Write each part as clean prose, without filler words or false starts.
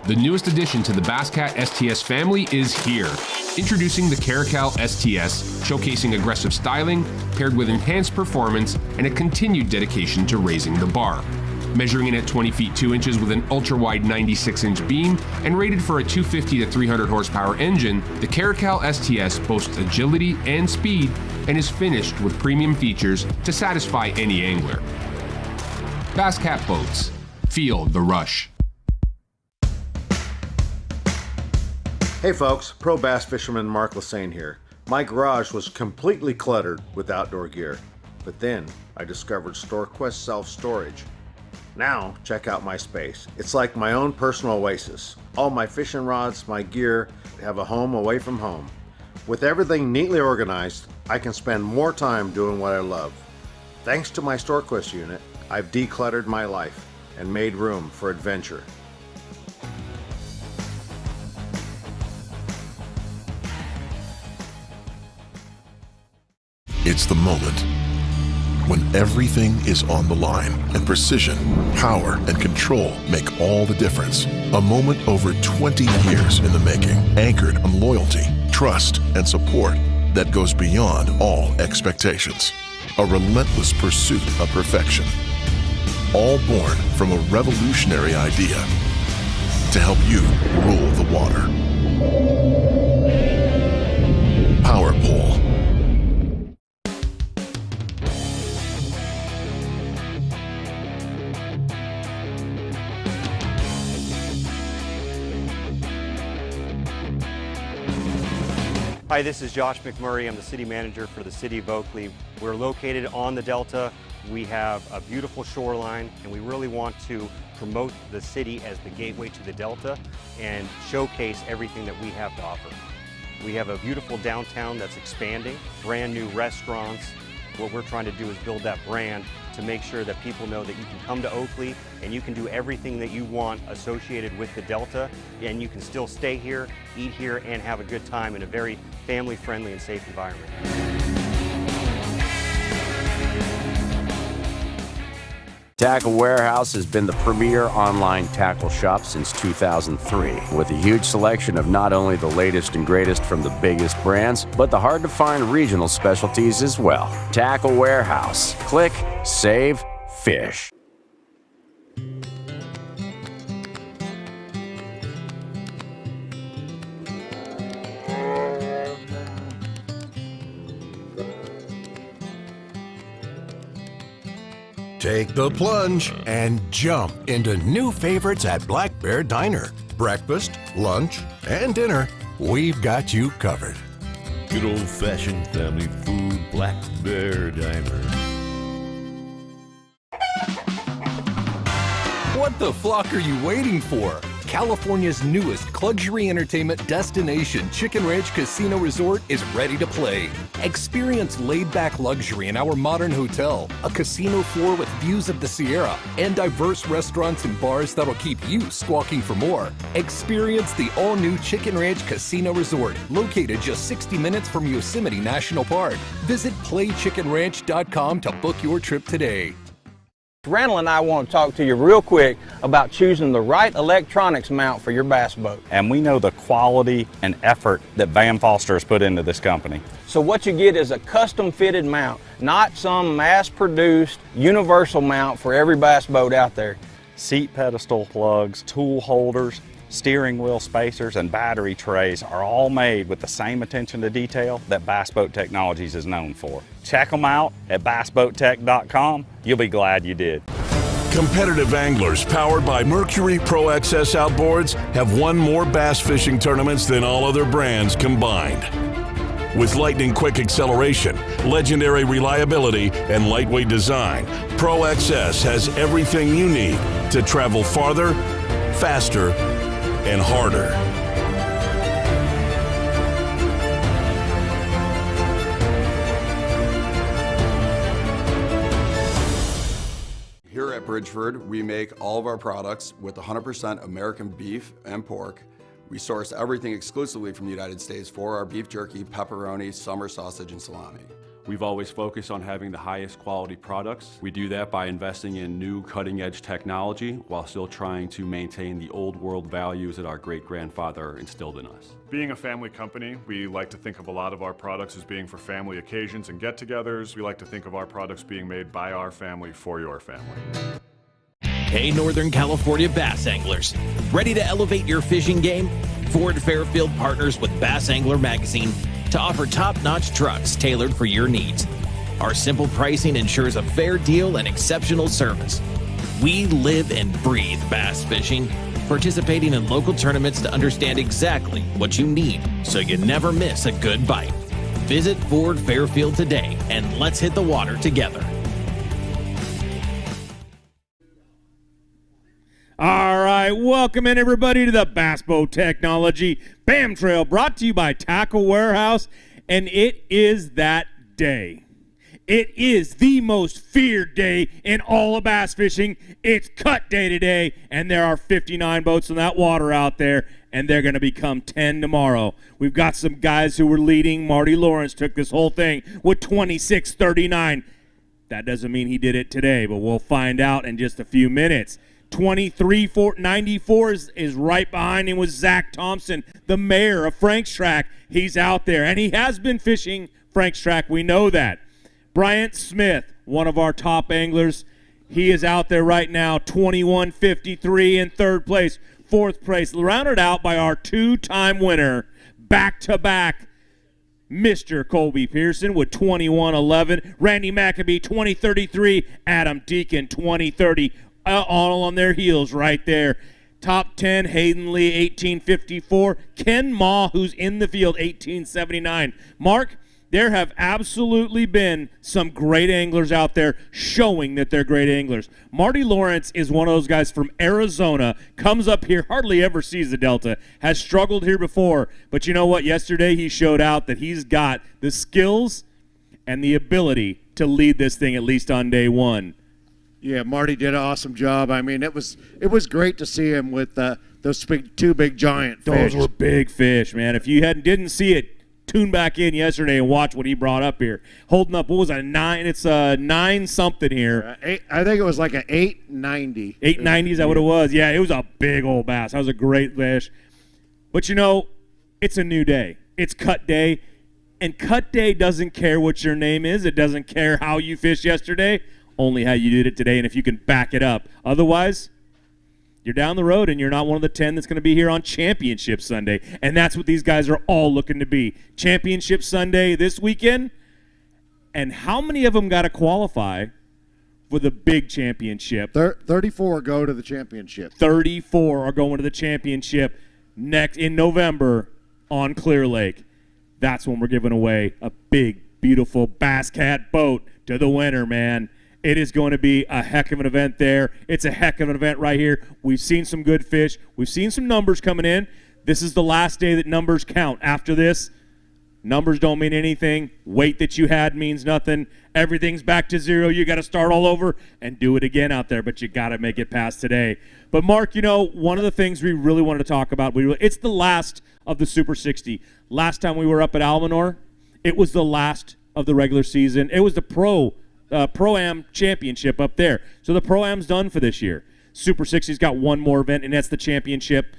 The newest addition to the Basscat STS family is here. Introducing the Caracal STS, showcasing aggressive styling, paired with enhanced performance and a continued dedication to raising the bar. Measuring in at 20 feet 2 inches with an ultra-wide 96-inch beam and rated for a 250 to 300 horsepower engine, the Caracal STS boasts agility and speed and is finished with premium features to satisfy any angler. Basscat Boats. Feel the rush. Hey folks, pro bass fisherman Mark Lassane here. My garage was completely cluttered with outdoor gear, but then I discovered StoreQuest self-storage. Now check out my space. It's like my own personal oasis. All my fishing rods, my gear have a home away from home. With everything neatly organized, I can spend more time doing what I love. Thanks to my StoreQuest unit, I've decluttered my life and made room for adventure. It's the moment when everything is on the line and precision, power, and control make all the difference. A moment over 20 years in the making, anchored on loyalty, trust, and support that goes beyond all expectations. A relentless pursuit of perfection. All born from a revolutionary idea to help you rule the water. Power Pole. Hi, this is Josh McMurray. I'm the city manager for the city of Oakley. We're located on the Delta. We have a beautiful shoreline, and we really want to promote the city as the gateway to the Delta and showcase everything that we have to offer. We have a beautiful downtown that's expanding, brand new restaurants. What we're trying to do is build that brand to make sure that people know that you can come to Oakley and you can do everything that you want associated with the Delta, and you can still stay here, eat here, and have a good time in a very family-friendly and safe environment. Tackle Warehouse has been the premier online tackle shop since 2003, with a huge selection of not only the latest and greatest from the biggest brands, but the hard-to-find regional specialties as well. Tackle Warehouse. Click, save, fish. Take the plunge and jump into new favorites at Black Bear Diner. Breakfast, lunch, and dinner, we've got you covered. Good old-fashioned family food, Black Bear Diner. What the flock are you waiting for? California's newest luxury entertainment destination, Chicken Ranch Casino Resort, is ready to play. Experience laid-back luxury in our modern hotel, a casino floor with views of the Sierra, and diverse restaurants and bars that'll keep you squawking for more. Experience the all-new Chicken Ranch Casino Resort, located just 60 minutes from Yosemite National Park. Visit playchickenranch.com to book your trip today. Randall and I want to talk to you real quick about choosing the right electronics mount for your bass boat. And we know the quality and effort that Van Foster has put into this company. So what you get is a custom fitted mount, not some mass-produced universal mount for every bass boat out there. Seat pedestal plugs, tool holders, steering wheel spacers, and battery trays are all made with the same attention to detail that Bass Boat Technologies is known for. Check them out at bassboattech.com. You'll be glad you did. Competitive anglers powered by Mercury Pro XS outboards have won more bass fishing tournaments than all other brands combined. With lightning-quick acceleration, legendary reliability, and lightweight design, Pro XS has everything you need to travel farther, faster, and harder. Here at Bridgeford, we make all of our products with 100% American beef and pork. We source everything exclusively from the United States for our beef jerky, pepperoni, summer sausage, and salami. We've always focused on having the highest quality products. We do that by investing in new cutting-edge technology while still trying to maintain the old world values that our great-grandfather instilled in us. Being a family company, we like to think of a lot of our products as being for family occasions and get-togethers. We like to think of our products being made by our family for your family. Hey, Northern California bass anglers. Ready to elevate your fishing game? Ford Fairfield partners with Bass Angler Magazine to offer top-notch trucks tailored for your needs. Our simple pricing ensures a fair deal and exceptional service. We live and breathe bass fishing, participating in local tournaments to understand exactly what you need so you never miss a good bite. Visit Ford Fairfield today and let's hit the water together. All right, welcome in everybody to the Bass Boat Technology BAM Trail, brought to you by Tackle Warehouse, and it is that day. It is the most feared day in all of bass fishing. It's cut day today, and there are 59 boats in that water out there, and they're going to become 10 tomorrow. We've got some guys who were leading. Marty Lawrence took this whole thing with 26:39. That doesn't mean he did it today, but we'll find out in just a few minutes. 23:94 is right behind him with Zack Thompson, the mayor of Frank's Tract. He's out there, and he has been fishing Frank's Tract. We know that. Bryant Smith, one of our top anglers, he is out there right now, 21:53 in third place. Fourth place, rounded out by our two-time winner, back-to-back, Mr. Colby Pearson with 21:11. Randy McAbee, 20:33. Adam Deacon, 20:30. All on their heels right there. Top 10, Hayden Lee, 18:54. Ken Ma, who's in the field, 18:79. Mark, there have absolutely been some great anglers out there showing that they're great anglers. Marty Lawrence is one of those guys from Arizona, comes up here, hardly ever sees the Delta, has struggled here before. But you know what? Yesterday he showed out that he's got the skills and the ability to lead this thing, at least on day one. Yeah, Marty did an awesome job. I mean, it was great to see him with those two big giant fish. Those were big fish, man. If you didn't see it, tune back in yesterday and watch what he brought up here. Holding up, what was that, 9? It's a 9-something here. I think it was like an 890. 890, is that what it was? Yeah, it was a big old bass. That was a great fish. But, you know, it's a new day. It's cut day. And cut day doesn't care what your name is. It doesn't care how you fished yesterday. Only how you did it today, and if you can back it up. Otherwise, you're down the road, and you're not one of the 10 that's going to be here on Championship Sunday. And that's what these guys are all looking to be. Championship Sunday this weekend, and how many of them got to qualify for the big championship? 34 go to the championship. 34 are going to the championship next in November on Clear Lake. That's when we're giving away a big, beautiful Bass Cat boat to the winner, man. It is going to be a heck of an event there. It's a heck of an event right here. We've seen some good fish. We've seen some numbers coming in. This is the last day that numbers count. After this, numbers don't mean anything. Weight that you had means nothing. Everything's back to zero. You got to start all over and do it again out there, but you got to make it past today. But, Mark, you know, one of the things we really wanted to talk about, it's the last of the Super 60. Last time we were up at Almanor, it was the last of the regular season. It was the Pro-Am championship up there. So the Pro-Am's done for this year. Super 60's got one more event, and that's the championship.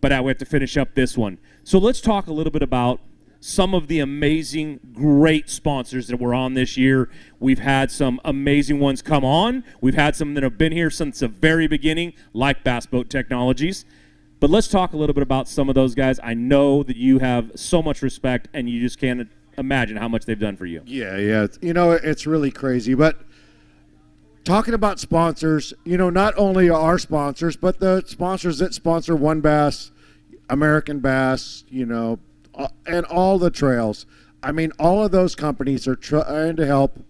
But we have to finish up this one. So let's talk a little bit about some of the amazing, great sponsors that were on this year. We've had some amazing ones come on. We've had some that have been here since the very beginning, like Bass Boat Technologies. But let's talk a little bit about some of those guys. I know that you have so much respect, and you just can't imagine how much they've done for you. Yeah. You know, it's really crazy. But talking about sponsors, you know, not only our sponsors, but the sponsors that sponsor One Bass, American Bass, you know, and all the trails. I mean, all of those companies are trying to help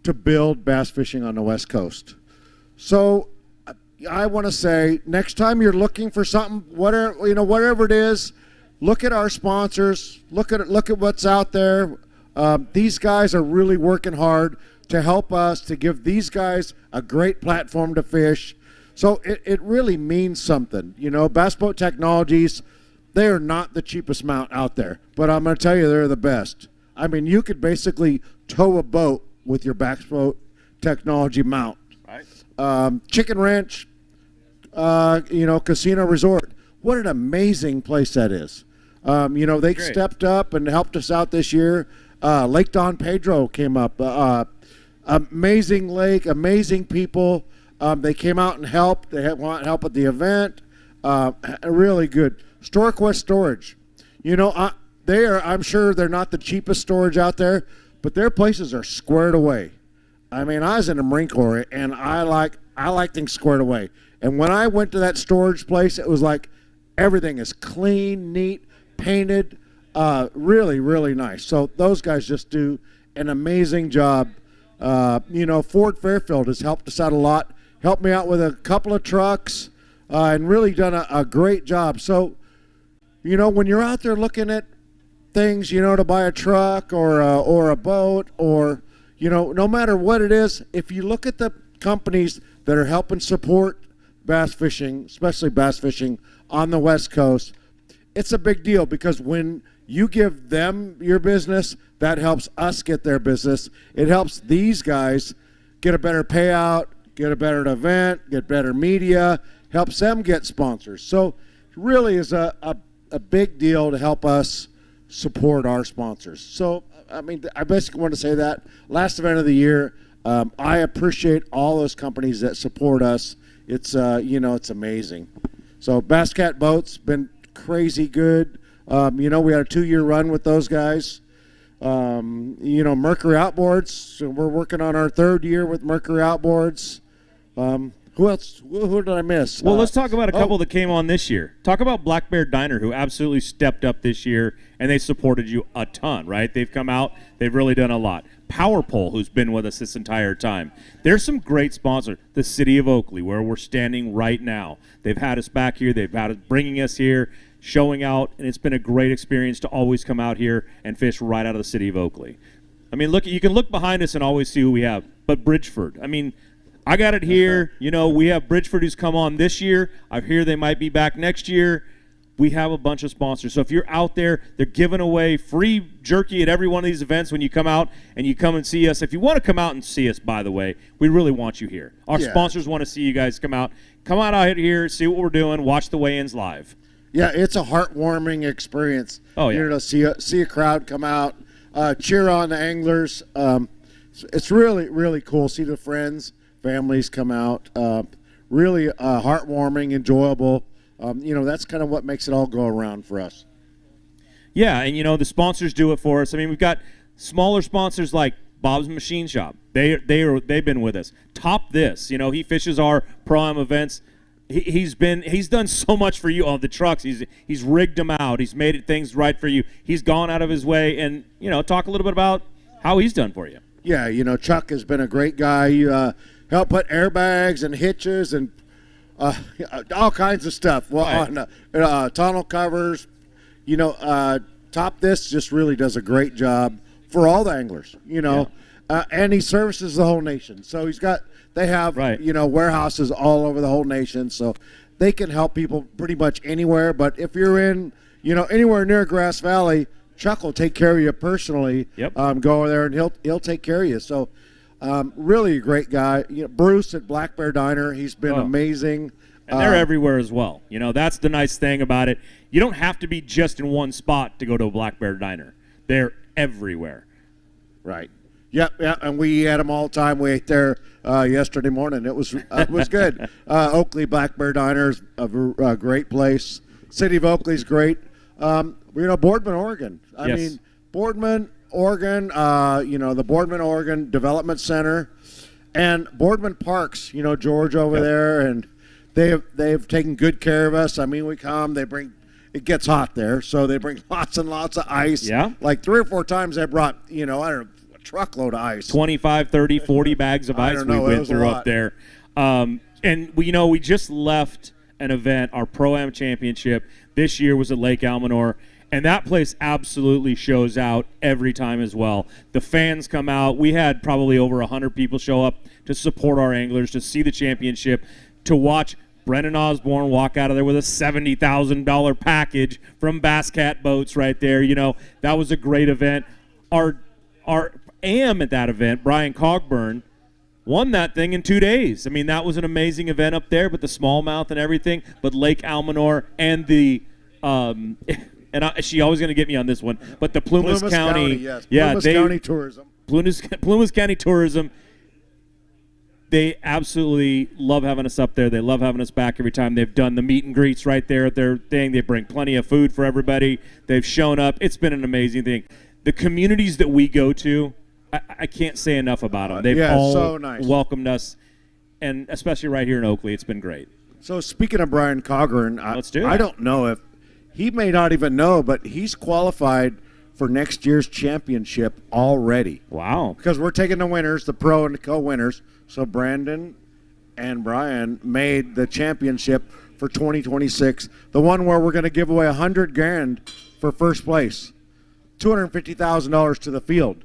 to build bass fishing on the West Coast. So I want to say, next time you're looking for something, whatever it is, look at our sponsors. Look at what's out there. These guys are really working hard to help us, to give these guys a great platform to fish. So it really means something. You know, Bass Boat Technologies, they are not the cheapest mount out there, but I'm going to tell you they're the best. I mean, you could basically tow a boat with your bass boat technology mount. Right. Chicken Ranch, Casino Resort. What an amazing place that is. They stepped up and helped us out this year. Lake Don Pedro came up. Amazing lake, amazing people. They came out and helped. They want help at the event. Really good. StoreQuest Storage. I'm sure they're not the cheapest storage out there, but their places are squared away. I mean, I was in the Marine Corps, and I like things squared away. And when I went to that storage place, it was like everything is clean, neat, painted, really, really nice. So those guys just do an amazing job. Ford Fairfield has helped us out a lot, helped me out with a couple of trucks, and really done a great job. So, when you're out there looking at things, to buy a truck or a boat or, no matter what it is, if you look at the companies that are helping support bass fishing, especially bass fishing on the West Coast, it's a big deal because when you give them your business, that helps us get their business. It helps these guys get a better payout, get a better event, get better media, helps them get sponsors. So it really is a big deal to help us support our sponsors. So, I mean, I basically want to say that. Last event of the year, I appreciate all those companies that support us. It's, it's amazing. So Bass Cat Boats, been crazy good. We had a 2-year run with those guys. Mercury Outboards, so we're working on our 3rd year with Mercury Outboards. Who else? Who did I miss? Well, let's talk about a couple that came on this year. Talk about Black Bear Diner, who absolutely stepped up this year, and they supported you a ton, right? They've come out. They've really done a lot. Power Pole, who's been with us this entire time. There's some great sponsors. The City of Oakley, where we're standing right now. They've had us back here. They've had us bringing us here, showing out, and it's been a great experience to always come out here and fish right out of the City of Oakley. I mean, look, you can look behind us and always see who we have. But Bridgeford, I mean, I got it here. We have Bridgeford who's come on this year. I hear they might be back next year. We have a bunch of sponsors. So if you're out there, they're giving away free jerky at every one of these events when you come out and you come and see us. If you want to come out and see us, by the way, we really want you here. Our sponsors want to see you guys come out. Come out here, see what we're doing, watch the weigh-ins live. Yeah, it's a heartwarming experience. Oh, yeah. To see a crowd come out, cheer on the anglers. It's really, really cool. See the friends, families come out. Really heartwarming, enjoyable. That's kind of what makes it all go around for us. Yeah, and the sponsors do it for us. I mean, we've got smaller sponsors like Bob's Machine Shop. They've been with us. Top This, he fishes our Pro-Am events. He's done so much for you on the trucks. He's rigged them out. He's made things right for you. He's gone out of his way, and talk a little bit about how he's done for you. Yeah, Chuck has been a great guy. You helped put airbags and hitches and all kinds of stuff. Well, on tunnel covers, Top This just really does a great job for all the anglers. And he services the whole nation. So they have warehouses all over the whole nation, so they can help people pretty much anywhere. But if you're in anywhere near Grass Valley, Chuck will take care of you personally. Yep. Go over there and he'll take care of you. So. Really a great guy. Bruce at Black Bear Diner, he's been amazing. And they're everywhere as well. That's the nice thing about it. You don't have to be just in one spot to go to a Black Bear Diner. They're everywhere. Right. Yep, and we had them all the time. We ate there yesterday morning. It was good. Oakley Black Bear Diner is a great place. City of Oakley's great. Boardman, Oregon. I mean, Boardman, Oregon, the Boardman, Oregon Development Center, and Boardman Parks. George over there, and they've taken good care of us. I mean, we come, it gets hot there, so they bring lots and lots of ice. Yeah. Like 3 or 4 times they brought, I don't know, a truckload of ice. 25, 30, 40 bags of ice we went through up there. And we just left an event, our Pro-Am Championship. This year was at Lake Almanor. And that place absolutely shows out every time as well. The fans come out. We had probably over 100 people show up to support our anglers, to see the championship, to watch Brendan Osborne walk out of there with a $70,000 package from Bass Cat Boats right there. That was a great event. our AM at that event, Brian Cogburn, won that thing in 2 days. I mean, that was an amazing event up there, but the smallmouth and everything, but Lake Almanor and the she always going to get me on this one, but the Plumas County, yes. Plumas County Tourism. Plumas County Tourism, they absolutely love having us up there. They love having us back every time. They've done the meet and greets right there at their thing. They bring plenty of food for everybody. They've shown up. It's been an amazing thing. The communities that we go to, I can't say enough about them. They've all so nice. welcomed us, and especially right here in Oakley, it's been great. So speaking of Brian Cogburn, Let's do it. I don't know if he may not even know, but he's qualified for next year's championship already. Wow. Because we're taking the winners, the pro and the co-winners. So Brandon and Brian made the championship for 2026, the one where we're going to give away $100,000 for first place, $250,000 to the field.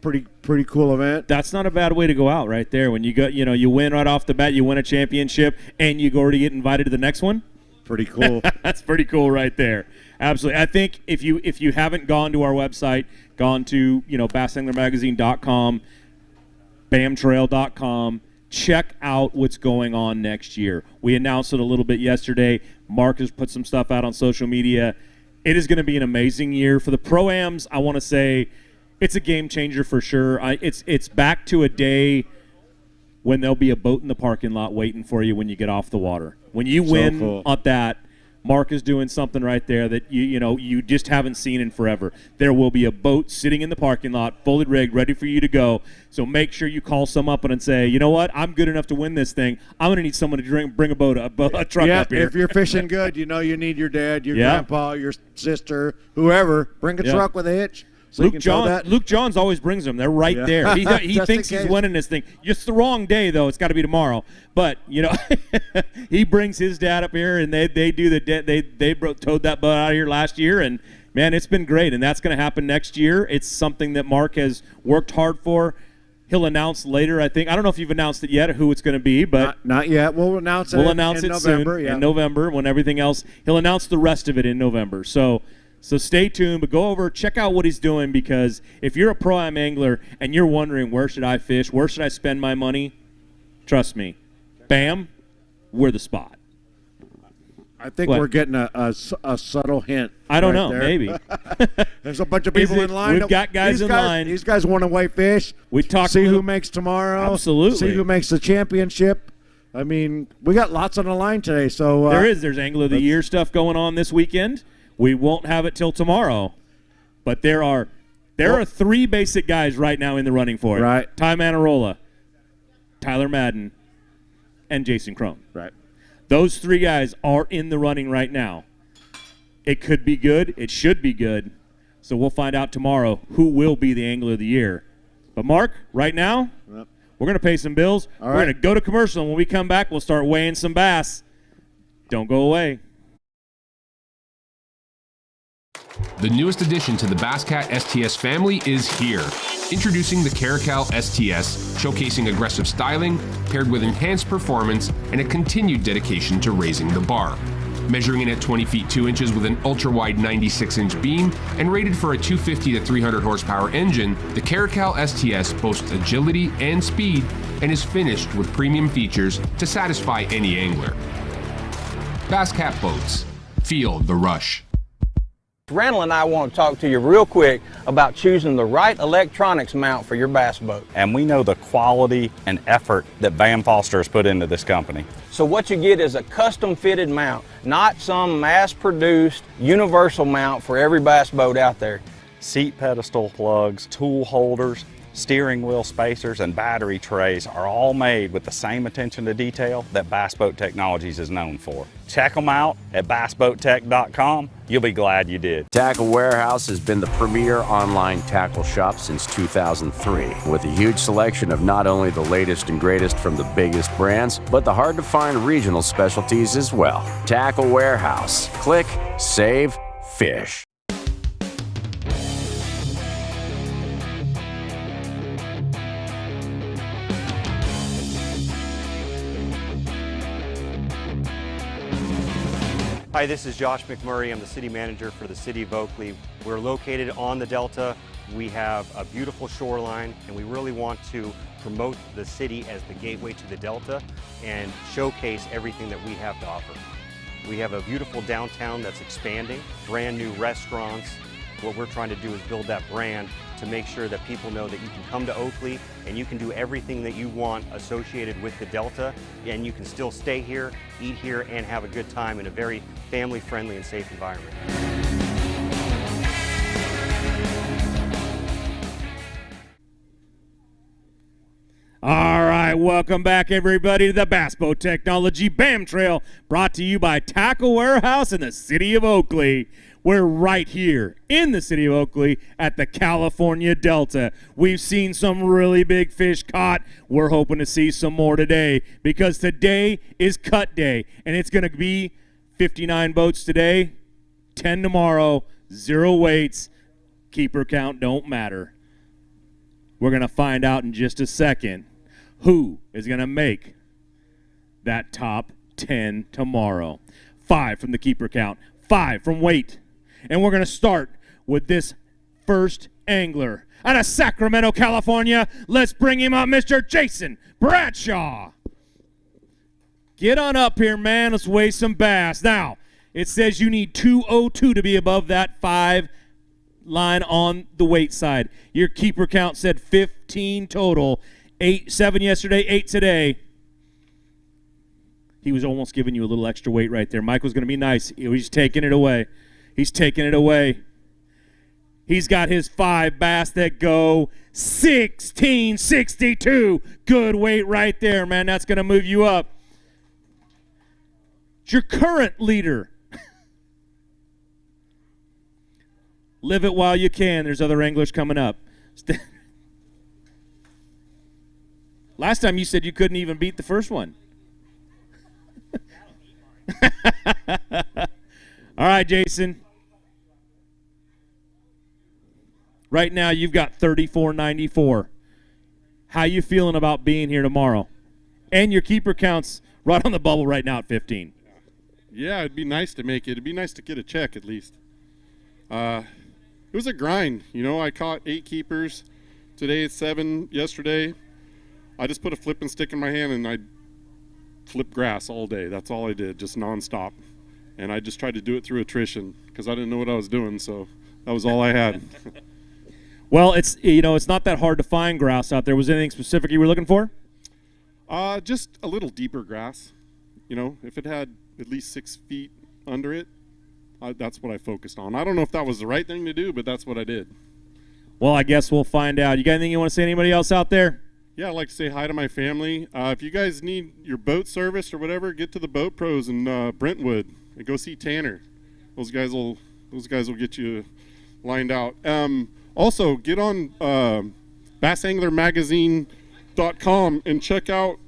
Pretty cool event. That's not a bad way to go out right there. When you go, you win right off the bat, you win a championship, and you already get invited to the next one. Pretty cool. That's pretty cool right there. Absolutely. I think if you haven't gone to our website, gone to bassanglermagazine.com, bamtrail.com, check out what's going on next year. We announced it a little bit yesterday. Mark has put some stuff out on social media. It is going to be an amazing year for the Pro-Ams. I want to say it's a game changer for sure. It's back to a day when there'll be a boat in the parking lot waiting for you when you get off the water. When you win at that, Mark is doing something right there that you just haven't seen in forever. There will be a boat sitting in the parking lot, fully rigged, ready for you to go. So make sure you call some up and say, you know what, I'm good enough to win this thing. I'm going to need someone to bring a truck up here. If you're fishing good, you need your dad, your grandpa, your sister, whoever. Bring a truck with a hitch. So Luke Johns always brings them. They're right there. He thinks he's winning this thing. Just the wrong day, though. It's got to be tomorrow. But he brings his dad up here, and they towed that boat out of here last year, and man, it's been great. And that's going to happen next year. It's something that Mark has worked hard for. He'll announce later, I think. I don't know if you've announced it yet, who it's going to be, but not yet. We'll announce it. We'll announce in it November, soon in November when everything else. He'll announce the rest of it in November. So stay tuned, but go over, check out what he's doing, because if you're a pro-am angler and you're wondering where should I fish, where should I spend my money, trust me, BAM, we're the spot. I think we're getting a subtle hint. I don't know, maybe. There's a bunch of people in line. We've got guys in line. These guys want to white fish. We talk. See who makes tomorrow. Absolutely. See who makes the championship. I mean, we got lots on the line today. So there's Angler of the Year stuff going on this weekend. We won't have it till tomorrow, but there are three basic guys right now in the running for it. Right. Ty Manarola, Tyler Madden, and Jason Crone. Right. Those three guys are in the running right now. It could be good. It should be good. So we'll find out tomorrow who will be the Angler of the Year. But Mark, right now, we're going to pay some bills. We're going to go to commercial, and when we come back, we'll start weighing some bass. Don't go away. The newest addition to the Basscat STS family is here. Introducing the Caracal STS, showcasing aggressive styling, paired with enhanced performance and a continued dedication to raising the bar. Measuring in at 20 feet 2 inches with an ultra-wide 96-inch beam and rated for a 250 to 300 horsepower engine, the Caracal STS boasts agility and speed and is finished with premium features to satisfy any angler. Basscat boats. Feel the rush. Randall and I want to talk to you real quick about choosing the right electronics mount for your bass boat. And we know the quality and effort that Van Foster has put into this company. So what you get is a custom fitted mount, not some mass produced universal mount for every bass boat out there. Seat pedestal plugs, tool holders, steering wheel spacers, and battery trays are all made with the same attention to detail that Bass Boat Technologies is known for. Check them out at bassboattech.com. You'll be glad you did. Tackle Warehouse has been the premier online tackle shop since 2003, with a huge selection of not only the latest and greatest from the biggest brands, but the hard-to-find regional specialties as well. Tackle Warehouse. Click, save, fish. Hi, this is Josh McMurray. I'm the city manager for the city of Oakley. We're located on the Delta. We have a beautiful shoreline, and we really want to promote the city as the gateway to the Delta and showcase everything that we have to offer. We have a beautiful downtown that's expanding, brand new restaurants. What we're trying to do is build that brand to make sure that people know that you can come to Oakley and you can do everything that you want associated with the Delta, and you can still stay here, eat here, and have a good time in a very family-friendly and safe environment. All right, welcome back, everybody, to the Bass Boat Technology BAM Trail, brought to you by Tackle Warehouse in the city of Oakley. We're right here in the city of Oakley at the California Delta. We've seen some really big fish caught. We're hoping to see some more today, because today is cut day, and it's going to be 59 boats today, 10 tomorrow, 0 weights. Keeper count don't matter. We're going to find out in just a second who is going to make that top 10 tomorrow. 5 from the keeper count, 5 from weight. And we're going to start with this first angler out of Sacramento, California. Let's bring him up, Mr. Jason Bradshaw. Get on up here, man. Let's weigh some bass. Now, it says you need 202 to be above that 5 line on the weight side. Your keeper count said 15 total. 7 yesterday, 8 today. He was almost giving you a little extra weight right there. Mike was going to be nice. He's taking it away. He's taking it away. He's got his 5 bass that go 1662. Good weight right there, man. That's going to move you up. It's your current leader. Live it while you can. There's other anglers coming up. Last time you said you couldn't even beat the first one. All right, Jason. Right now you've got 34.94. How you feeling about being here tomorrow? And your keeper count's right on the bubble right now at 15. Yeah, it'd be nice to make it. It'd be nice to get a check at least. It was a grind. You know, I caught 8 keepers. Today it's 7. Yesterday, I just put a flipping stick in my hand and I flipped grass all day. That's all I did, just nonstop. And I just tried to do it through attrition because I didn't know what I was doing, so that was all I had. Well, it's not that hard to find grass out there. Was there anything specific you were looking for? Just a little deeper grass. You know, if it had at least 6 feet under it, that's what I focused on. I don't know if that was the right thing to do, but that's what I did. Well, I guess we'll find out. You got anything you want to say to anybody else out there? Yeah, I'd like to say hi to my family. If you guys need your boat serviced or whatever, get to the Boat Pros in Brentwood and go see Tanner. Those guys will get you lined out. Also, get on bassanglermagazine.com and check out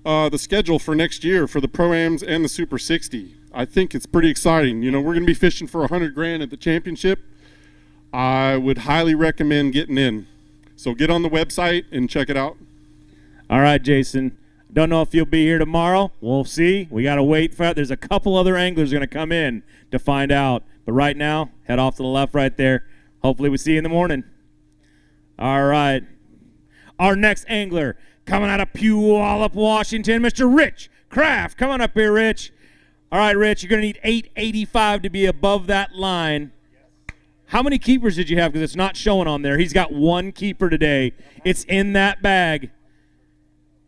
the schedule for next year for the Pro-Ams and the Super 60. I think it's pretty exciting. You know, we're going to be fishing for $100,000 at the championship. I would highly recommend getting in. So get on the website and check it out. All right, Jason. Don't know if you'll be here tomorrow. We'll see. We got to wait for it. There's a couple other anglers going to come in to find out. But right now, head off to the left right there. Hopefully we see you in the morning. All right. Our next angler coming out of Puyallup, Washington, Mr. Rich Kraft. Come on up here, Rich. All right, Rich, you're going to need 885 to be above that line. How many keepers did you have? Because it's not showing on there. He's got 1 keeper today. It's in that bag.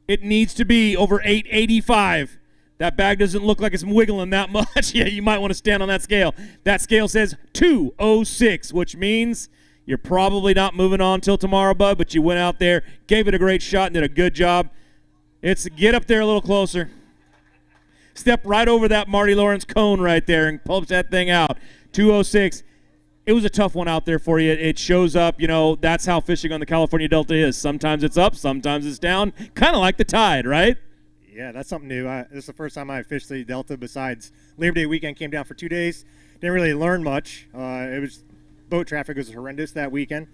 It needs to be over 885. That bag doesn't look like it's wiggling that much. Yeah, you might want to stand on that scale. That scale says 206, which means you're probably not moving on till tomorrow, bud, but you went out there, gave it a great shot, and did a good job. Get up there a little closer. Step right over that Marty Lawrence cone right there and pulp that thing out. 206. It was a tough one out there for you. It shows up, you know, that's how fishing on the California Delta is. Sometimes it's up, sometimes it's down, kind of like the tide, right? Yeah, that's something new. This is the first time I fished the Delta besides Labor Day weekend. Came down for 2 days. Didn't really learn much. Boat traffic was horrendous that weekend.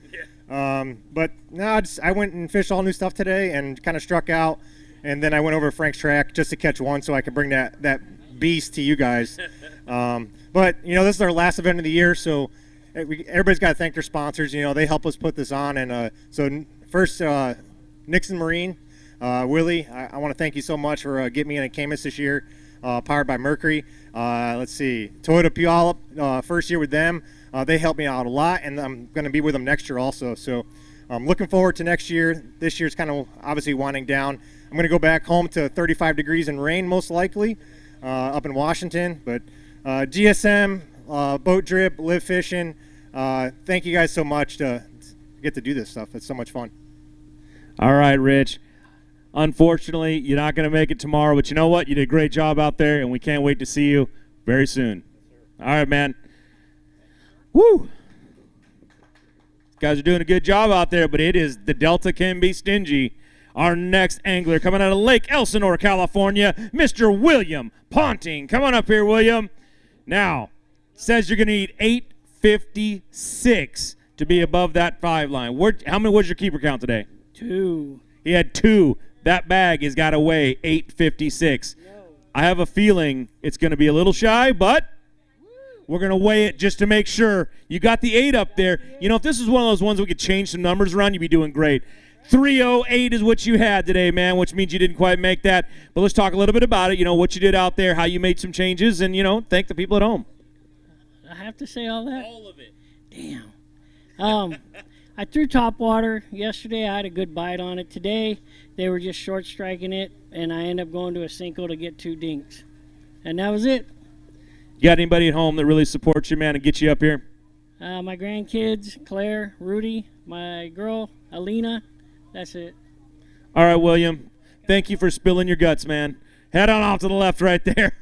Yeah. But no, I went and fished all new stuff today and kind of struck out. And then I went over to Frank's track just to catch one so I could bring that beast to you guys. But, you know, this is our last event of the year, so everybody's got to thank their sponsors. You know, they help us put this on. And so first, Nixon Marine, Willie, I want to thank you so much for getting me in a Camus this year, powered by Mercury. Let's see, Toyota Puyallup, first year with them. They helped me out a lot, and I'm going to be with them next year also. So I'm looking forward to next year. This year's kind of obviously winding down. I'm going to go back home to 35 degrees and rain most likely up in Washington. But GSM, Boat Drip, Live Fishing, thank you guys so much to get to do this stuff. It's so much fun. All right, Rich. Unfortunately, you're not going to make it tomorrow, but you know what? You did a great job out there, and we can't wait to see you very soon. All right, man. Woo! Guys are doing a good job out there, but the Delta can be stingy. Our next angler coming out of Lake Elsinore, California, Mr. William Ponting. Come on up here, William. Now, says you're going to need 856 to be above that 5 line. How many was your keeper count today? 2. He had 2. That bag has got to weigh 856. No. I have a feeling it's going to be a little shy, but we're going to weigh it just to make sure. You got the 8 up there. You know, if this is one of those ones we could change some numbers around, you'd be doing great. 308 is what you had today, man, which means you didn't quite make that. But let's talk a little bit about it, you know, what you did out there, how you made some changes, and, you know, thank the people at home. I have to say all that? All of it. Damn. I threw top water yesterday. I had a good bite on it. Today, they were just short striking it, and I ended up going to a single to get 2 dinks. And that was it. You got anybody at home that really supports you, man, and gets you up here? My grandkids, Claire, Rudy, my girl, Alina. That's it. All right, William. Thank you for spilling your guts, man. Head on off to the left right there.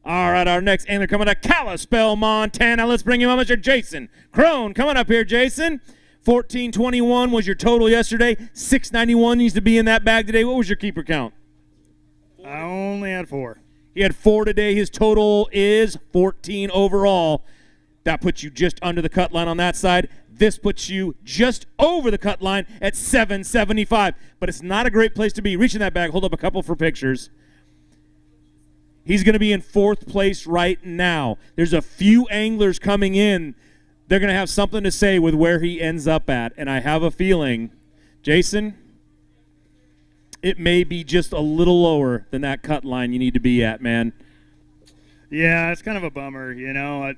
All right, our next angler coming to Kalispell, Montana. Let's bring him on, Mr. Jason Crone. Coming up here, Jason. 1421 was your total yesterday. 691 needs to be in that bag today. What was your keeper count? I only had 4. He had 4 today. His total is 14 overall. That puts you just under the cut line on that side. This puts you just over the cut line at 775. But it's not a great place to be. Reach in that bag. Hold up a couple for pictures. He's going to be in 4th place right now. There's a few anglers coming in. They're going to have something to say with where he ends up at. And I have a feeling, Jason, it may be just a little lower than that cut line you need to be at, man. Yeah, it's kind of a bummer, you know.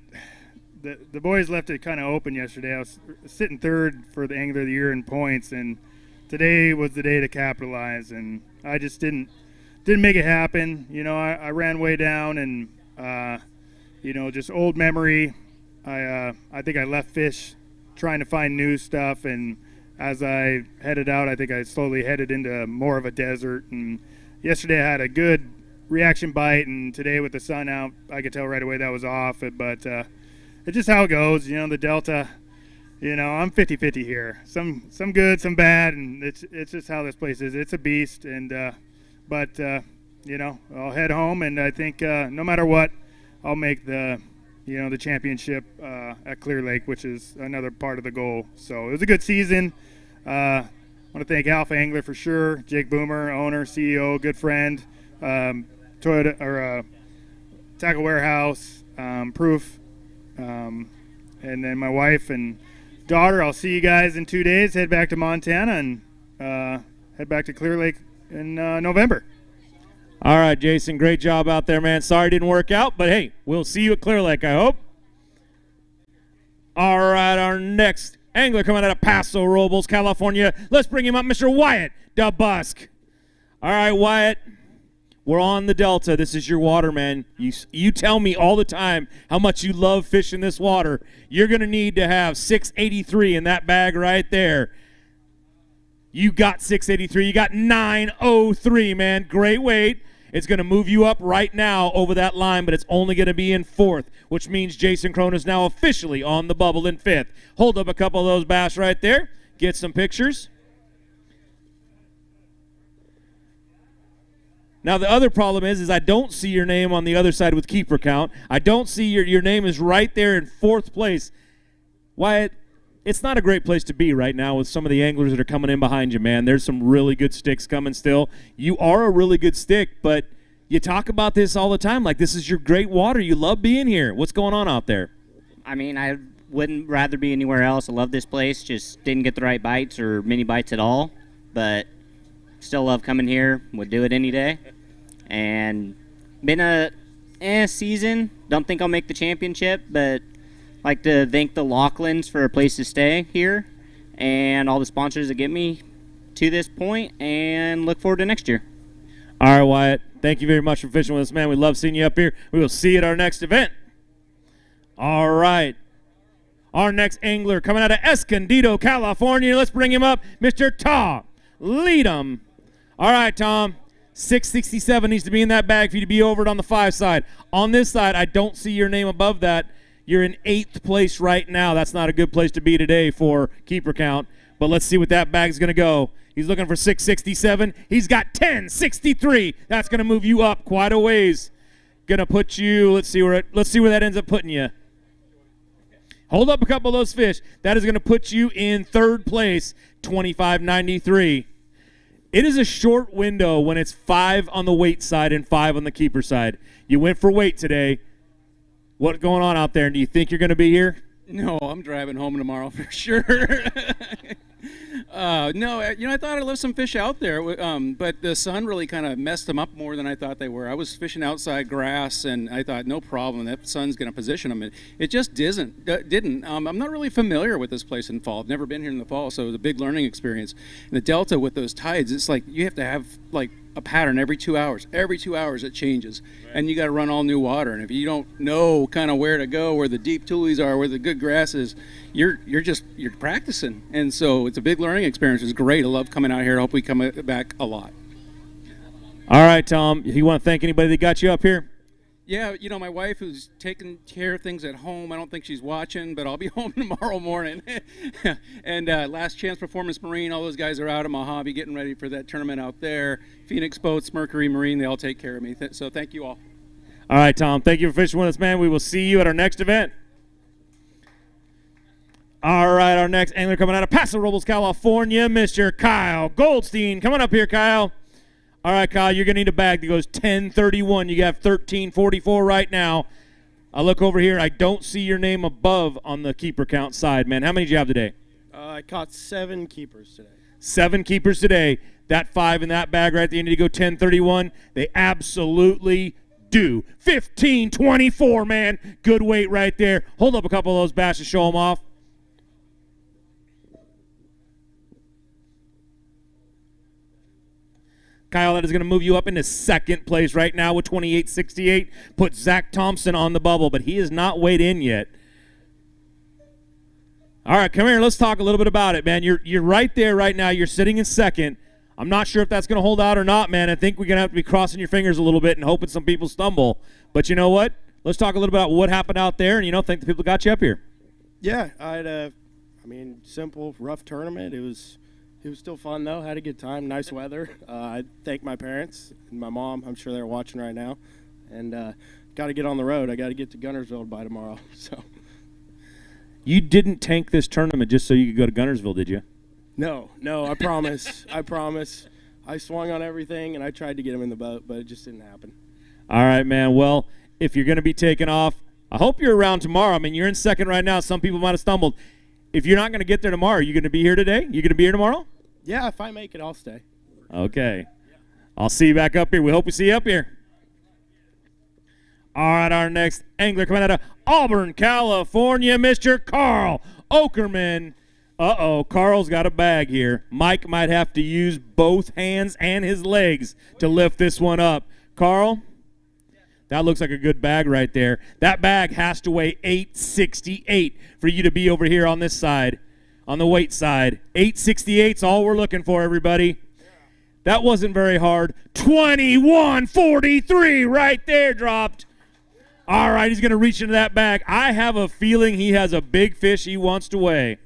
The boys left it kind of open yesterday. I was sitting 3rd for the Angler of the Year in points, and today was the day to capitalize, and I just didn't make it happen. You know, I ran way down, and you know, just old memory. I think I left fish trying to find new stuff, and as I headed out, I think I slowly headed into more of a desert. And yesterday I had a good reaction bite, and today with the sun out, I could tell right away that was off. But it's just how it goes, you know. The Delta, you know, I'm 50-50 here. Some good, some bad, and it's just how this place is. It's a beast, and but you know, I'll head home, and I think no matter what, I'll make the championship at Clear Lake, which is another part of the goal. So it was a good season. I want to thank Alpha Angler for sure. Jake Boomer, owner, CEO, good friend. Toyota or Tackle Warehouse, Proof, and then my wife and daughter. I'll see you guys in 2 days. Head back to Montana and head back to Clear Lake in November. All right, Jason, great job out there, man. Sorry it didn't work out, but hey, we'll see you at Clear Lake, I hope. All right, our next angler coming out of Paso Robles, California. Let's bring him up, Mr. Wyatt DeBusk. All right, Wyatt, we're on the Delta. This is your water, man. You tell me all the time how much you love fishing this water. You're going to need to have 683 in that bag right there. You got 683. You got 903, man. Great weight. It's going to move you up right now over that line, but it's only going to be in 4th, which means Jason Crone is now officially on the bubble in 5th. Hold up a couple of those bass right there. Get some pictures. Now, the other problem is I don't see your name on the other side with keeper count. I don't see your name is right there in 4th place. Wyatt, it's not a great place to be right now with some of the anglers that are coming in behind you, man. There's some really good sticks coming still. You are a really good stick, but You talk about this all the time, like this is your great water. You love being here. What's going on out there? I mean, I wouldn't rather be anywhere else. I love this place. Just didn't get the right bites or mini bites at all, but still love coming here. Would do it any day. And been a season. Don't think I'll make the championship, but like to thank the Laughlins for a place to stay here and all the sponsors that get me to this point, and look forward to next year. All right, Wyatt. Thank you very much for fishing with us, man. We love seeing you up here. We will see you at our next event. All right. Our next angler coming out of Escondido, California. Let's bring him up, Mr. Tom Leadham. All right, Tom. 667 needs to be in that bag for you to be over it on the 5 side. On this side, I don't see your name above that. You're in 8th place right now. That's not a good place to be today for keeper count. But let's see what that bag's going to go. He's looking for 667. He's got 1063. That's going to move you up quite a ways. Going to put you, let's see where that ends up putting you. Hold up a couple of those fish. That is going to put you in 3rd place, 2593. It is a short window when it's 5 on the weight side and 5 on the keeper side. You went for weight today. What's going on out there? And do you think you're going to be here? No, I'm driving home tomorrow for sure. No, I thought I left some fish out there, but the sun really kind of messed them up more than I thought they were. I was fishing outside grass, and I thought, no problem, that sun's going to position them. It just didn't. I'm not really familiar with this place in fall. I've never been here in the fall, so it was a big learning experience. In the Delta with those tides, it's like you have to have like a pattern every 2 hours. Every 2 hours it changes, and you got to run all new water. And if you don't know kind of where to go, where the deep tulies are, where the good grass is, you're practicing. And so it's a big learning experience. It's great. I love coming out here. I hope we come back a lot. All right, Tom. If you want to thank anybody that got you up here? Yeah, my wife who's taking care of things at home. I don't think she's watching, but I'll be home tomorrow morning. And Last Chance Performance Marine, all those guys are out at Mojave getting ready for that tournament out there. Phoenix Boats, Mercury Marine, they all take care of me. So thank you all. All right, Tom. Thank you for fishing with us, man. We will see you at our next event. All right, our next angler coming out of Paso Robles, California, Mr. Kyle Goldstein. Come on up here, Kyle. All right, Kyle, you're going to need a bag that goes 1031. You got 1344 right now. I look over here. I don't see your name above on the keeper count side, man. How many did you have today? I caught 7 keepers today. 7 keepers today. That 5 in that bag right there, you need to go 1031. They absolutely do. 1524, man. Good weight right there. Hold up a couple of those bass to show them off. Kyle, that is going to move you up into 2nd place right now with 28.68. Put Zack Thompson on the bubble, but he is not weighed in yet. All right, come here. Let's talk a little bit about it, man. You're right there right now. You're sitting in 2nd. I'm not sure if that's going to hold out or not, man. I think we're going to have to be crossing your fingers a little bit and hoping some people stumble. But you know what? Let's talk a little bit about what happened out there, and, thank the people got you up here. Yeah, I had a, simple, rough tournament. It was still fun, though. Had a good time. Nice weather. I thank my parents and my mom. I'm sure they're watching right now. And got to get on the road. I got to get to Gunnersville by tomorrow. So. You didn't tank this tournament just so you could go to Gunnersville, did you? No, I promise. I promise. I swung on everything, and I tried to get him in the boat, but it just didn't happen. All right, man. Well, if you're going to be taking off, I hope you're around tomorrow. You're in 2nd right now. Some people might have stumbled. If you're not going to get there tomorrow, are you going to be here today? You going to be here tomorrow? Yeah, if I make it, I'll stay. Okay. I'll see you back up here. We hope we see you up here. All right, our next angler coming out of Auburn, California, Mr. Carl Okerman. Uh-oh, Carl's got a bag here. Mike might have to use both hands and his legs to lift this one up. Carl, that looks like a good bag right there. That bag has to weigh 868 for you to be over here on this side, on the weight side. 868's all we're looking for, everybody. That wasn't very hard. 2143 right there dropped. All right, he's going to reach into that bag. I have a feeling he has a big fish he wants to weigh.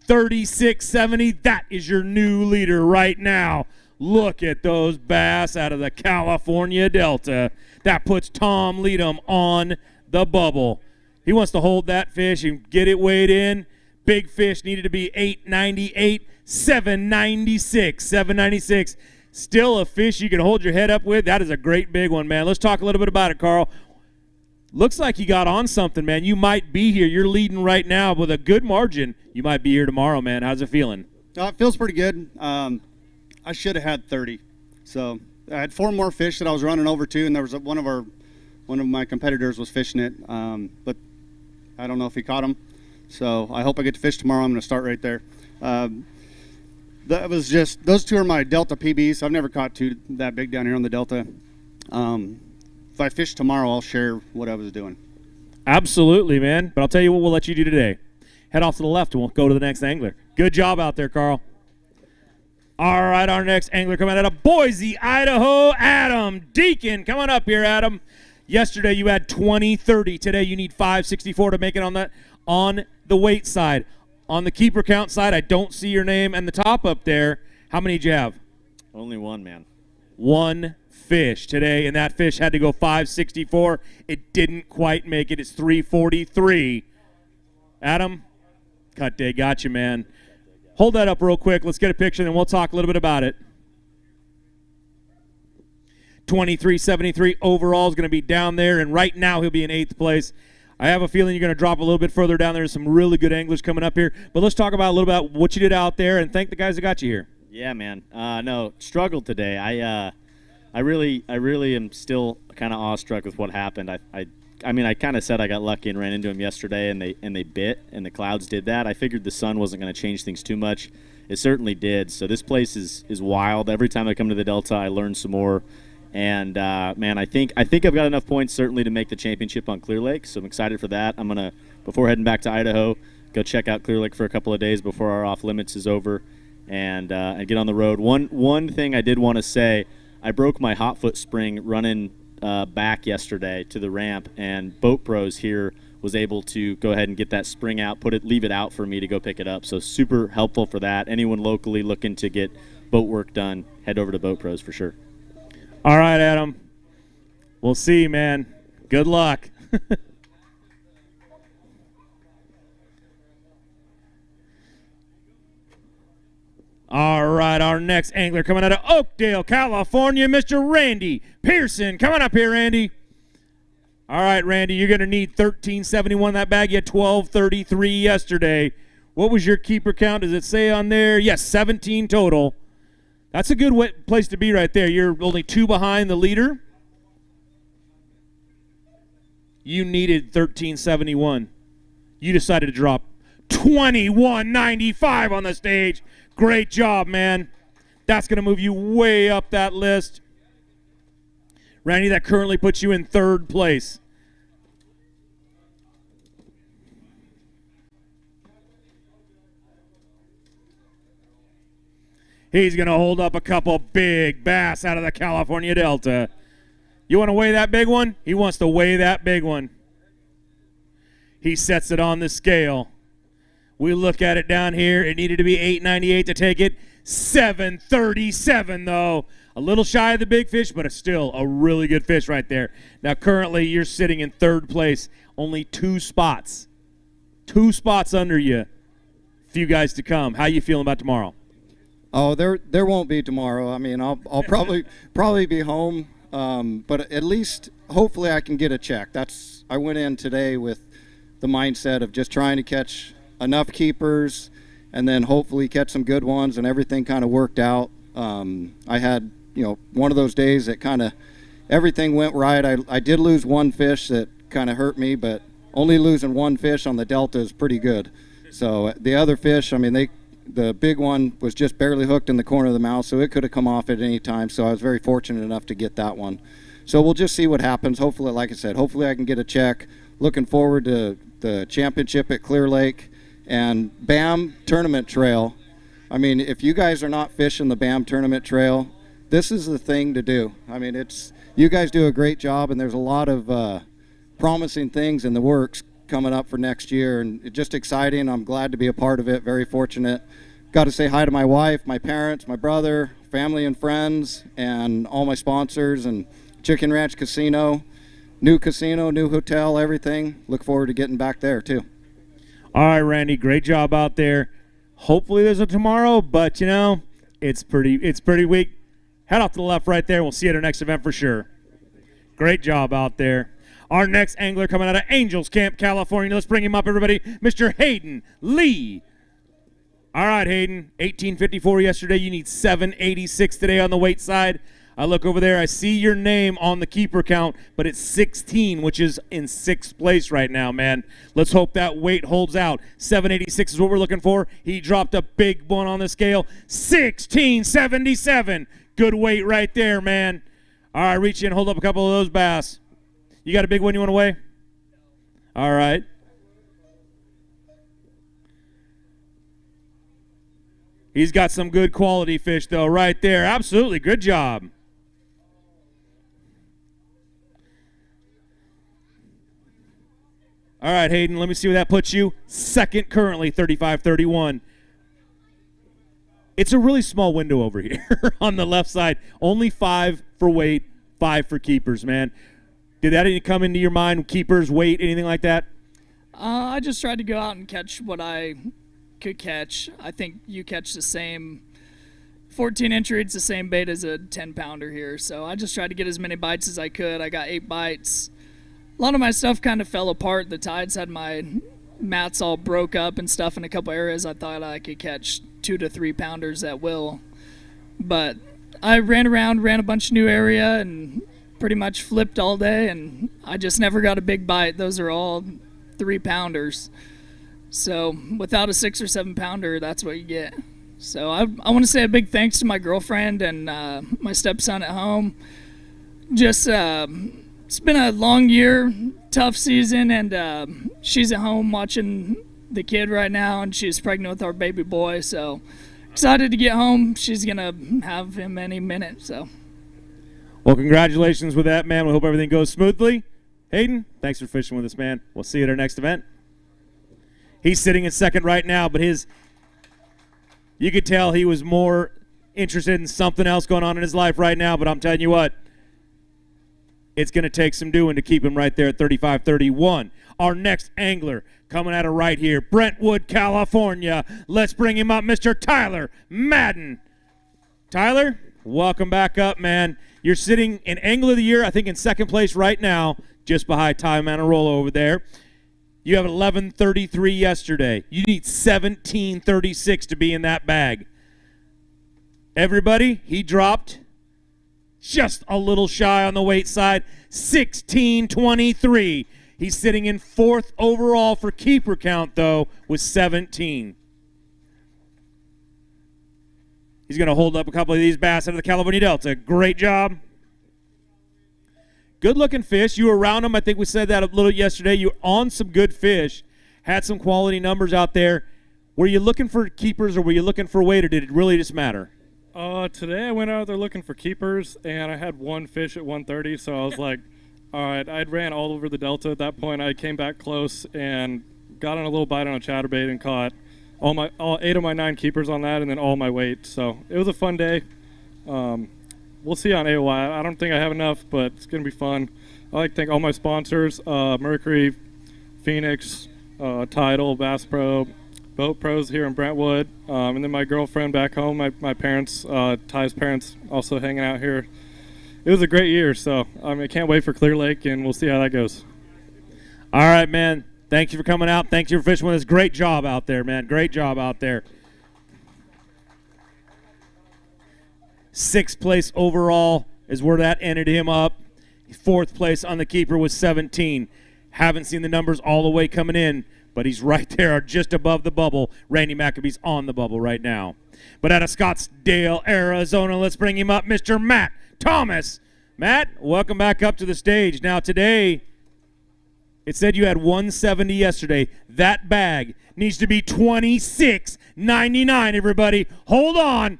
3670, that is your new leader right now. Look at those bass out of the California Delta. That puts Tom Leadham on the bubble. He wants to hold that fish and get it weighed in. Big fish needed to be 898, 796. Still a fish you can hold your head up with. That is a great big one, man. Let's talk a little bit about it, Carl. Looks like you got on something, man. You might be here. You're leading right now with a good margin. You might be here tomorrow, man. How's it feeling? It feels pretty good. I should have had 30. So I had 4 more fish that I was running over to, and there was one of my competitors was fishing it, but I don't know if he caught him. So I hope I get to fish tomorrow. I'm going to start right there. That was just, those 2 are my Delta PBs. I've never caught 2 that big down here on the Delta. If I fish tomorrow, I'll share what I was doing. Absolutely, man. But I'll tell you what we'll let you do today. Head off to the left and we'll go to the next angler. Good job out there, Carl. All right, our next angler coming out of Boise, Idaho, Adam Deacon. Come on up here, Adam. Yesterday you had 20-30. Today you need 564 to make it on the weight side. On the keeper count side, I don't see your name and the top up there. How many did you have? Only one, man. 1 fish today, and that fish had to go 564. It didn't quite make it. It's 343. Adam, cut day. Got you, man. Hold that up real quick. Let's get a picture, and then we'll talk a little bit about it. 2373 overall is going to be down there, and right now he'll be in 8th place. I have a feeling you're going to drop a little bit further down there. There's some really good anglers coming up here. But let's talk about a little bit about what you did out there, and thank the guys that got you here. Yeah, man. No, struggled today. I really am still kind of awestruck with what happened. I mean, I kind of said I got lucky and ran into him yesterday, and they bit, and the clouds did that. I figured the sun wasn't going to change things too much. It certainly did. So this place is wild. Every time I come to the Delta, I learn some more. And man, I think I've got enough points certainly to make the championship on Clear Lake. So I'm excited for that. I'm gonna, before heading back to Idaho, go check out Clear Lake for a couple of days before our off limits is over, and get on the road. One thing I did want to say, I broke my hot foot spring running back yesterday to the ramp, and Boat Pros here was able to go ahead and get that spring out, leave it out for me to go pick it up. So super helpful for that. Anyone locally looking to get boat work done, head over to Boat Pros for sure. All right, Adam. We'll see, man. Good luck. All right, our next angler coming out of Oakdale, California, Mr. Randy Pearson. Come on up here, Randy. All right, Randy, you're going to need 1371 in that bag. You had 1233 yesterday. What was your keeper count? Does it say on there? Yes, 17 total. That's a good place to be right there. You're only 2 behind the leader. You needed 1371. You decided to drop 2195 on the stage. Great job, man. That's going to move you way up that list. Randy, that currently puts you in 3rd place. He's going to hold up a couple big bass out of the California Delta. You want to weigh that big one? He wants to weigh that big one. He sets it on the scale. We look at it down here. It needed to be 898 to take it. 737, though. A little shy of the big fish, but it's still a really good fish right there. Now, currently, you're sitting in 3rd place. Only 2 spots. 2 spots under you. Few guys to come. How you feeling about tomorrow? Oh, there won't be tomorrow. I mean, I'll probably be home, but at least hopefully I can get a check. I went in today with the mindset of just trying to catch enough keepers and then hopefully catch some good ones, and everything kind of worked out. I had, one of those days that kind of everything went right. I did lose 1 fish that kind of hurt me, but only losing 1 fish on the Delta is pretty good. So the other fish, I mean, the big one was just barely hooked in the corner of the mouth, so it could have come off at any time. So I was very fortunate enough to get that one. So we'll just see what happens. Hopefully, like I said, hopefully I can get a check. Looking forward to the championship at Clear Lake and BAM Tournament Trail. I mean, if you guys are not fishing the BAM Tournament Trail, this is the thing to do. I mean, you guys do a great job, and there's a lot of promising things in the works coming up for next year, and it's just exciting. I'm glad to be a part of it, very fortunate. Got to say hi to my wife, my parents, my brother, family and friends, and all my sponsors, and Chicken Ranch Casino, new hotel, everything. Look forward to getting back there too. All right, Randy, great job out there. Hopefully there's a tomorrow, but it's pretty weak. Head off to the left right there. We'll see you at our next event for sure. Great job out there. Our next angler coming out of Angels Camp, California. Let's bring him up, everybody. Mr. Hayden Lee. All right, Hayden. 1854 yesterday. You need 786 today on the weight side. I look over there. I see your name on the keeper count, but it's 16, which is in 6th place right now, man. Let's hope that weight holds out. 786 is what we're looking for. He dropped a big one on the scale. 1677. Good weight right there, man. All right, reach in, hold up a couple of those bass. You got a big one you want to weigh? All right. He's got some good quality fish, though, right there. Absolutely. Good job. All right, Hayden, let me see where that puts you. Second currently, 35-31. It's a really small window over here on the left side. Only 5 for weight, 5 for keepers, man. Did that any come into your mind, keepers, weight, anything like that? I just tried to go out and catch what I could catch. I think you catch the same 14-inch reeds, the same bait as a 10-pounder here. So I just tried to get as many bites as I could. I got 8 bites. A lot of my stuff kind of fell apart. The tides had my mats all broke up and stuff in a couple areas. I thought I could catch 2 to 3 pounders at will. But I ran around, ran a bunch of new area, and pretty much flipped all day, and I just never got a big bite. Those are all 3 pounders. So without a 6 or 7 pounder, that's what you get. So I want to say a big thanks to my girlfriend and my stepson at home. Just it's been a long year, tough season, and she's at home watching the kid right now, and she's pregnant with our baby boy. So excited to get home. She's gonna have him any minute. So. Well, congratulations with that, man. We hope everything goes smoothly. Hayden, thanks for fishing with us, man. We'll see you at our next event. He's sitting in second right now, but you could tell he was more interested in something else going on in his life right now, but I'm telling you what, it's going to take some doing to keep him right there at 35-31. Our next angler coming out of right here, Brentwood, California. Let's bring him up, Mr. Tyler Madden. Tyler, welcome back up, man. You're sitting in Angler of the Year, I think in second place right now, just behind Ty Manarolo over there. You have 11:33 yesterday. You need 17:36 to be in that bag. Everybody, he dropped just a little shy on the weight side, 16:23. He's sitting in 4th overall for keeper count, though, with 17. He's going to hold up a couple of these bass out of the California Delta. Great job. Good-looking fish. You were around them. I think we said that a little yesterday. You were on some good fish. Had some quality numbers out there. Were you looking for keepers or were you looking for weight, or did it really just matter? Today I went out there looking for keepers, and I had one fish at 130, so I was like, all right, I'd ran all over the Delta at that point. I came back close and got on a little bite on a chatterbait and caught all 8 of my 9 keepers on that, and then all my weight. So it was a fun day. We'll see on AOI. I don't think I have enough, but it's going to be fun. I'd like to thank all my sponsors, Mercury, Phoenix, Tidal, Bass Pro, Boat Pros here in Brentwood, and then my girlfriend back home, my parents, Ty's parents, also hanging out here. It was a great year, so I can't wait for Clear Lake, and we'll see how that goes. All right, man. Thank you for coming out. Thank you for fishing with us. Great job out there, man. Great job out there. 6th place overall is where that ended him up. 4th place on the keeper was 17. Haven't seen the numbers all the way coming in, but he's right there just above the bubble. Randy McAbee's on the bubble right now. But out of Scottsdale, Arizona, let's bring him up, Mr. Matt Thomas. Matt, welcome back up to the stage. Now today, it said you had 170 yesterday. That bag needs to be $26.99, everybody. Hold on.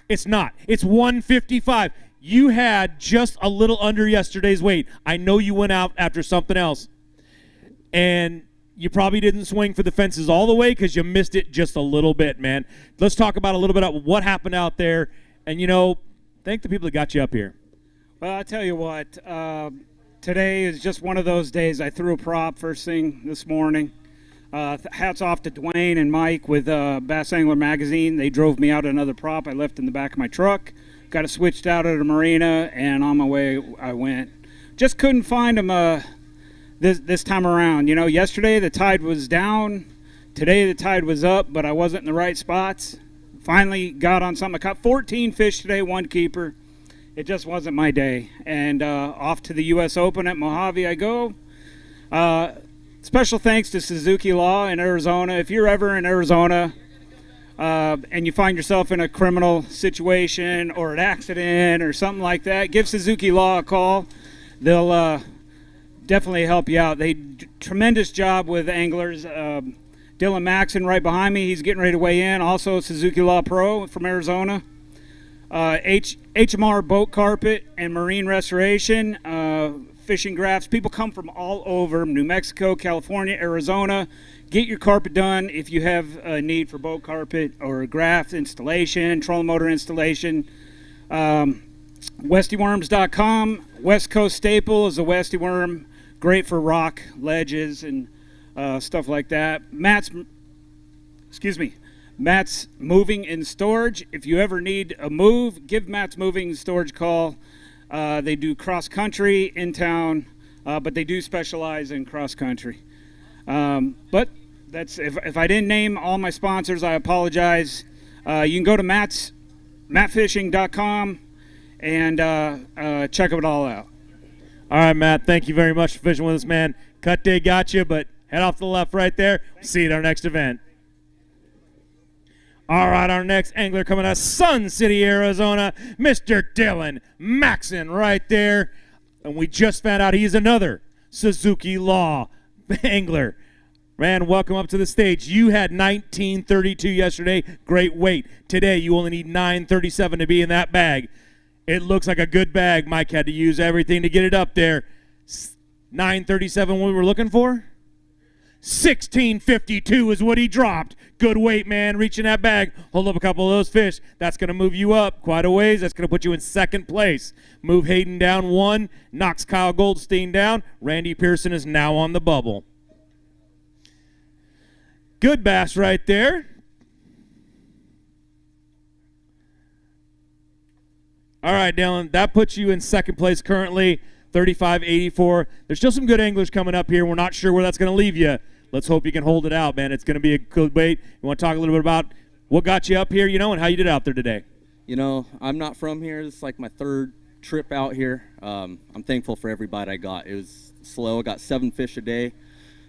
It's not. It's 155. You had just a little under yesterday's weight. I know you went out after something else. And you probably didn't swing for the fences all the way because you missed it just a little bit, man. Let's talk about a little bit of what happened out there. And, thank the people that got you up here. Well, I tell you what, today is just one of those days. I threw a prop first thing this morning. Hats off to Dwayne and Mike with Bass Angler Magazine. They drove me out another prop I left in the back of my truck. Got it switched out at a marina, and on my way I went. Just couldn't find them this time around. You know, yesterday the tide was down. Today the tide was up, but I wasn't in the right spots. Finally got on something. I caught 14 fish today, 1 keeper. It just wasn't my day. And off to the U.S. Open at Mojave I go. Special thanks to Suzuki Law in Arizona. If you're ever in Arizona and you find yourself in a criminal situation or an accident or something like that, give Suzuki Law a call. They'll definitely help you out. They do a tremendous job with anglers. Dylan Maxon right behind me, he's getting ready to weigh in. Also Suzuki Law Pro from Arizona. HMR Boat Carpet and Marine Restoration, fishing grafts. People come from all over, New Mexico, California, Arizona. Get your carpet done if you have a need for boat carpet or graft installation, trolling motor installation. WestyWorms.com. West Coast staple is a Westy worm, great for rock ledges and stuff like that. Matt's Moving and Storage. If you ever need a move, give Matt's Moving and Storage a call. They do cross country in town, but they do specialize in cross country. But that's if I didn't name all my sponsors, I apologize. You can go to mattfishing.com and check it all out. All right, Matt, thank you very much for fishing with us, man. Cut day got you, but head off to the left right there. See you at our next event. All right, our next angler coming out of Sun City, Arizona, Mr. Dylan Maxon right there. And we just found out he's another Suzuki Law angler. Man, welcome up to the stage. You had 1932 yesterday. Great weight. Today, you only need 937 to be in that bag. It looks like a good bag. Mike had to use everything to get it up there. 937 what we were looking for? 1652 is what he dropped. Good weight, man. Reaching that bag. Hold up a couple of those fish. That's going to move you up quite a ways. That's going to put you in second place. Move Hayden down 1. Knocks Kyle Goldstein down. Randy Pearson is now on the bubble. Good bass right there. All right, Dylan, that puts you in second place currently, 35.84. There's still some good anglers coming up here. We're not sure where that's going to leave you. Let's hope you can hold it out, man. It's going to be a good weight. You want to talk a little bit about what got you up here, and how you did out there today? I'm not from here. This is like my 3rd trip out here. I'm thankful for every bite I got. It was slow. I got 7 fish a day.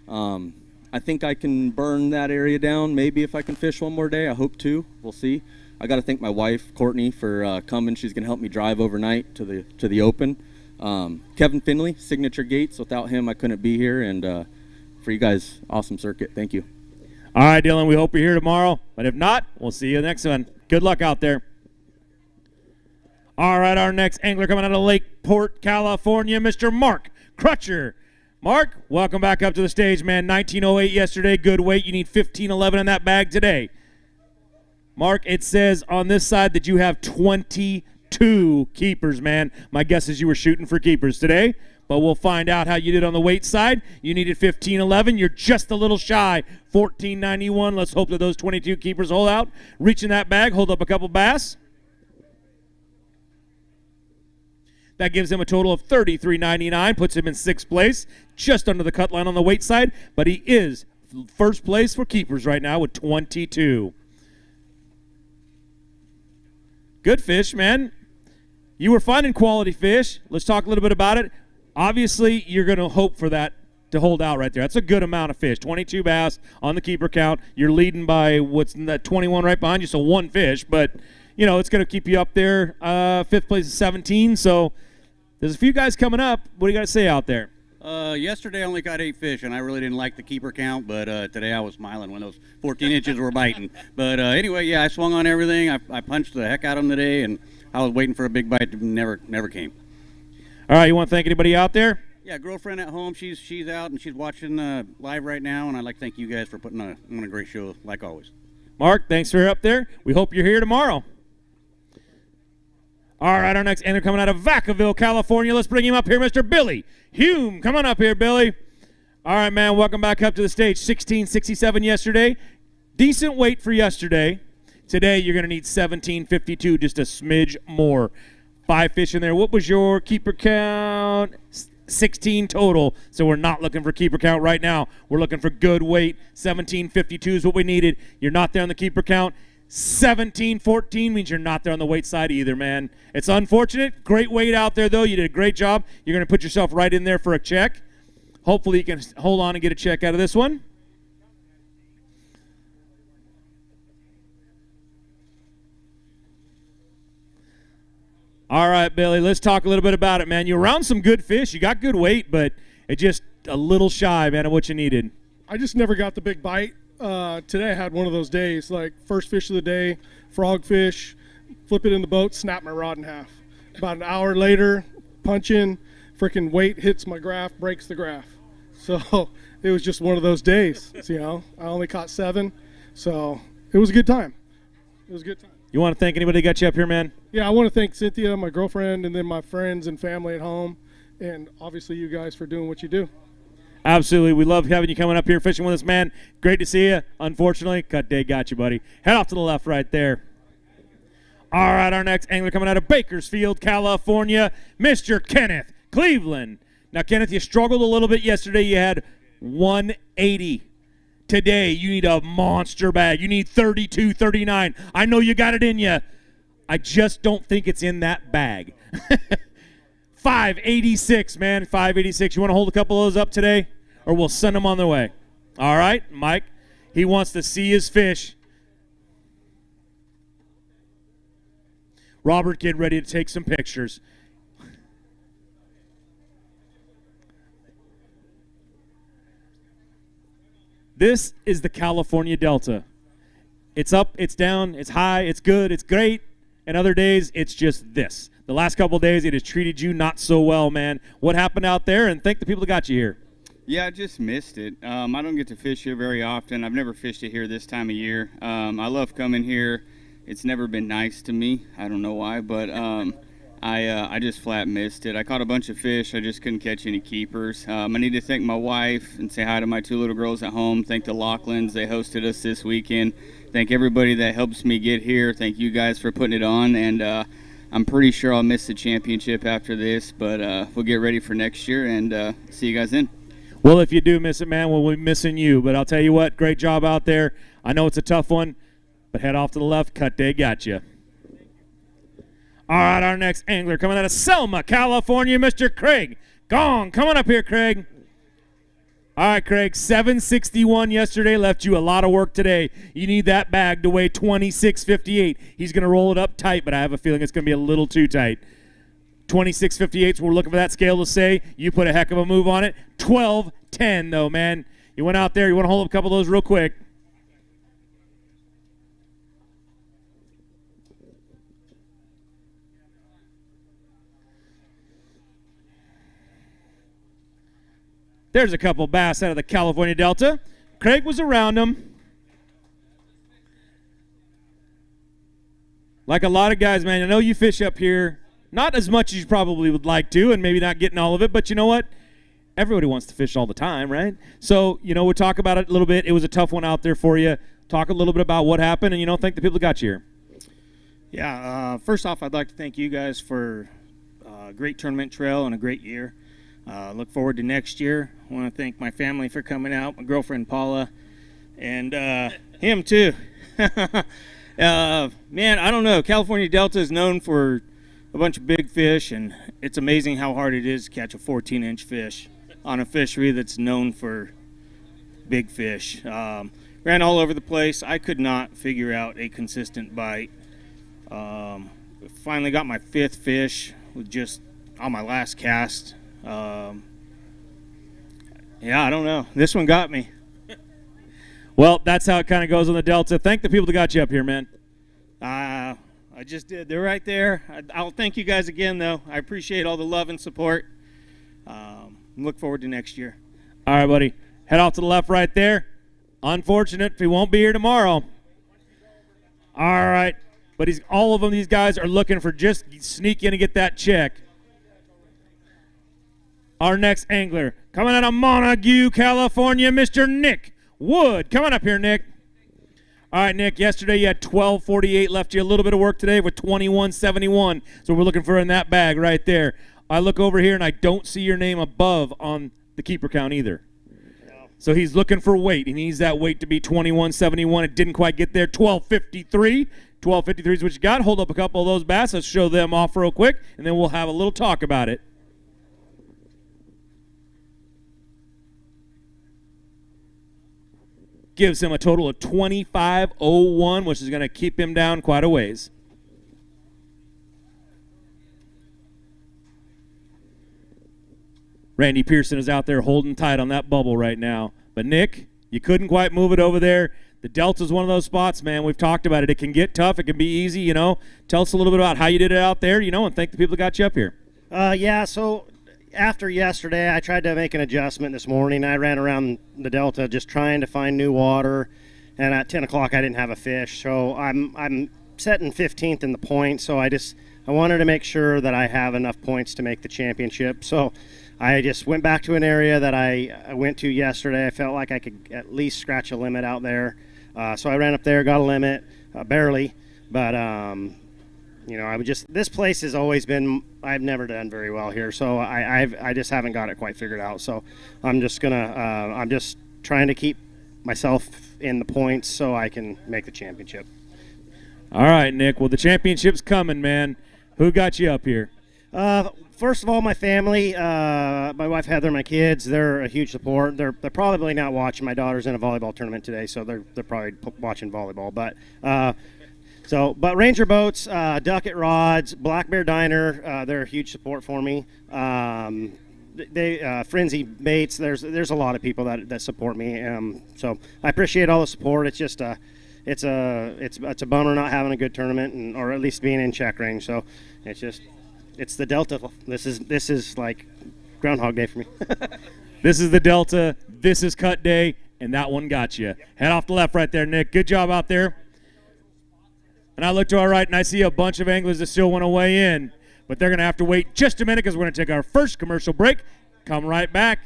I think I can burn that area down maybe if I can fish one more day. I hope to. We'll see. I got to thank my wife, Courtney, for coming. She's going to help me drive overnight to the Open. Kevin Finley, Signature Gates. Without him, I couldn't be here. And for you guys, awesome circuit. Thank you. All right, Dylan, we hope you're here tomorrow. But if not, we'll see you next one. Good luck out there. All right, our next angler coming out of Lakeport, California, Mr. Mark Crutcher. Mark, welcome back up to the stage, man. 1908 yesterday, good weight. You need 1511 in that bag today. Mark, it says on this side that you have 22 keepers, man. My guess is you were shooting for keepers today, but we'll find out how you did on the weight side. You needed 1511. You're just a little shy, 1491. Let's hope that those 22 keepers hold out. Reach in that bag, hold up a couple bass. That gives him a total of $33.99, puts him in 6th place, just under the cut line on the weight side, but he is 1st place for keepers right now with 22. Good fish, man. You were finding quality fish. Let's talk a little bit about it. Obviously, you're going to hope for that to hold out right there. That's a good amount of fish. 22 bass on the keeper count. You're leading by what's in that 21 right behind you, so 1 fish, but it's going to keep you up there. 5th place is 17, so there's a few guys coming up. What do you got to say out there? Yesterday I only got 8 fish, and I really didn't like the keeper count, but today I was smiling when those 14 inches were biting. But anyway, yeah, I swung on everything. I punched the heck out of them today, and I was waiting for a big bite. Never came. All right, you want to thank anybody out there? Yeah, girlfriend at home. She's out, and she's watching live right now, and I'd like to thank you guys for putting on a great show, like always. Mark, thanks for up there. We hope you're here tomorrow. All right, our next angler coming out of Vacaville, California. Let's bring him up here, Mr. Billy Hume. Come on up here, Billy. All right, man, welcome back up to the stage. 1667 yesterday. Decent weight for yesterday. Today, you're going to need 1752, just a smidge more. 5 fish in there. What was your keeper count? 16 total. So we're not looking for keeper count right now. We're looking for good weight. 1752 is what we needed. You're not there on the keeper count. 1714 means you're not there on the weight side either, man. It's unfortunate. Great weight out there, though. You did a great job. You're going to put yourself right in there for a check. Hopefully you can hold on and get a check out of this one. All right, Billy, let's talk a little bit about it, man. You're around some good fish. You got good weight, but it just a little shy, man, of what you needed. I just never got the big bite. Today I had one of those days, like first fish of the day, frog fish, flip it in the boat, snap my rod in half. About an hour later, punch in, freaking weight hits my graph, breaks the graph. So it was just one of those days, you know. I only caught 7, so it was a good time. It was a good time. You want to thank anybody that got you up here, man? Yeah, I want to thank Cynthia, my girlfriend, and then my friends and family at home, and obviously you guys for doing what you do. Absolutely. We love having you coming up here fishing with us, man. Great to see you. Unfortunately, cut day got you, buddy. Head off to the left right there. All right, our next angler coming out of Bakersfield, California, Mr. Kenneth Cleveland. Now, Kenneth, you struggled a little bit yesterday. You had 180. Today, you need a monster bag. You need 32, 39. I know you got it in you. I just don't think it's in that bag. 586, man, 586. You want to hold a couple of those up today, or we'll send them on their way? All right, Mike, he wants to see his fish. Robert, get ready to take some pictures. This is the California Delta. It's up, it's down, it's high, it's good, it's great, and other days it's just this. The last couple of days it has treated you not so well, man. What happened out there? And thank the people that got you here. Yeah, I just missed it. I don't get to fish here very often. I've never fished it here this time of year. I love coming here. It's never been nice to me. I don't know why, but I just flat missed it. I caught a bunch of fish. I just couldn't catch any keepers. I need to thank my wife and say hi to my 2 little girls at home. Thank the Lachlan's. They hosted us this weekend. Thank everybody that helps me get here. Thank you guys for putting it on. And I'm pretty sure I'll miss the championship after this, but we'll get ready for next year and see you guys then. Well, if you do miss it, man, we'll be missing you. But I'll tell you what, great job out there. I know it's a tough one, but head off to the left. Cut day got you. All right, our next angler coming out of Selma, California, Mr. Craig Gong. Coming up here, Craig. All right, Craig, 761 yesterday left you a lot of work today. You need that bag to weigh 2658. He's going to roll it up tight, but I have a feeling it's going to be a little too tight. 2658, so we're looking for that scale to say you put a heck of a move on it. 1210, though, man. You went out there. You want to hold up a couple of those real quick. There's a couple bass out of the California Delta. Craig was around them. Like a lot of guys, man, I know you fish up here. Not as much as you probably would like to, and maybe not getting all of it, but you know what? Everybody wants to fish all the time, right? So, we'll talk about it a little bit. It was a tough one out there for you. Talk a little bit about what happened, and, thank the people that got you here. Yeah, first off, I'd like to thank you guys for a great tournament trail and a great year. Look forward to next year. I want to thank my family for coming out, my girlfriend Paula, and him too. Man, I don't know. California Delta is known for a bunch of big fish, and it's amazing how hard it is to catch a 14-inch fish on a fishery that's known for big fish. Ran all over the place. I could not figure out a consistent bite. Finally got my 5th fish with just on my last cast. Yeah, I don't know. This one got me. Well, that's how it kind of goes on the Delta. Thank the people that got you up here, man. I just did. They're right there. I'll thank you guys again, though. I appreciate all the love and support. Look forward to next year. All right, buddy. Head off to the left right there. Unfortunate, he won't be here tomorrow. All right. But all of them, these guys are looking for just sneak in and get that check. Our next angler coming out of Montague, California, Mr. Nick Wood. Come on up here, Nick. All right, Nick, yesterday you had 12:48, left you a little bit of work today with 21:71. So we're looking for in that bag right there. I look over here, and I don't see your name above on the keeper count either. No. So he's looking for weight. He needs that weight to be 21:71. It didn't quite get there. 12:53. 12:53 is what you got. Hold up a couple of those bass. Let's show them off real quick, and then we'll have a little talk about it. Gives him a total of 25.01, which is going to keep him down quite a ways. Randy Pearson is out there holding tight on that bubble right now. But, Nick, you couldn't quite move it over there. The Delta's one of those spots, man. We've talked about it. It can get tough. It can be easy, you know. Tell us a little bit about how you did it out there, you know, and thank the people that got you up here. Yeah, so after yesterday, I tried to make an adjustment this morning. I ran around the Delta just trying to find new water, and at 10 o'clock I didn't have a fish. So I'm setting 15th in the point, so I wanted to make sure that I have enough points to make the championship. So I just went back to an area that I went to yesterday. I felt like I could at least scratch a limit out there. So I ran up there, got a limit, barely, but you know, this place has always been, I've never done very well here, so I just haven't got it quite figured out. So I'm just trying to keep myself in the points so I can make the championship. All right, Nick. Well, the championship's coming, man. Who got you up here? First of all, my family, my wife Heather, my kids, they're a huge support. They're probably not watching. My daughter's in a volleyball tournament today, so they're probably watching volleyball. But But Ranger Boats, Ducket Rods, Black Bear Diner, they're a huge support for me. Frenzy Baits, there's a lot of people that support me. So I appreciate all the support. It's just it's a bummer not having a good tournament, or at least being in check range. So it's the Delta. This is like Groundhog Day for me. This is the Delta. This is Cut Day, and that one got you. Head off the left right there, Nick. Good job out there. And I look to our right, and I see a bunch of anglers that still want to weigh in. But they're going to have to wait just a minute because we're going to take our first commercial break. Come right back.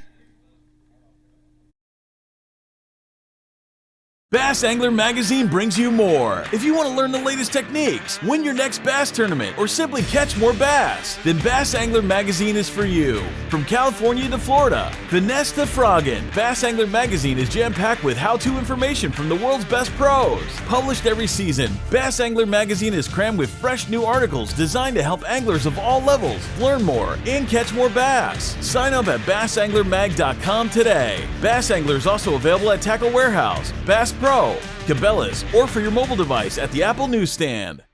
Bass Angler Magazine brings you more. If you want to learn the latest techniques, win your next bass tournament, or simply catch more bass, then Bass Angler Magazine is for you. From California to Florida, finesse to frogging, Bass Angler Magazine is jam-packed with how-to information from the world's best pros. Published every season, Bass Angler Magazine is crammed with fresh new articles designed to help anglers of all levels learn more and catch more bass. Sign up at bassanglermag.com today. Bass Angler is also available at Tackle Warehouse, Bass Pro, Cabela's, or for your mobile device at the Apple newsstand.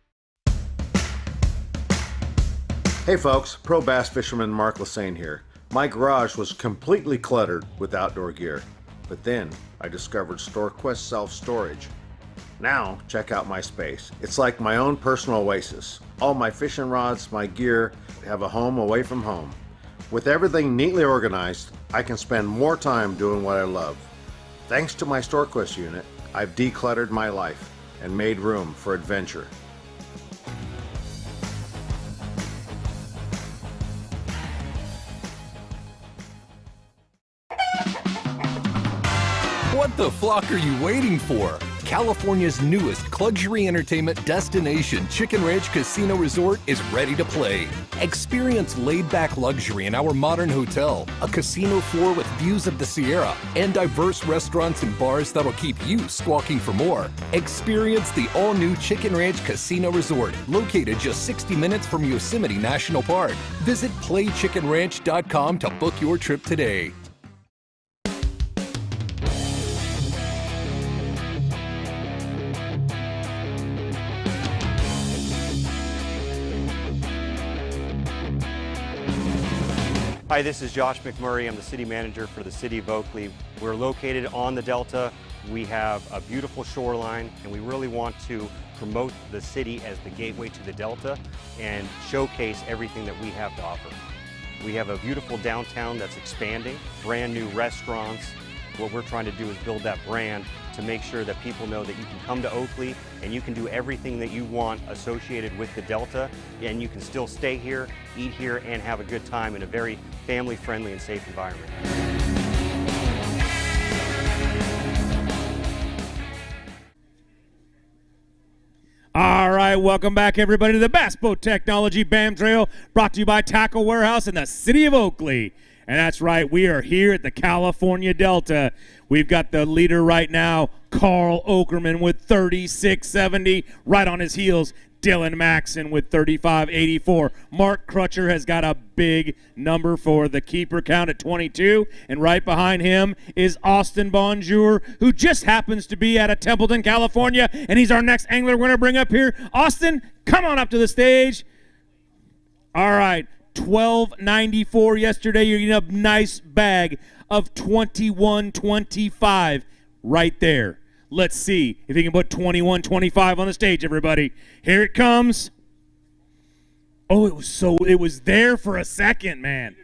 Hey folks, pro bass fisherman Mark Lassane here. My garage was completely cluttered with outdoor gear, but then I discovered StoreQuest self-storage. Now check out my space. It's like my own personal oasis. All my fishing rods, my gear have a home away from home. With everything neatly organized, I can spend more time doing what I love. Thanks to my StoreQuest unit, I've decluttered my life and made room for adventure. What the flock are you waiting for? California's newest luxury entertainment destination, Chicken Ranch Casino Resort, is ready to play. Experience laid-back luxury in our modern hotel, a casino floor with views of the Sierra, and diverse restaurants and bars that'll keep you squawking for more. Experience the all-new Chicken Ranch Casino Resort, located just 60 minutes from Yosemite National Park. Visit playchickenranch.com to book your trip today. Hi, this is Josh McMurray. I'm the city manager for the city of Oakley. We're located on the Delta. We have a beautiful shoreline, and we really want to promote the city as the gateway to the Delta and showcase everything that we have to offer. We have a beautiful downtown that's expanding, brand new restaurants, what we're trying to do is build that brand to make sure that people know that you can come to Oakley and you can do everything that you want associated with the Delta, and you can still stay here, eat here, and have a good time in a very family-friendly and safe environment. All right, welcome back, everybody, to the Bass Boat Technology BAM Trail, brought to you by Tackle Warehouse in the city of Oakley. And that's right, we are here at the California Delta. We've got the leader right now, Carl Okerman, with 36.70. Right on his heels, Dylan Maxson with 35.84. Mark Crutcher has got a big number for the keeper count at 22. And right behind him is Austin Bonjour, who just happens to be out of Templeton, California. And he's our next angler we're going to bring up here. Austin, come on up to the stage. All right, $12.94 yesterday. You're getting a nice bag of $21.25 right there. Let's see if he can put $21.25 on the stage, everybody. Here it comes. Oh, it was there for a second, man.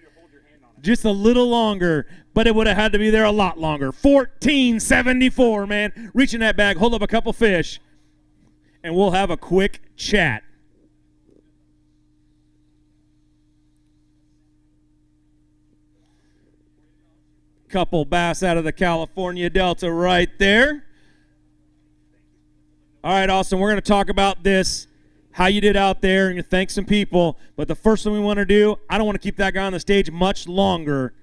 Just a little longer, but it would have had to be there a lot longer. $14.74, man. Reach in that bag, hold up a couple fish, and we'll have a quick chat. Couple bass out of the California Delta right there. All right, Austin, we're going to talk about this, how you did out there, and you thank some people. But the first thing we want to do, I don't want to keep that guy on the stage much longer.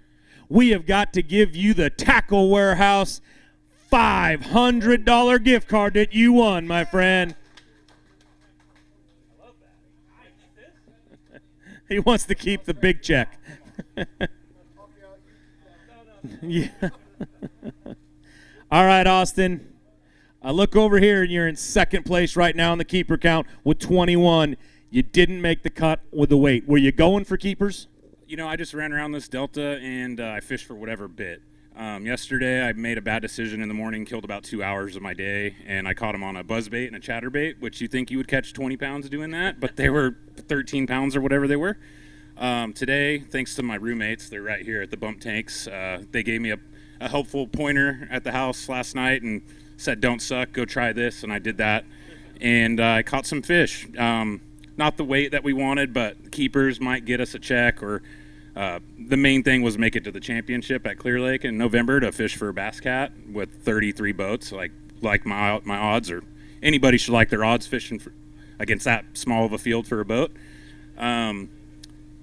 We have got to give you the Tackle Warehouse $500 gift card that you won, my friend. He wants to keep the big check. Yeah. All right, Austin. I look over here, and you're in second place right now in the keeper count with 21. You didn't make the cut with the weight. Were you going for keepers? You know, I just ran around this Delta, and I fished for whatever bit. Yesterday, I made a bad decision in the morning, killed about 2 hours of my day, and I caught them on a buzzbait and a chatterbait, which you think you would catch 20 pounds doing that, but they were 13 pounds or whatever they were. Today, thanks to my roommates, they're right here at the bump tanks, they gave me a helpful pointer at the house last night and said, don't suck, go try this, and I did that. And I caught some fish. Not the weight that we wanted, but keepers might get us a check, or the main thing was make it to the championship at Clear Lake in November to fish for a bass cat with 33 boats, like my odds, or anybody should like their odds fishing against that small of a field for a boat.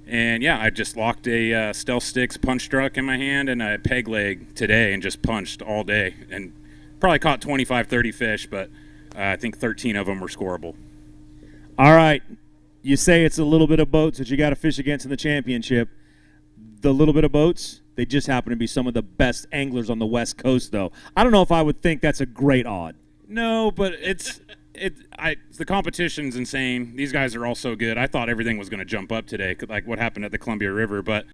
And yeah, I just locked a Stealth Sticks punch truck in my hand and a peg leg today and just punched all day. And probably caught 25, 30 fish, but I think 13 of them were scoreable. All right. You say it's a little bit of boats that you got to fish against in the championship. The little bit of boats, they just happen to be some of the best anglers on the West Coast, though. I don't know if I would think that's a great odd. No, but the competition's insane. These guys are all so good. I thought everything was going to jump up today, like what happened at the Columbia River, but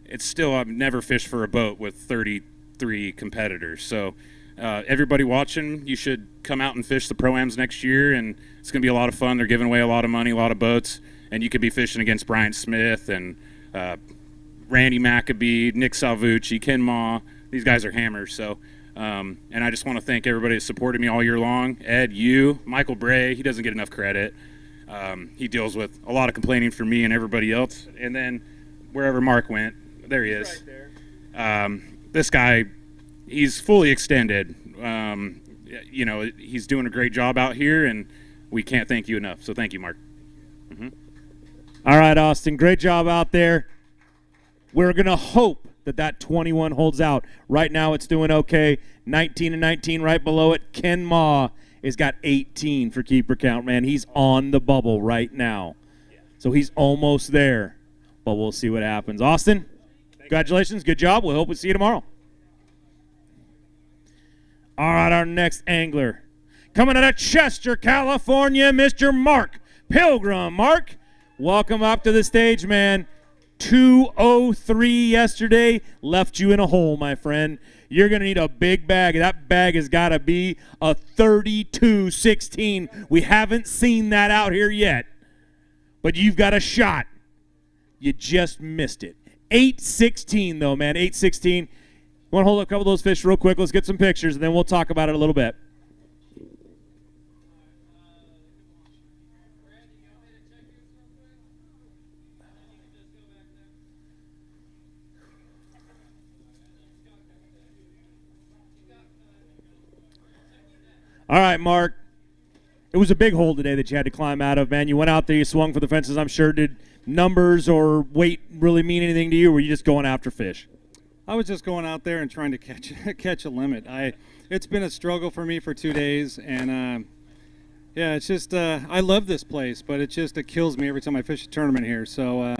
it's still, I've never fished for a boat with 33 competitors. So everybody watching, you should come out and fish the Pro-Ams next year, and it's going to be a lot of fun. They're giving away a lot of money, a lot of boats, and you could be fishing against Bryant Smith and Randy McAbee, Nick Salvucci, Ken Ma. These guys are hammers. So, and I just want to thank everybody that supported me all year long. Ed, you, Michael Bray, he doesn't get enough credit. He deals with a lot of complaining for me and everybody else. And then wherever Mark went, there he is. Right, this guy, he's fully extended. You know, he's doing a great job out here, and we can't thank you enough. So thank you, Mark. Mm-hmm. All right, Austin, great job out there. We're going to hope that 21 holds out. Right now it's doing okay. 19 and 19 right below it. Ken Ma has got 18 for keeper count, man. He's on the bubble right now. So he's almost there, but we'll see what happens. Austin, congratulations. Good job. We hope we see you tomorrow. All right, our next angler. Coming out of Chester, California, Mr. Mark Pilgrim. Mark, welcome up to the stage, man. 203 yesterday left you in a hole, my friend. You're going to need a big bag. That bag has got to be a 32-16. We haven't seen that out here yet, but you've got a shot. You just missed it. 8-16, though, man. 8-16. Want Want to hold up a couple of those fish real quick? Let's get some pictures, and then we'll talk about it a little bit. All right, Mark. It was a big hole today that you had to climb out of, man. You went out there, you swung for the fences, I'm sure. Did numbers or weight really mean anything to you, or were you just going after fish? I was just going out there and trying to catch a limit. It's been a struggle for me for 2 days, and yeah, it's just I love this place, but it kills me every time I fish a tournament here. So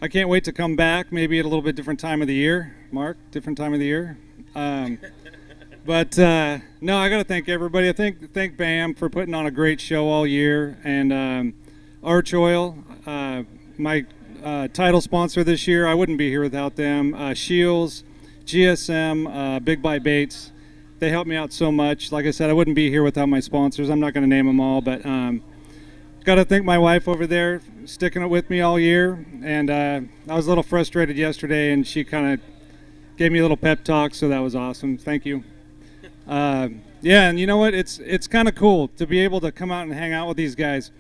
I can't wait to come back, maybe at a little bit different time of the year. Mark, different time of the year. But no, I got to thank everybody. I thank BAM for putting on a great show all year, and Arch Oil, my title sponsor this year. I wouldn't be here without them. Shields, GSM, Big Bite Baits. They helped me out so much. Like I said, I wouldn't be here without my sponsors. I'm not going to name them all, but got to thank my wife over there sticking it with me all year. And I was a little frustrated yesterday, and she kind of gave me a little pep talk, so that was awesome. Thank you. Yeah, and you know what? It's kind of cool to be able to come out and hang out with these guys.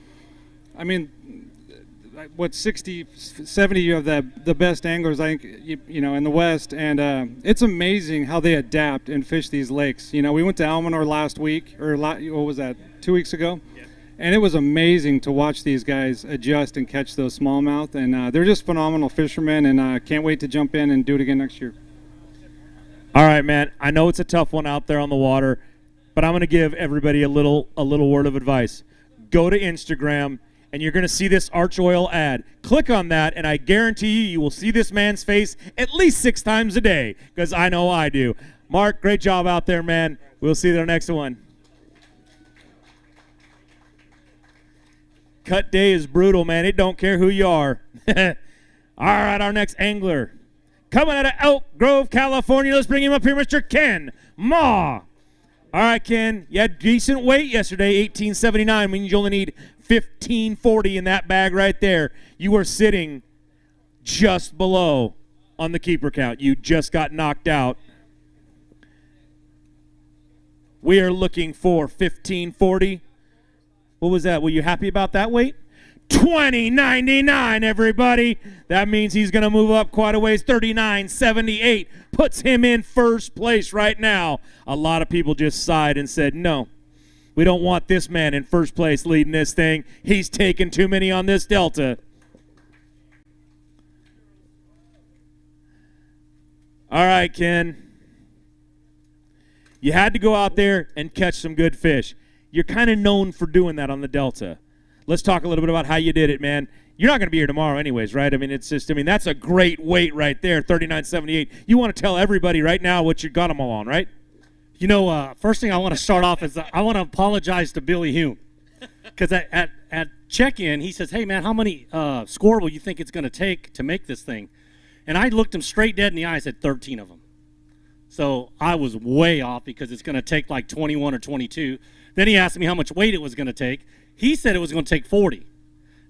I mean, what 60, 70 of the best anglers, I think, you know, in the West, and it's amazing how they adapt and fish these lakes. You know, we went to Alameda last week, or what was that, 2 weeks ago? Yeah. And it was amazing to watch these guys adjust and catch those smallmouth, and they're just phenomenal fishermen, and can't wait to jump in and do it again next year. All right, man. I know it's a tough one out there on the water, but I'm going to give everybody a little word of advice. Go to Instagram, and you're going to see this Arch Oil ad. Click on that, and I guarantee you will see this man's face at least 6 times a day, because I know I do. Mark, great job out there, man. We'll see you in the next one. Cut day is brutal, man. It don't care who you are. All right, our next angler. Coming out of Elk Grove, California, let's bring him up here, Mr. Ken Ma. All right, Ken, you had decent weight yesterday, 1879, means you only need 1540 in that bag right there. You were sitting just below on the keeper count. You just got knocked out. We are looking for 1540. What was that? Were you happy about that weight? 20.99, everybody. That means he's going to move up quite a ways. 39.78 puts him in first place right now. A lot of people just sighed and said, no, we don't want this man in first place leading this thing. He's taken too many on this Delta. All right, Ken. You had to go out there and catch some good fish. You're kind of known for doing that on the Delta. Let's talk a little bit about how you did it, man. You're not going to be here tomorrow anyways, right? I mean, that's a great weight right there, 39.78. You want to tell everybody right now what you got them all on, right? You know, first thing I want to start off is I want to apologize to Billy Hume. Because at check-in, he says, hey, man, how many score will you think it's going to take to make this thing? And I looked him straight dead in the eye and said 13 of them. So I was way off because it's going to take like 21 or 22. Then he asked me how much weight it was going to take. He said it was going to take 40.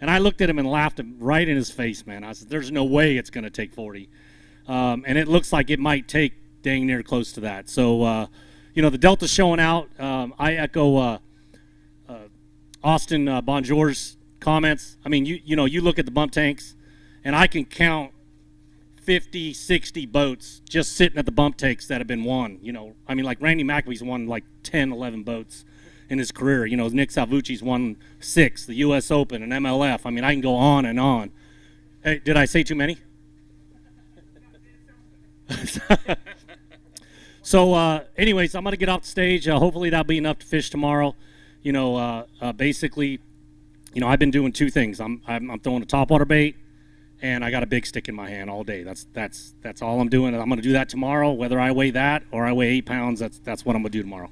And I looked at him and laughed him right in his face, man. I said, there's no way it's going to take 40. And it looks like it might take dang near close to that. So, you know, the Delta's showing out. I echo Austin Bonjour's comments. I mean, you know, you look at the bump tanks, and I can count 50, 60 boats just sitting at the bump tanks that have been won. You know, I mean, like Randy McAfee's won like 10, 11 boats in his career. You know, Nick Salvucci's won 6, the U.S. Open, and MLF. I mean, I can go on and on. Hey, did I say too many? So, anyways, I'm going to get off the stage. Hopefully that'll be enough to fish tomorrow. You know, basically, you know, I've been doing 2 things. I'm throwing a topwater bait, and I got a big stick in my hand all day. That's all I'm doing. I'm going to do that tomorrow, whether I weigh that or I weigh 8 pounds. That's what I'm going to do tomorrow.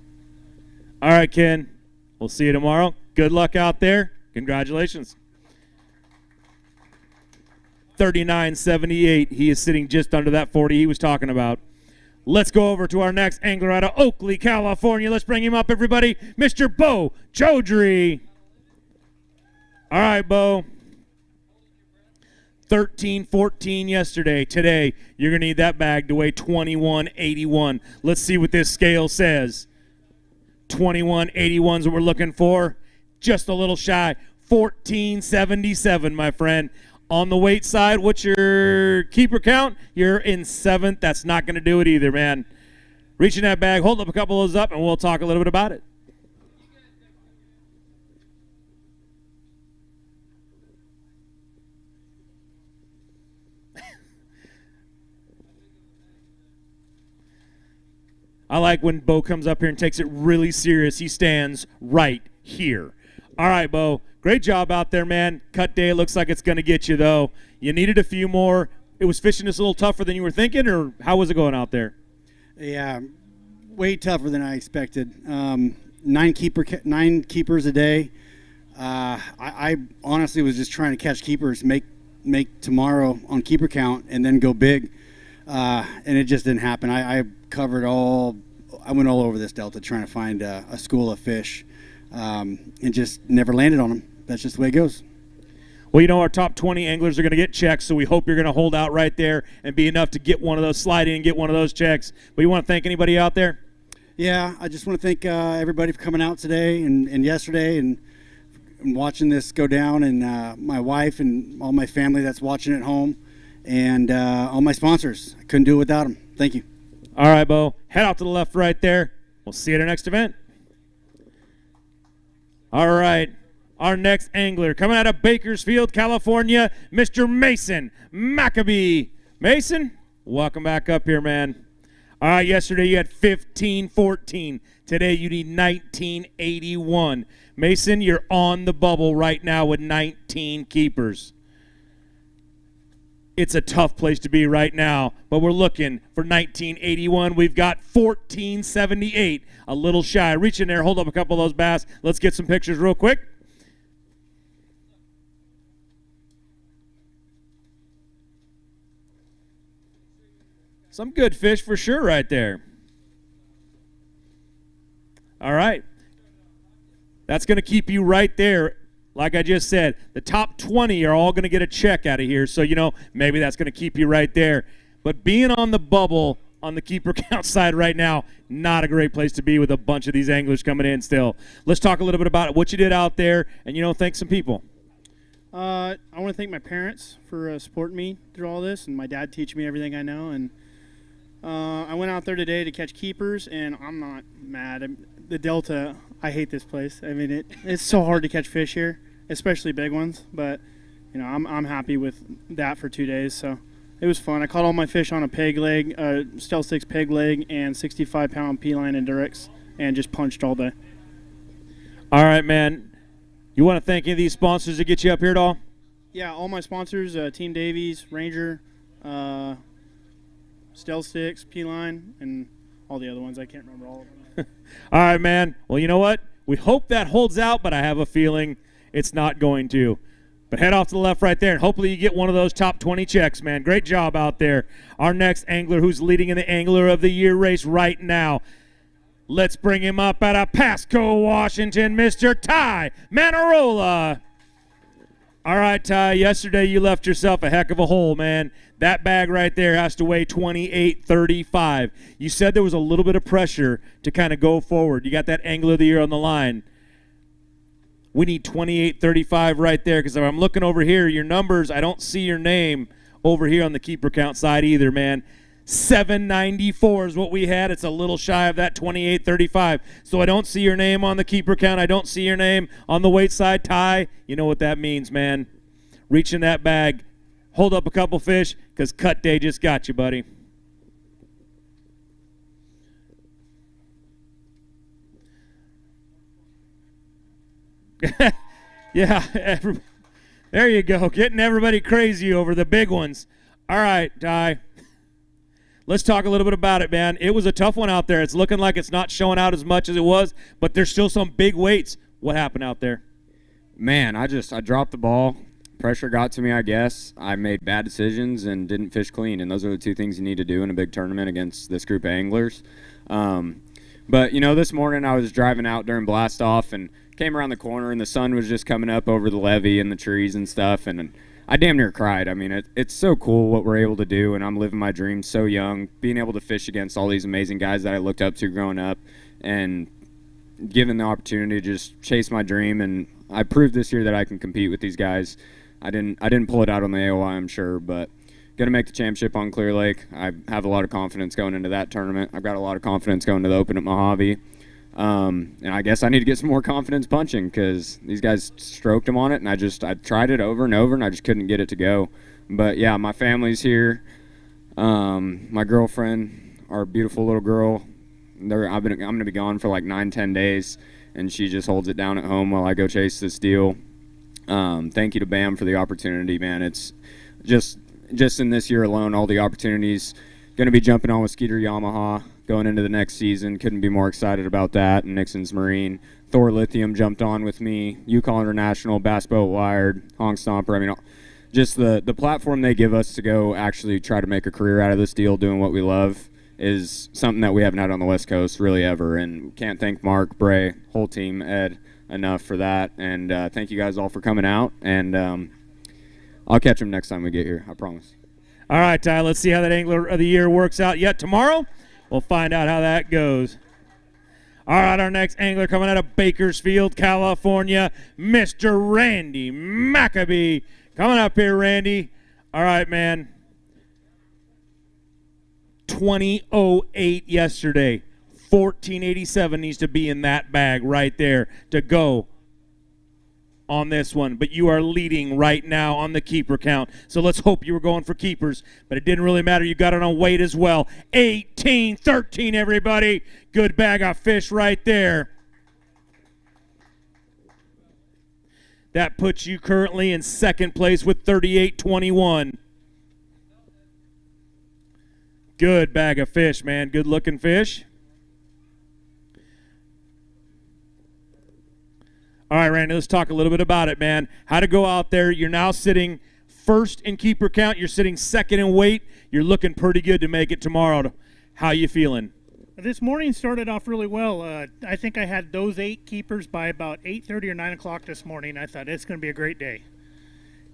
All right, Ken. We'll see you tomorrow. Good luck out there. Congratulations. 39.78. He is sitting just under that 40 he was talking about. Let's go over to our next angler out of Oakley, California. Let's bring him up, everybody. Mr. Bo Chaudhry. All right, Bo. 13-14 yesterday. Today, you're going to need that bag to weigh 2181. Let's see what this scale says. 2181 is what we're looking for. Just a little shy. 1477, my friend. On the weight side, what's your keeper count? You're in 7th. That's not going to do it either, man. Reaching that bag, hold up a couple of those up, and we'll talk a little bit about it. I like when Bo comes up here and takes it really serious. He stands right here. All right, Bo. Great job out there, man. Cut day looks like it's going to get you, though. You needed a few more. It was fishing just a little tougher than you were thinking, or how was it going out there? Yeah, way tougher than I expected. 9 keepers a day. I honestly was just trying to catch keepers, make tomorrow on keeper count, and then go big. And it just didn't happen. I went all over this delta trying to find a school of fish, and just never landed on them. That's just the way it goes. Well, you know, our top 20 anglers are going to get checks, so we hope you're going to hold out right there and be enough to get one of those, slide in and get one of those checks. But you want to thank anybody out there? Yeah, I just want to thank everybody for coming out today and yesterday and watching this go down, and my wife and all my family that's watching at home, and all my sponsors. I couldn't do it without them. Thank you. All right, Bo. Head out to the left right there. We'll see you at our next event. All right. Our next angler coming out of Bakersfield, California, Mr. Mason Maccabee. Mason, welcome back up here, man. All right, yesterday you had 15-14. Today you need 1981. Mason, you're on the bubble right now with 19 keepers. It's a tough place to be right now, but we're looking for 1981. We've got 1478, a little shy. Reach in there, hold up a couple of those bass. Let's get some pictures real quick. Some good fish for sure right there. All right. That's going to keep you right there. Like I just said, the top 20 are all going to get a check out of here. So, you know, maybe that's going to keep you right there. But being on the bubble on the keeper count side right now, not a great place to be with a bunch of these anglers coming in still. Let's talk a little bit about what you did out there and, you know, thank some people. I want to thank my parents for supporting me through all this, and my dad teaching me everything I know. And I went out there today to catch keepers, and I'm not mad. The Delta, I hate this place. I mean, it's so hard to catch fish here, especially big ones. But you know, I'm happy with that for 2 days. So it was fun. I caught all my fish on a peg leg, Stealth 6 peg leg, and 65-pound P-line and Durex, and just punched all day. All right, man. You want to thank any of these sponsors to get you up here at all? Yeah, all my sponsors: Team Davies, Ranger, Stealth 6, P-line, and all the other ones. I can't remember all of them. All right, man. Well, you know what? We hope that holds out, but I have a feeling it's not going to. But head off to the left right there, and hopefully you get one of those top 20 checks, man. Great job out there. Our next angler who's leading in the Angler of the Year race right now. Let's bring him up out of Pasco, Washington, Mr. Ty Manarola. All right, Ty, yesterday you left yourself a heck of a hole, man. That bag right there has to weigh 28.35. You said there was a little bit of pressure to kind of go forward. You got that Angler of the Year on the line. We need 28.35 right there, because if I'm looking over here, your numbers, I don't see your name over here on the keeper count side either, man. 794 is what we had. It's a little shy of that 28.35. So I don't see your name on the keeper count. I don't see your name on the weight side. Ty, you know what that means, man. Reach in that bag. Hold up a couple fish, because cut day just got you, buddy. Yeah, there you go. Getting everybody crazy over the big ones. All right, Ty. Let's talk a little bit about it, man. It was a tough one out there. It's looking like it's not showing out as much as it was, but there's still some big weights. What happened out there? Man, I dropped the ball. Pressure got to me, I guess. I made bad decisions and didn't fish clean, and those are the two things you need to do in a big tournament against this group of anglers. But, you know, this morning I was driving out during blast-off and came around the corner, and the sun was just coming up over the levee and the trees and stuff, and I damn near cried. I mean, it's so cool what we're able to do, and I'm living my dream so young, being able to fish against all these amazing guys that I looked up to growing up, and given the opportunity to just chase my dream. And I proved this year that I can compete with these guys. I didn't pull it out on the AOI, I'm sure, but going to make the championship on Clear Lake. I have a lot of confidence going into that tournament. I've got a lot of confidence going to the Open at Mojave. And I guess I need to get some more confidence punching because these guys stroked them on it, and I tried it over and over, and I just couldn't get it to go. But, yeah, my family's here. My girlfriend, our beautiful little girl, I'm going to be gone for like 9-10 days, and she just holds it down at home while I go chase this deal. Thank you to BAM for the opportunity, man. It's just in this year alone, all the opportunities. Going to be jumping on with Skeeter Yamaha going into the next season. Couldn't be more excited about that. And Nixon's Marine. Thor Lithium jumped on with me. Yukon International, Bass Boat Wired, Honk Stomper. I mean, just the platform they give us to go actually try to make a career out of this deal doing what we love is something that we haven't had on the West Coast really ever. And can't thank Mark, Bray, whole team, Ed, enough for that. And thank you guys all for coming out. And I'll catch them next time we get here, I promise. All right, Ty, let's see how that Angler of the Year works out yet tomorrow. We'll find out how that goes. All right, our next angler coming out of Bakersfield, California, Mr. Randy Maccabee. Coming up here, Randy. All right, man. 20:08 yesterday. 1487 needs to be in that bag right there to go on this one, but you are leading right now on the keeper count. So let's hope you were going for keepers, but it didn't really matter. You got it on weight as well. 18-13, everybody. Good bag of fish right there. That puts you currently in second place with 38-21. Good bag of fish, man. Good looking fish. All right, Randy, let's talk a little bit about it, man. How to go out there. You're now sitting first in keeper count. You're sitting second in weight. You're looking pretty good to make it tomorrow. How you feeling? This morning started off really well. I think I had those 8 keepers by about 8:30 or 9 o'clock this morning. I thought it's going to be a great day.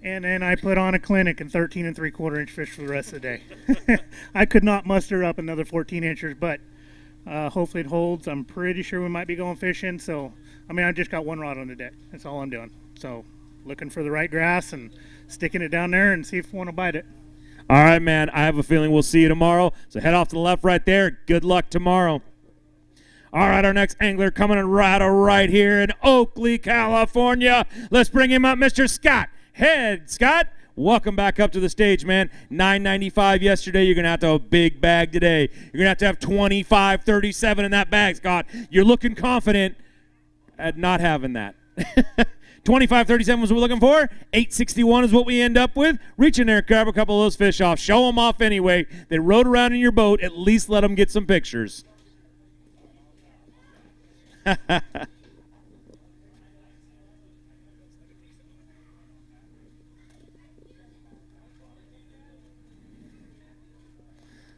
And then I put on a clinic and 13 3/4 inch fish for the rest of the day. I could not muster up another 14 inchers, but hopefully it holds. I'm pretty sure we might be going fishing. So, I mean, I just got one rod on the deck. That's all I'm doing. So, looking for the right grass and sticking it down there and see if we want to bite it. All right, man. I have a feeling we'll see you tomorrow. So head off to the left right there. Good luck tomorrow. All right, our next angler coming in right here in Oakley, California. Let's bring him up, Mr. Scott Head. Scott, welcome back up to the stage, man. $9.95 yesterday. You're going to have a big bag today. You're going to have 25.37 in that bag, Scott. You're looking confident at not having that. 25.37 was what we're looking for. 8.61 is what we end up with. Reach in there, grab a couple of those fish off. Show them off anyway. They rode around in your boat. At least let them get some pictures.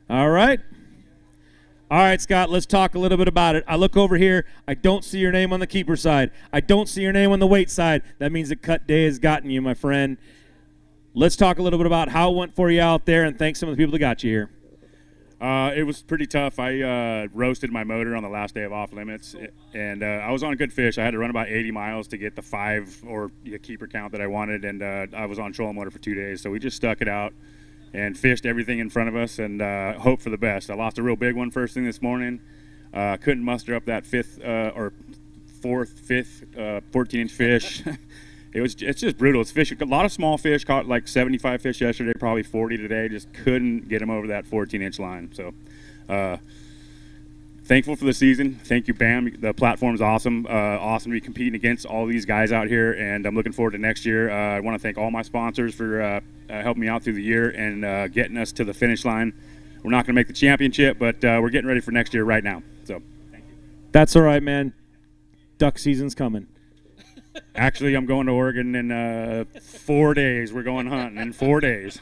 All right. All right, Scott, let's talk a little bit about it. I look over here. I don't see your name on the keeper side. I don't see your name on the weight side. That means the cut day has gotten you, my friend. Let's talk a little bit about how it went for you out there, and thanks some of the people that got you here. It was pretty tough. I roasted my motor on the last day of off limits, and I was on good fish. I had to run about 80 miles to get the 5 or keeper count that I wanted, and I was on trolling motor for 2 days. So we just stuck it out and fished everything in front of us and hoped for the best. I lost a real big one first thing this morning. Couldn't muster up that 5th 14-inch fish. It's just brutal. It's fish. A lot of small fish. Caught like 75 fish yesterday, probably 40 today. Just couldn't get them over that 14-inch line. So thankful for the season. Thank you, BAM. The platform's awesome. Awesome to be competing against all these guys out here, and I'm looking forward to next year. I want to thank all my sponsors for helping me out through the year and getting us to the finish line. We're not going to make the championship, but we're getting ready for next year right now. So, thank you. That's all right, man. Duck season's coming. Actually, I'm going to Oregon in 4 days. We're going hunting in 4 days.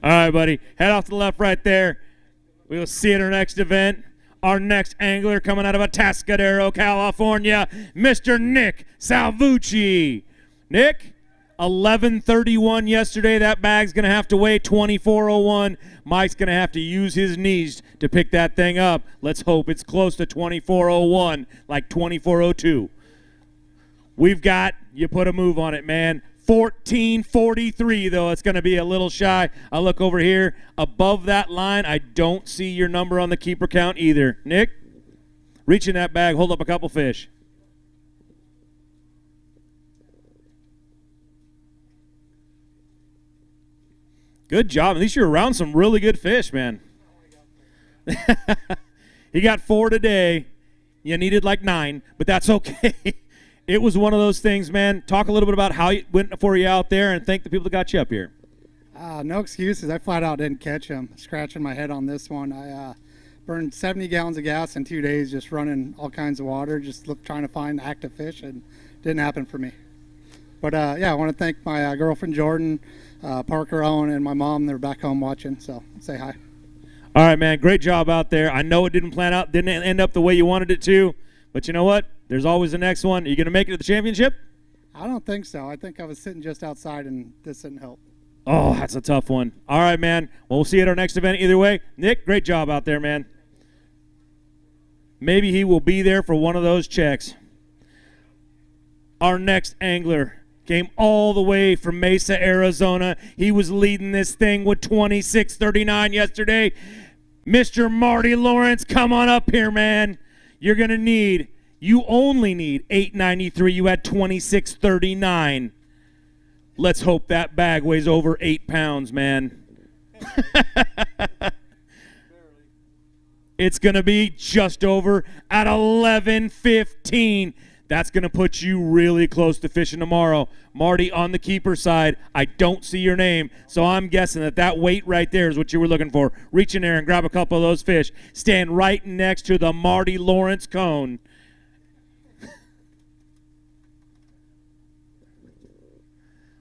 All right, buddy. Head off to the left right there. We'll see you at our next event. Our next angler coming out of Atascadero, California, Mr. Nick Salvucci. Nick, 11:31 yesterday. That bag's going to have to weigh 24:01. Mike's going to have to use his knees to pick that thing up. Let's hope it's close to 24:01, like 24:02. We've got, you put a move on it, man. 14:43, though. It's going to be a little shy. I look over here. Above that line, I don't see your number on the keeper count either. Nick, reach in that bag. Hold up a couple fish. Good job. At least you're around some really good fish, man. He got 4 today. You needed like 9, but that's okay. It was one of those things, man. Talk a little bit about how it went for you out there, and thank the people that got you up here. No excuses. I flat out didn't catch him. Scratching my head on this one. I burned 70 gallons of gas in 2 days just running all kinds of water, just trying to find active fish, and didn't happen for me. But, yeah, I want to thank my girlfriend, Jordan, Parker, Owen, and my mom. They're back home watching, so say hi. All right, man, great job out there. I know it didn't end up the way you wanted it to, but you know what? There's always the next one. Are you going to make it to the championship? I don't think so. I think I was sitting just outside, and this didn't help. Oh, that's a tough one. All right, man. Well, we'll see you at our next event either way. Nick, great job out there, man. Maybe he will be there for one of those checks. Our next angler came all the way from Mesa, Arizona. He was leading this thing with 26:39 yesterday. Mr. Marty Lawrence, come on up here, man. You only need 893. You had 26:39. Let's hope that bag weighs over 8 pounds, man. It's going to be just over at 11:15. That's going to put you really close to fishing tomorrow. Marty, on the keeper side, I don't see your name, so I'm guessing that weight right there is what you were looking for. Reach in there and grab a couple of those fish. Stand right next to the Marty Lawrence cone.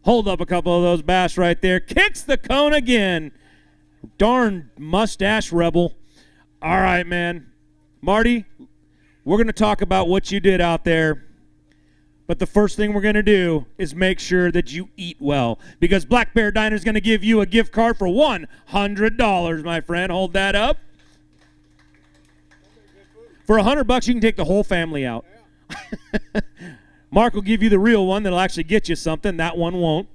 Hold up a couple of those bass right there. Kicks the cone again. Darn mustache rebel. All right, man. Marty, we're going to talk about what you did out there. But the first thing we're going to do is make sure that you eat well. Because Black Bear Diner is going to give you a gift card for $100, my friend. Hold that up. For $100, you can take the whole family out. Mark will give you the real one that'll actually get you something. That one won't.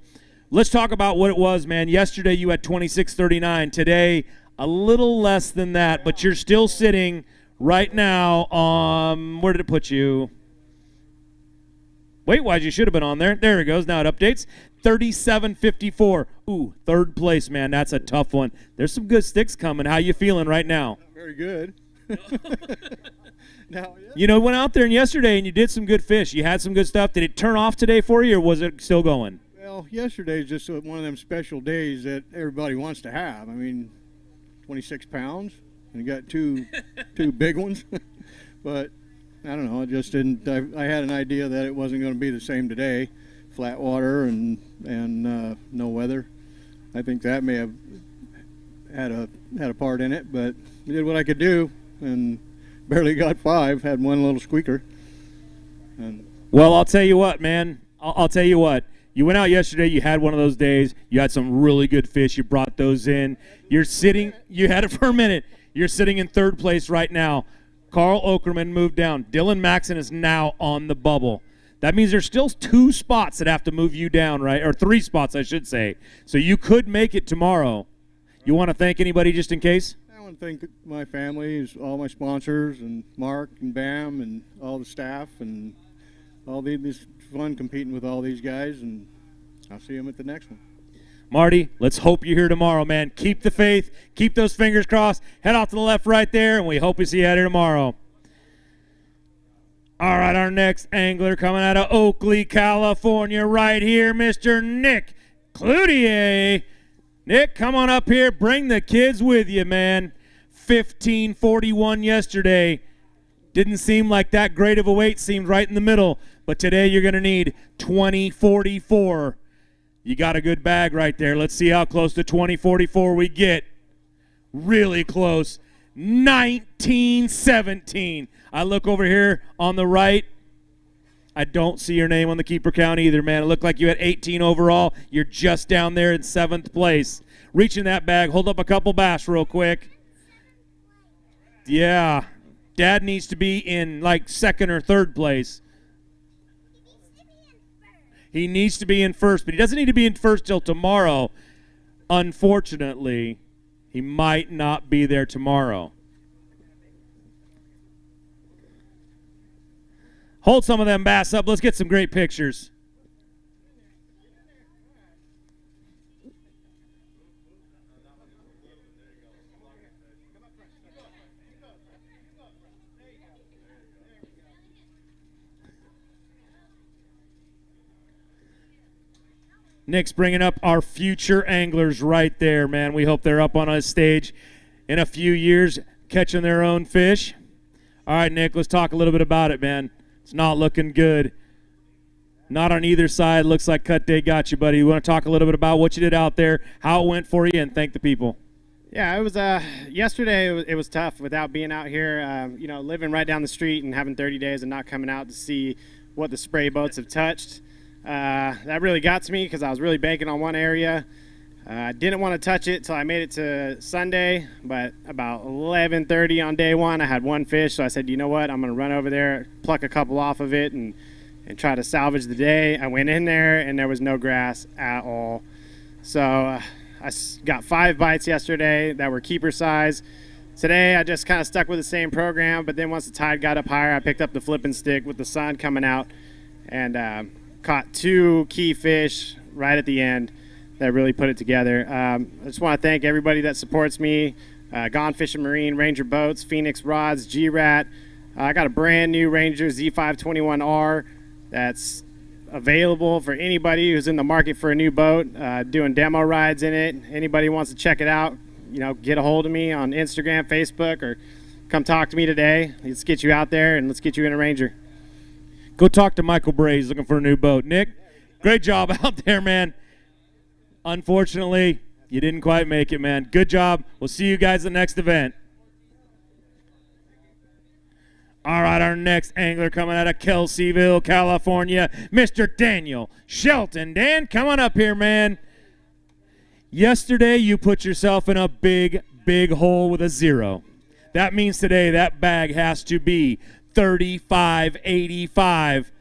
Let's talk about what it was, man. Yesterday you had 26:39. Today, a little less than that, but you're still sitting right now on, where did it put you? Weight-wise, you should have been on there. There it goes. Now it updates. 37.54. Ooh, third place, man. That's a tough one. There's some good sticks coming. How you feeling right now? Very good. You know, went out there yesterday and you did some good fish. You had some good stuff. Did it turn off today for you, or was it still going? Well, yesterday's just one of them special days that everybody wants to have. I mean, 26 pounds, and you got two big ones. But I don't know. I just didn't. I had an idea that it wasn't going to be the same today. Flat water and no weather. I think that may have had a part in it, but I did what I could do and barely got 5. Had one little squeaker. Well, I'll tell you what, man. I'll tell you what. You went out yesterday. You had one of those days. You had some really good fish. You brought those in. You had it for a minute. You're sitting in third place right now. Carl Okerman moved down. Dylan Maxon is now on the bubble. That means there's still 2 spots that have to move you down, right? Or 3 spots, I should say. So you could make it tomorrow. You want to thank anybody just in case? I want to thank my family, all my sponsors, and Mark and Bam and all the staff, and all this fun competing with all these guys, and I'll see them at the next one. Marty, let's hope you're here tomorrow, man. Keep the faith. Keep those fingers crossed. Head off to the left right there, and we hope we see you out here tomorrow. All right, our next angler coming out of Oakley, California, right here, Mr. Nick Cloutier. Nick, come on up here. Bring the kids with you, man. 15:41 yesterday. Didn't seem like that great of a weight. Seemed right in the middle. But today you're going to need 20:44. You got a good bag right there. Let's see how close to 20:44 we get. Really close. 19:17. I look over here on the right. I don't see your name on the keeper count either, man. It looked like you had 18 overall. You're just down there in 7th place. Reach in that bag. Hold up a couple bass real quick. Yeah. Dad needs to be in like 2nd or 3rd place. He needs to be in 1st, but he doesn't need to be in 1st till tomorrow. Unfortunately, he might not be there tomorrow. Hold some of them bass up. Let's get some great pictures. Nick's bringing up our future anglers right there, man. We hope they're up on a stage in a few years catching their own fish. All right, Nick, let's talk a little bit about it, man. It's not looking good. Not on either side. Looks like cut day got you, buddy. You want to talk a little bit about what you did out there, how it went for you, and thank the people. Yeah, it was yesterday. It was tough without being out here. Living right down the street and having 30 days and not coming out to see what the spray boats have touched. That really got to me because I was really banking on one area. I didn't want to touch it till I made it to Sunday, but about 11:30 on day one, I had one fish, so I said, you know what, I'm going to run over there, pluck a couple off of it, and try to salvage the day. I went in there, and there was no grass at all. So I got 5 bites yesterday that were keeper size. Today, I just kind of stuck with the same program, but then once the tide got up higher, I picked up the flipping stick with the sun coming out and caught 2 key fish right at the end that really put it together. I just want to thank everybody that supports me. Gone Fishing Marine, Ranger Boats, Phoenix Rods, G-Rat. I got a brand new Ranger Z521R that's available for anybody who's in the market for a new boat, doing demo rides in it. Anybody wants to check it out, get a hold of me on Instagram, Facebook, or come talk to me today. Let's get you out there and let's get you in a Ranger. Go talk to Michael Bray. He's looking for a new boat. Nick, great job out there, man. Unfortunately, you didn't quite make it, man. Good job. We'll see you guys at the next event. All right, our next angler coming out of Kelseyville, California, Mr. Daniel Shelton. Dan, come on up here, man. Yesterday, you put yourself in a big, big hole with a 0. That means today that bag has to be 35.85.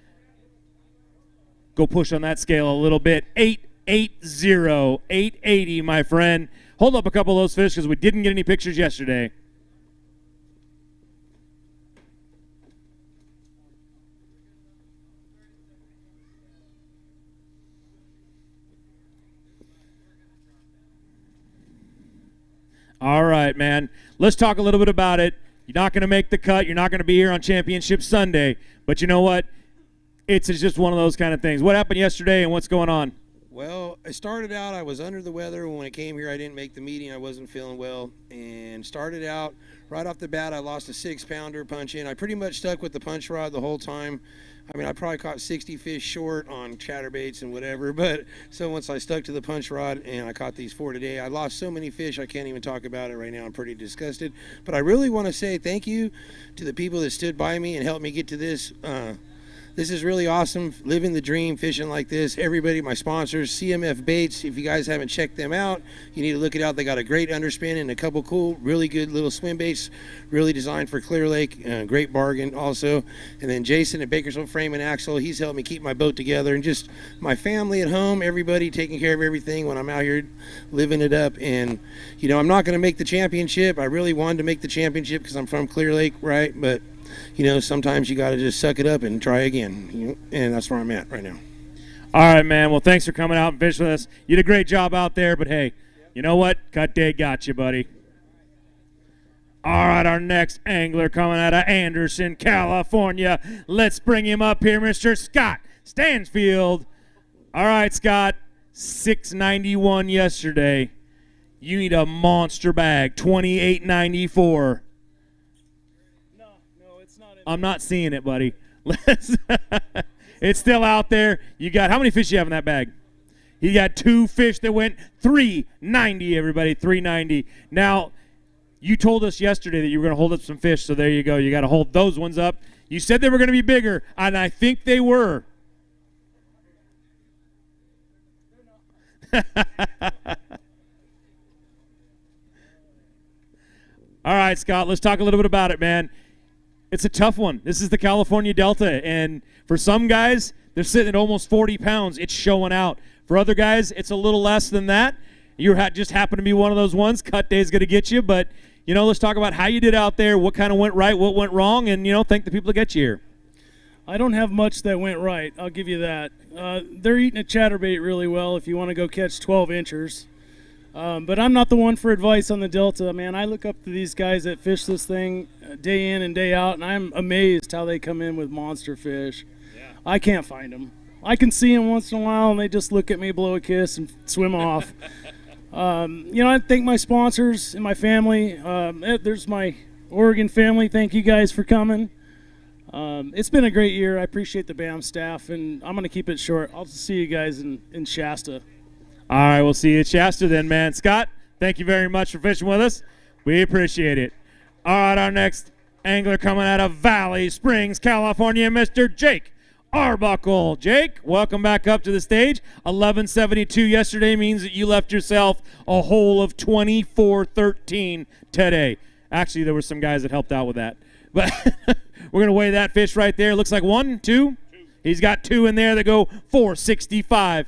Go push on that scale a little bit. 880, my friend. Hold up a couple of those fish because we didn't get any pictures yesterday. All right, man. Let's talk a little bit about it. You're not going to make the cut. You're not going to be here on Championship Sunday. But you know what? It's just one of those kind of things. What happened yesterday and what's going on? Well, I started out, I was under the weather. When I came here, I didn't make the meeting. I wasn't feeling well. And started out, right off the bat, I lost a 6-pounder punch in. I pretty much stuck with the punch rod the whole time. I mean, I probably caught 60 fish short on chatterbaits and whatever. But so once I stuck to the punch rod and I caught these 4 today, I lost so many fish, I can't even talk about it right now. I'm pretty disgusted. But I really want to say thank you to the people that stood by me and helped me get to this. This is really awesome, living the dream, fishing like this. Everybody, my sponsors, CMF Baits, if you guys haven't checked them out, you need to look it out. They got a great underspin and a couple cool, really good little swim baits, really designed for Clear Lake. Great bargain also. And then Jason at Bakersfield Frame and Axle, he's helped me keep my boat together. And just my family at home, everybody taking care of everything when I'm out here living it up. And, I'm not going to make the championship. I really wanted to make the championship because I'm from Clear Lake, right? But sometimes you got to just suck it up and try again, and that's where I'm at right now. All right, man. Well, thanks for coming out and fishing with us. You did a great job out there, but hey, you know what? Cut day got you, buddy. All right, our next angler coming out of Anderson, California. Let's bring him up here, Mr. Scott Stansfield. All right, Scott, 691 yesterday. You need a monster bag, 28.94. I'm not seeing it, buddy. It's still out there. You got, how many fish you have in that bag? You got 2 fish that went 390, everybody, 390. Now, you told us yesterday that you were going to hold up some fish, so there you go. You got to hold those ones up. You said they were going to be bigger, and I think they were. All right, Scott, let's talk a little bit about it, man. It's a tough one. This is the California Delta, and for some guys, they're sitting at almost 40 pounds. It's showing out. For other guys, it's a little less than that. You just happen to be one of those ones. Cut day is going to get you, but, let's talk about how you did out there, what kind of went right, what went wrong, and, thank the people that get you here. I don't have much that went right. I'll give you that. They're eating a chatterbait really well if you want to go catch 12 inchers. But I'm not the one for advice on the Delta, man. I look up to these guys that fish this thing day in and day out, and I'm amazed how they come in with monster fish. Yeah. I can't find them. I can see them once in a while, and they just look at me, blow a kiss, and swim off. I thank my sponsors and my family. There's my Oregon family. Thank you guys for coming. It's been a great year. I appreciate the BAM staff, and I'm going to keep it short. I'll see you guys in Shasta. All right, we'll see you at Shasta then, man. Scott, thank you very much for fishing with us. We appreciate it. All right, our next angler coming out of Valley Springs, California, Mr. Jake Arbuckle. Jake, welcome back up to the stage. 1172 yesterday means that you left yourself a hole of 24-13 today. Actually, there were some guys that helped out with that. But we're going to weigh that fish right there. Looks like 1, 2. He's got 2 in there that go 465.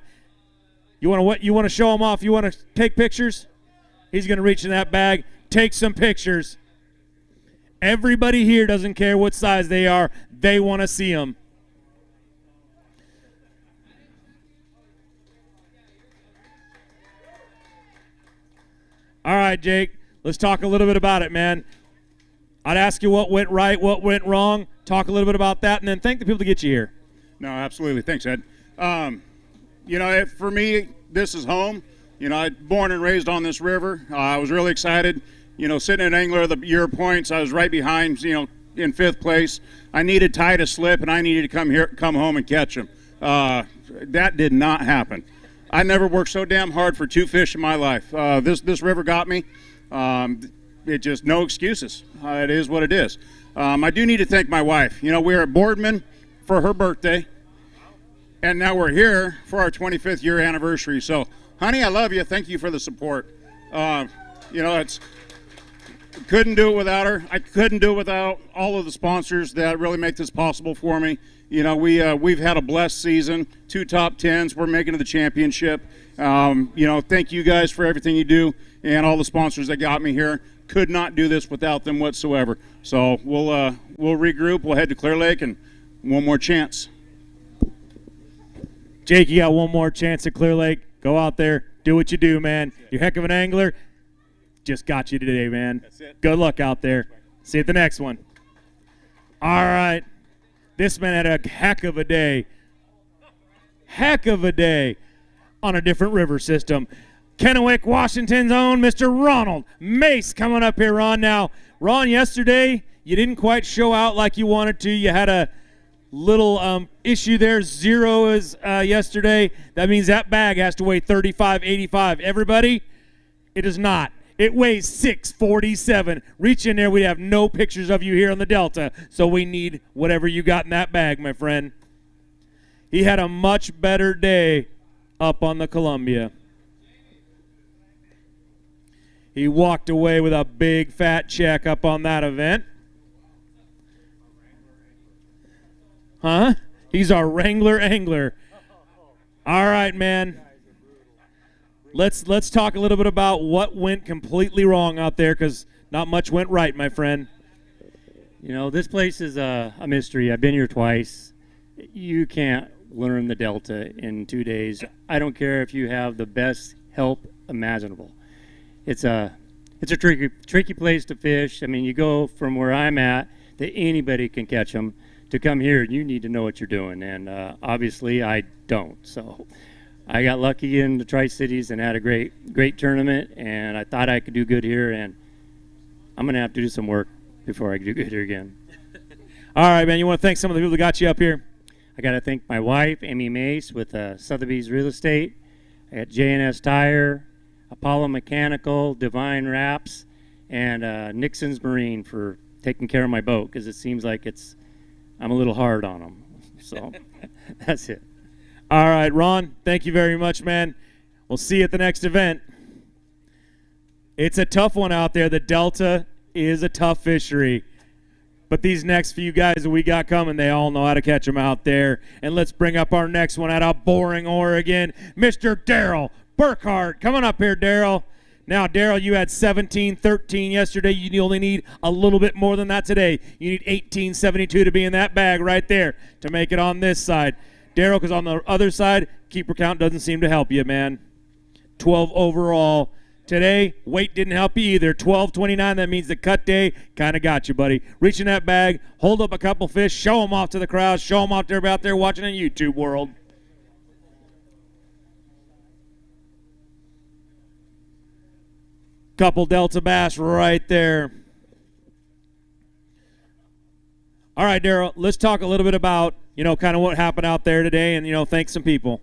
You want to show him off? You want to take pictures? He's going to reach in that bag, take some pictures. Everybody here doesn't care what size they are. They want to see them. All right, Jake, let's talk a little bit about it, man. I'd ask you what went right, what went wrong. Talk a little bit about that, and then thank the people to get you here. No, absolutely. Thanks, Ed. For me, this is home. I born and raised on this river. I was really excited. Sitting at Angler of the Year points, I was right behind, in 5th place. I needed Ty to slip, and I needed to come home and catch him. That did not happen. I never worked so damn hard for 2 fish in my life. This river got me. It just, no excuses. It is what it is. I do need to thank my wife. We were at Boardman for her birthday, and now we're here for our 25th year anniversary. So, honey, I love you. Thank you for the support. Couldn't do it without her. I couldn't do it without all of the sponsors that really make this possible for me. We've had a blessed season, 2 top 10s. We're making it to the championship. Thank you guys for everything you do and all the sponsors that got me here. Could not do this without them whatsoever. So we'll regroup. We'll head to Clear Lake and one more chance. Jake, you got one more chance at Clear Lake. Go out there, do what you do, man. You're a heck of an angler. Just got you today, man. That's it. Good luck out there. See you at the next one. All right. This man had a heck of a day. Heck of a day on a different river system. Kennewick, Washington's own Mr. Ronald Mace coming up here, Ron. Now, Ron, yesterday you didn't quite show out like you wanted to. You had a little issue there. 0 is yesterday. That means that bag has to weigh 35.85. Everybody, it does not. It weighs 647. Reach in there. We have no pictures of you here on the Delta, so we need whatever you got in that bag, my friend. He had a much better day up on the Columbia. He walked away with a big fat check up on that event. Huh? He's our Wrangler angler. All right, man. Let's talk a little bit about what went completely wrong out there, because not much went right, my friend. This place is a mystery. I've been here twice. You can't learn the Delta in 2 days. I don't care if you have the best help imaginable. It's a tricky place to fish. I mean, you go from where I'm at that anybody can catch them to come here. You need to know what you're doing, and obviously I don't. So I got lucky in the Tri-Cities and had a great tournament, and I thought I could do good here, and I'm going to have to do some work before I do good here again. All right, man. You want to thank some of the people that got you up here? I got to thank my wife, Amy Mace, with Sotheby's Real Estate. I got J&S Tire, Apollo Mechanical, Divine Wraps, and Nixon's Marine for taking care of my boat, because it seems like it's I'm a little hard on them. So that's it. All right, Ron, thank you very much, man. We'll see you at the next event. It's a tough one out there. The Delta is a tough fishery. But these next few guys that we got coming, they all know how to catch them out there. And let's bring up our next one out of Boring, Oregon, Mr. Daryl Burkhart. Coming up here, Daryl. Now, Daryl, you had 17-13 yesterday. You only need a little bit more than that today. You need 18-72 to be in that bag right there to make it on this side. Daryl, because on the other side, keeper count doesn't seem to help you, man. 12 overall. Today, weight didn't help you either. 12.29, that means the cut day kind of got you, buddy. Reach in that bag, hold up a couple fish, show them off to the crowd, show them off to everybody out there watching in YouTube world. Couple Delta bass right there. All right, Daryl, let's talk a little bit about, kind of what happened out there today and, thank some people.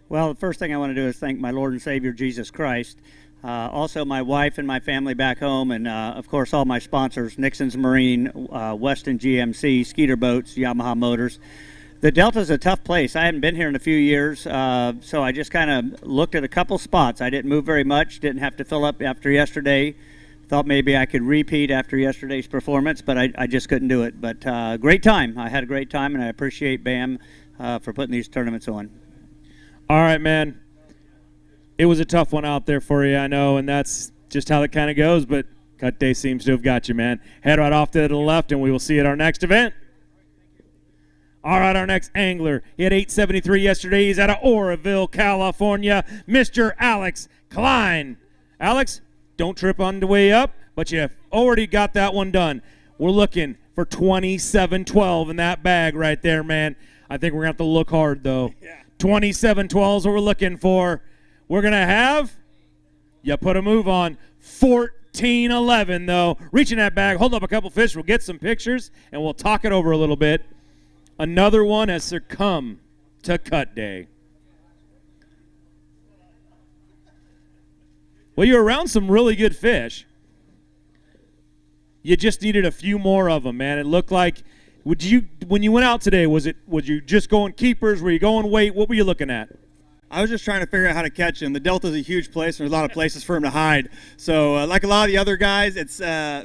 Well, the first thing I want to do is thank my Lord and Savior, Jesus Christ. Also, my wife and my family back home, and, of course, all my sponsors, Nixon's Marine, Weston GMC, Skeeter Boats, Yamaha Motors. The Delta's a tough place. I hadn't been here in a few years, so I just kind of looked at a couple spots. I didn't move very much, didn't have to fill up after yesterday. Thought maybe I could repeat after yesterday's performance, but I just couldn't do it. But great time. I had a great time, and I appreciate BAM for putting these tournaments on. All right, man. It was a tough one out there for you, I know, and that's just how it kind of goes, but cut day seems to have got you, man. Head right off to the left, and we will see you at our next event. All right, our next angler. He had 873 yesterday. He's out of Oroville, California, Mr. Alex Klein. Alex, don't trip on the way up, but you have already got that one done. We're looking for 27-12 in that bag right there, man. I think we're going to have to look hard, though. 27-12 is what we're looking for. We're going to have, you put a move on, 14-11, though. Reach in that bag, hold up a couple fish. We'll get some pictures, and we'll talk it over a little bit. Another one has succumbed to cut day. Well, you're around some really good fish. You just needed a few more of them, man. It looked like, when you went out today, was you just going keepers? Were you going weight? What were you looking at? I was just trying to figure out how to catch him. The Delta's a huge place, and there's a lot of places for him to hide. So like a lot of the other guys, it's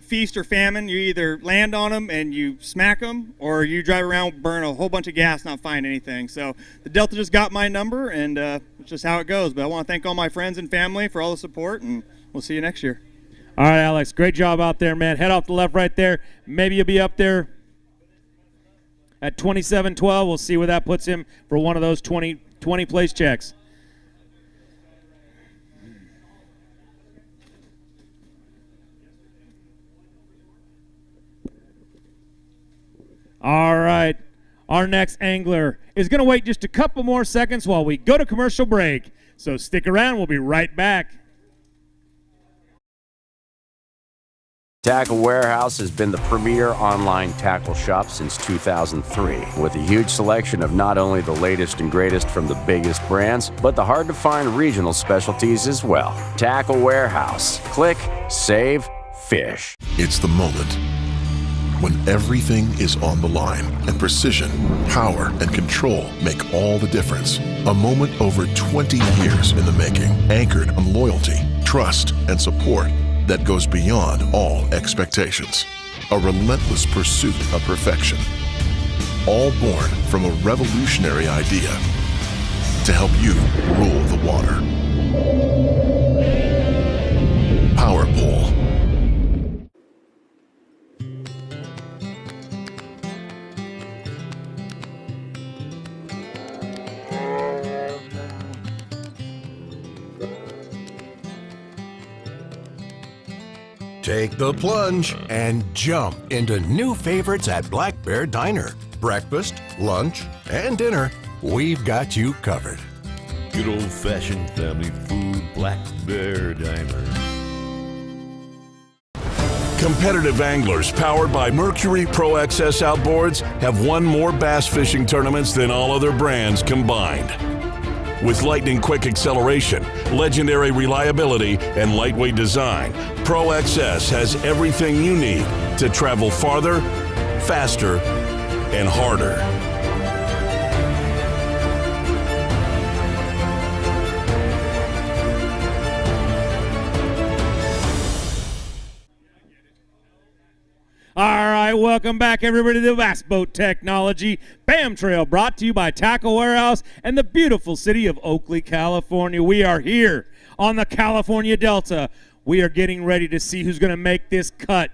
feast or famine. You either land on them and you smack them, or you drive around, burn a whole bunch of gas, not find anything. So the Delta just got my number, and it's just how it goes. But I want to thank all my friends and family for all the support, and we'll see you next year. All right, Alex, great job out there, man. Head off to the left right there. Maybe you'll be up there at 27-12. We'll see where that puts him for one of those 20 place checks. All right, our next angler is going to wait just a couple more seconds while we go to commercial break. So stick around, we'll be right back. Tackle Warehouse has been the premier online tackle shop since 2003, with a huge selection of not only the latest and greatest from the biggest brands, but the hard-to-find regional specialties as well. Tackle Warehouse. Click, save, fish. It's the moment when everything is on the line and precision, power, and control make all the difference. A moment over 20 years in the making, anchored on loyalty, trust, and support that goes beyond all expectations. A relentless pursuit of perfection. All born from a revolutionary idea to help you rule the water. Power Pole. Take the plunge and jump into new favorites at Black Bear Diner. Breakfast, lunch, and dinner, we've got you covered. Good old-fashioned family food, Black Bear Diner. Competitive anglers powered by Mercury Pro XS Outboards have won more bass fishing tournaments than all other brands combined. With lightning-quick acceleration, legendary reliability, and lightweight design, Pro XS has everything you need to travel farther, faster, and harder. All right, welcome back, everybody, to the Bass Boat Technology BAM Trail, brought to you by Tackle Warehouse and the beautiful city of Oakley, California. We are here on the California Delta. We are getting ready to see who's going to make this cut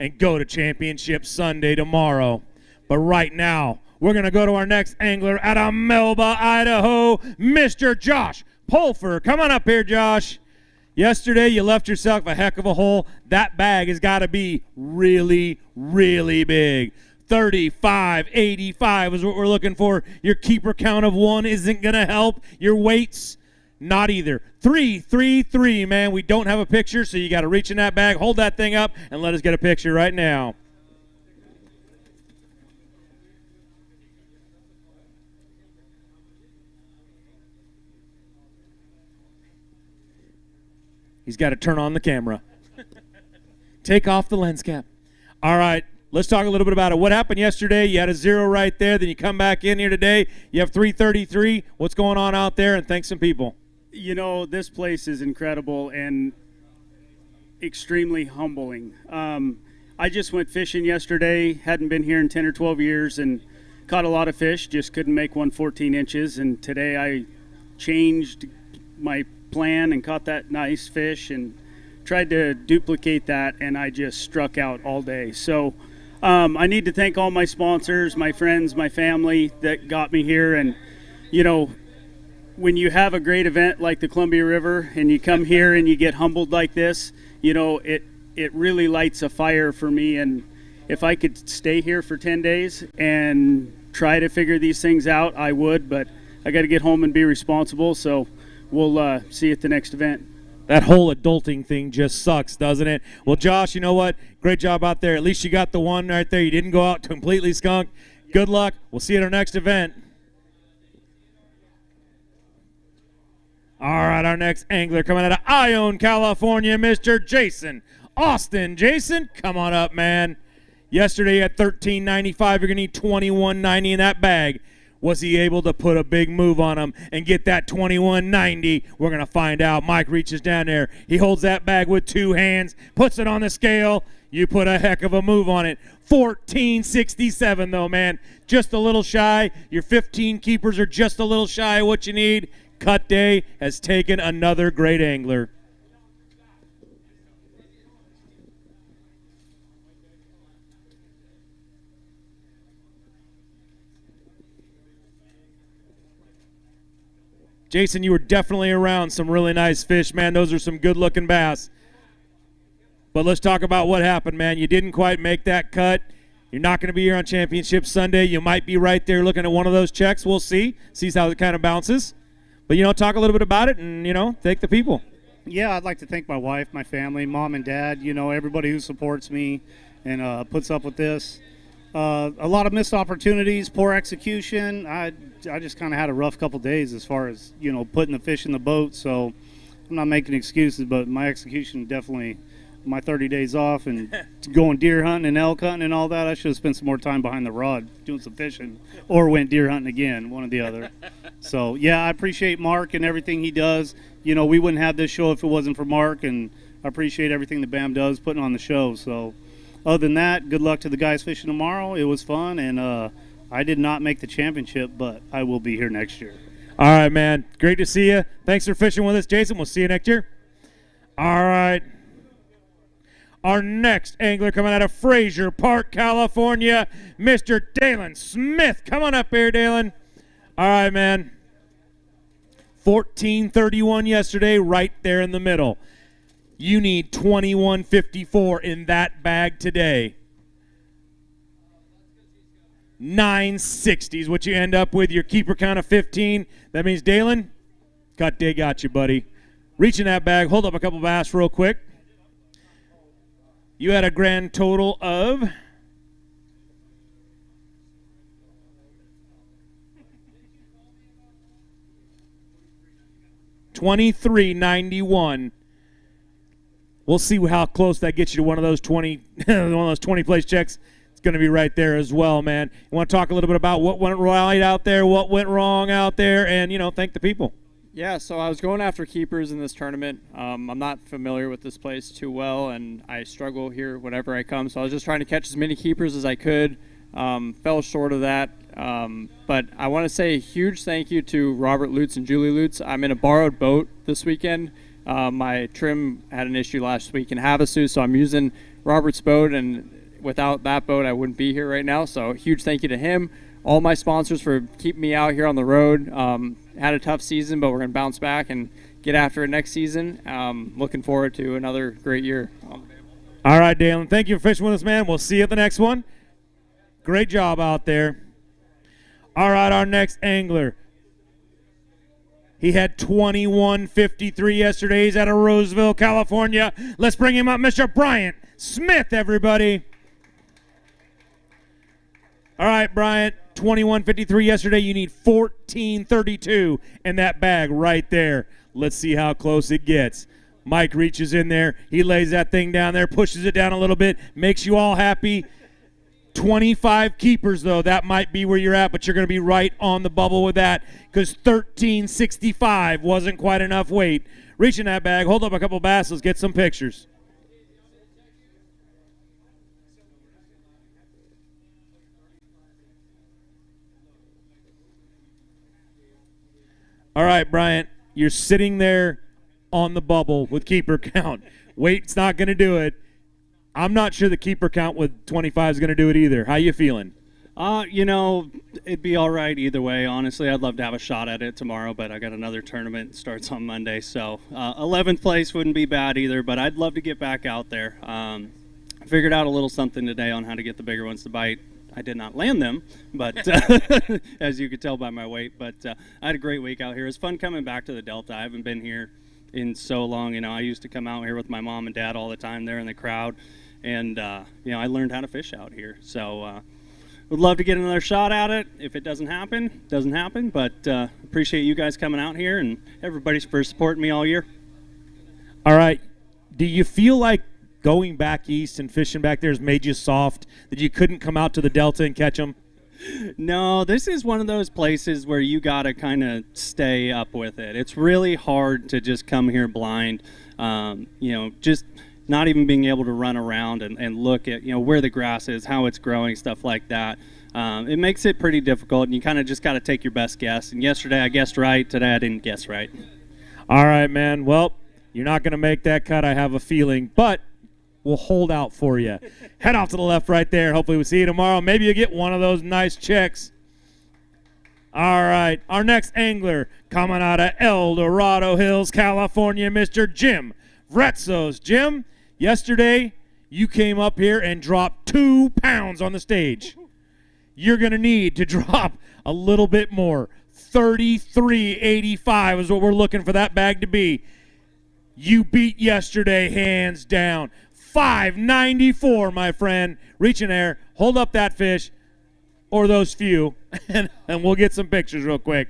and go to Championship Sunday tomorrow. But right now, we're going to go to our next angler out of Melba, Idaho, Mr. Josh Pulfer. Come on up here, Josh. Yesterday, you left yourself a heck of a hole. That bag has got to be really, really big. 35, 85 is what we're looking for. Your keeper count of 1 isn't going to help. Your weights, not either. 3, 3, 3, man. We don't have a picture, so you got to reach in that bag, hold that thing up, and let us get a picture right now. He's got to turn on the camera. Take off the lens cap. All right, let's talk a little bit about it. What happened yesterday? You had a 0 right there. Then you come back in here today. You have 333. What's going on out there? And thanks some people. You know, this place is incredible and extremely humbling. I just went fishing yesterday. Hadn't been here in 10 or 12 years and caught a lot of fish. Just couldn't make one 14 inches. And today I changed my plan and caught that nice fish and tried to duplicate that, and I just struck out all day. So I need to thank all my sponsors, my friends, my family that got me here. And you know, when you have a great event like the Columbia River and you come here and you get humbled like this, you know, it really lights a fire for me. And if I could stay here for 10 days and try to figure these things out, I would, but I got to get home and be responsible. So we'll see you at the next event. That whole adulting thing just sucks, doesn't it? Well, Josh, you know what? Great job out there. At least you got the one right there. You didn't go out completely skunked. Good luck. We'll see you at our next event. All right, our next angler coming out of Ione, California, Mr. Jason Austin. Jason, come on up, man. Yesterday at $13.95, you're going to need $21.90 in that bag. Was he able to put a big move on him and get that $21.90? We're going to find out. Mike reaches down there. He holds that bag with 2 hands, puts it on the scale. You put a heck of a move on it. $14.67 though, man. Just a little shy. Your 15 keepers are just a little shy of what you need. Cut day has taken another great angler. Jason, you were definitely around some really nice fish, man. Those are some good-looking bass. But let's talk about what happened, man. You didn't quite make that cut. You're not going to be here on Championship Sunday. You might be right there looking at one of those checks. We'll see. See how it kind of bounces. But, you know, talk a little bit about it and, you know, thank the people. Yeah, I'd like to thank my wife, my family, mom and dad, you know, everybody who supports me and puts up with this. A lot of missed opportunities, poor execution. I just kind of had a rough couple days as far as, you know, putting the fish in the boat. So I'm not making excuses, but my execution definitely, my 30 days off and going deer hunting and elk hunting and all that, I should have spent some more time behind the rod doing some fishing or went deer hunting again, one or the other. So, yeah, I appreciate Mark and everything he does. You know, we wouldn't have this show if it wasn't for Mark, and I appreciate everything that BAM does putting on the show. So, other than that, good luck to the guys fishing tomorrow. It was fun, and I did not make the championship, but I will be here next year. All right, man. Great to see you. Thanks for fishing with us, Jason. We'll see you next year. All right. Our next angler coming out of Frazier Park, California, Mr. Dalen Smith. Come on up here, Dalen. All right, man. 14.31 yesterday, right there in the middle. You need 21.54 in that bag today. 9.60 is what you end up with. Your keeper count of 15. That means, Dalen, cut day got you, buddy. Reach in that bag. Hold up a couple bass real quick. You had a grand total of $23.91. We'll see how close that gets you to one of those 20 place checks. It's going to be right there as well, man. You want to talk a little bit about what went right out there, what went wrong out there, and, thank the people. Yeah, so I was going after keepers in this tournament. I'm not familiar with this place too well, and I struggle here whenever I come. So I was just trying to catch as many keepers as I could. Fell short of that. But I want to say a huge thank you to Robert Lutz and Julie Lutz. I'm in a borrowed boat this weekend. My trim had an issue last week in Havasu, so I'm using Robert's boat, and without that boat, I wouldn't be here right now. So huge thank you to him. All my sponsors for keeping me out here on the road. Had a tough season, but we're going to bounce back and get after it next season. Looking forward to another great year. All right, Dalen. Thank you for fishing with us, man. We'll see you at the next one. Great job out there. All right, our next angler. He had 21.53 yesterday. He's out of Roseville, California. Let's bring him up, Mr. Bryant Smith, everybody. All right, Bryant, 21.53 yesterday. You need 14.32 in that bag right there. Let's see how close it gets. Mike reaches in there. He lays that thing down there, pushes it down a little bit, makes you all happy. 25 keepers, though. That might be where you're at, but you're going to be right on the bubble with that because 13.65 wasn't quite enough weight. Reach in that bag, hold up a couple bass. Let's get some pictures. All right, Bryant, you're sitting there on the bubble with keeper count. Weight's not going to do it. I'm not sure the keeper count with 25 is going to do it either. How you feeling? It'd be all right either way. Honestly, I'd love to have a shot at it tomorrow, but I got another tournament that starts on Monday. So 11th place wouldn't be bad either, but I'd love to get back out there. I figured out a little something today on how to get the bigger ones to bite. I did not land them, but as you could tell by my weight. But I had a great week out here. It was fun coming back to the Delta. I haven't been here in so long. I used to come out here with my mom and dad all the time there in the crowd. And, I learned how to fish out here. So would love to get another shot at it. If it doesn't happen, doesn't happen. But appreciate you guys coming out here and everybody for supporting me all year. All right. Do you feel like going back east and fishing back there has made you soft, that you couldn't come out to the Delta and catch them? No, this is one of those places where you got to kind of stay up with it. It's really hard to just come here blind, just not even being able to run around and look at, where the grass is, how it's growing, stuff like that. It makes it pretty difficult, and you kind of just got to take your best guess. And yesterday I guessed right. Today I didn't guess right. All right, man. Well, you're not going to make that cut, I have a feeling, but we'll hold out for you. Head off to the left right there. Hopefully we'll see you tomorrow. Maybe you get one of those nice checks. All right, our next angler coming out of El Dorado Hills, California, Mr. Jim Vretzos. Jim, yesterday you came up here and dropped 2 pounds on the stage. You're going to need to drop a little bit more. 33.85 is what we're looking for that bag to be. You beat yesterday hands down. 5.94, my friend. Reach in there, hold up that fish, or those few, and we'll get some pictures real quick.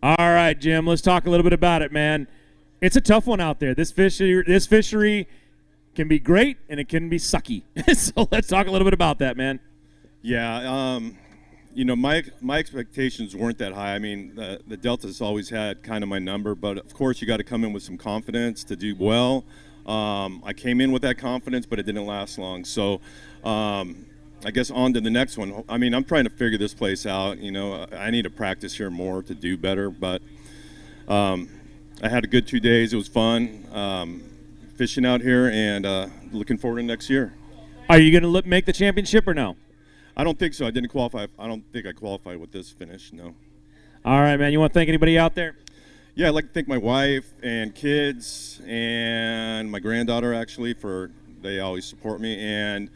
All right, Jim, let's talk a little bit about it, man. It's a tough one out there. This fishery can be great, and it can be sucky. So let's talk a little bit about that, man. Yeah, my expectations weren't that high. I mean, the Delta's always had kind of my number, but of course you got to come in with some confidence to do well. I came in with that confidence, but it didn't last long. So I guess on to the next one. I mean, I'm trying to figure this place out. I need to practice here more to do better, but I had a good 2 days. It was fun fishing out here, and looking forward to next year. Are you going to make the championship or no? I don't think so. I didn't qualify. I don't think I qualified with this finish, no. All right, man. You want to thank anybody out there? Yeah, I'd like to thank my wife and kids and my granddaughter, actually, they always support me. And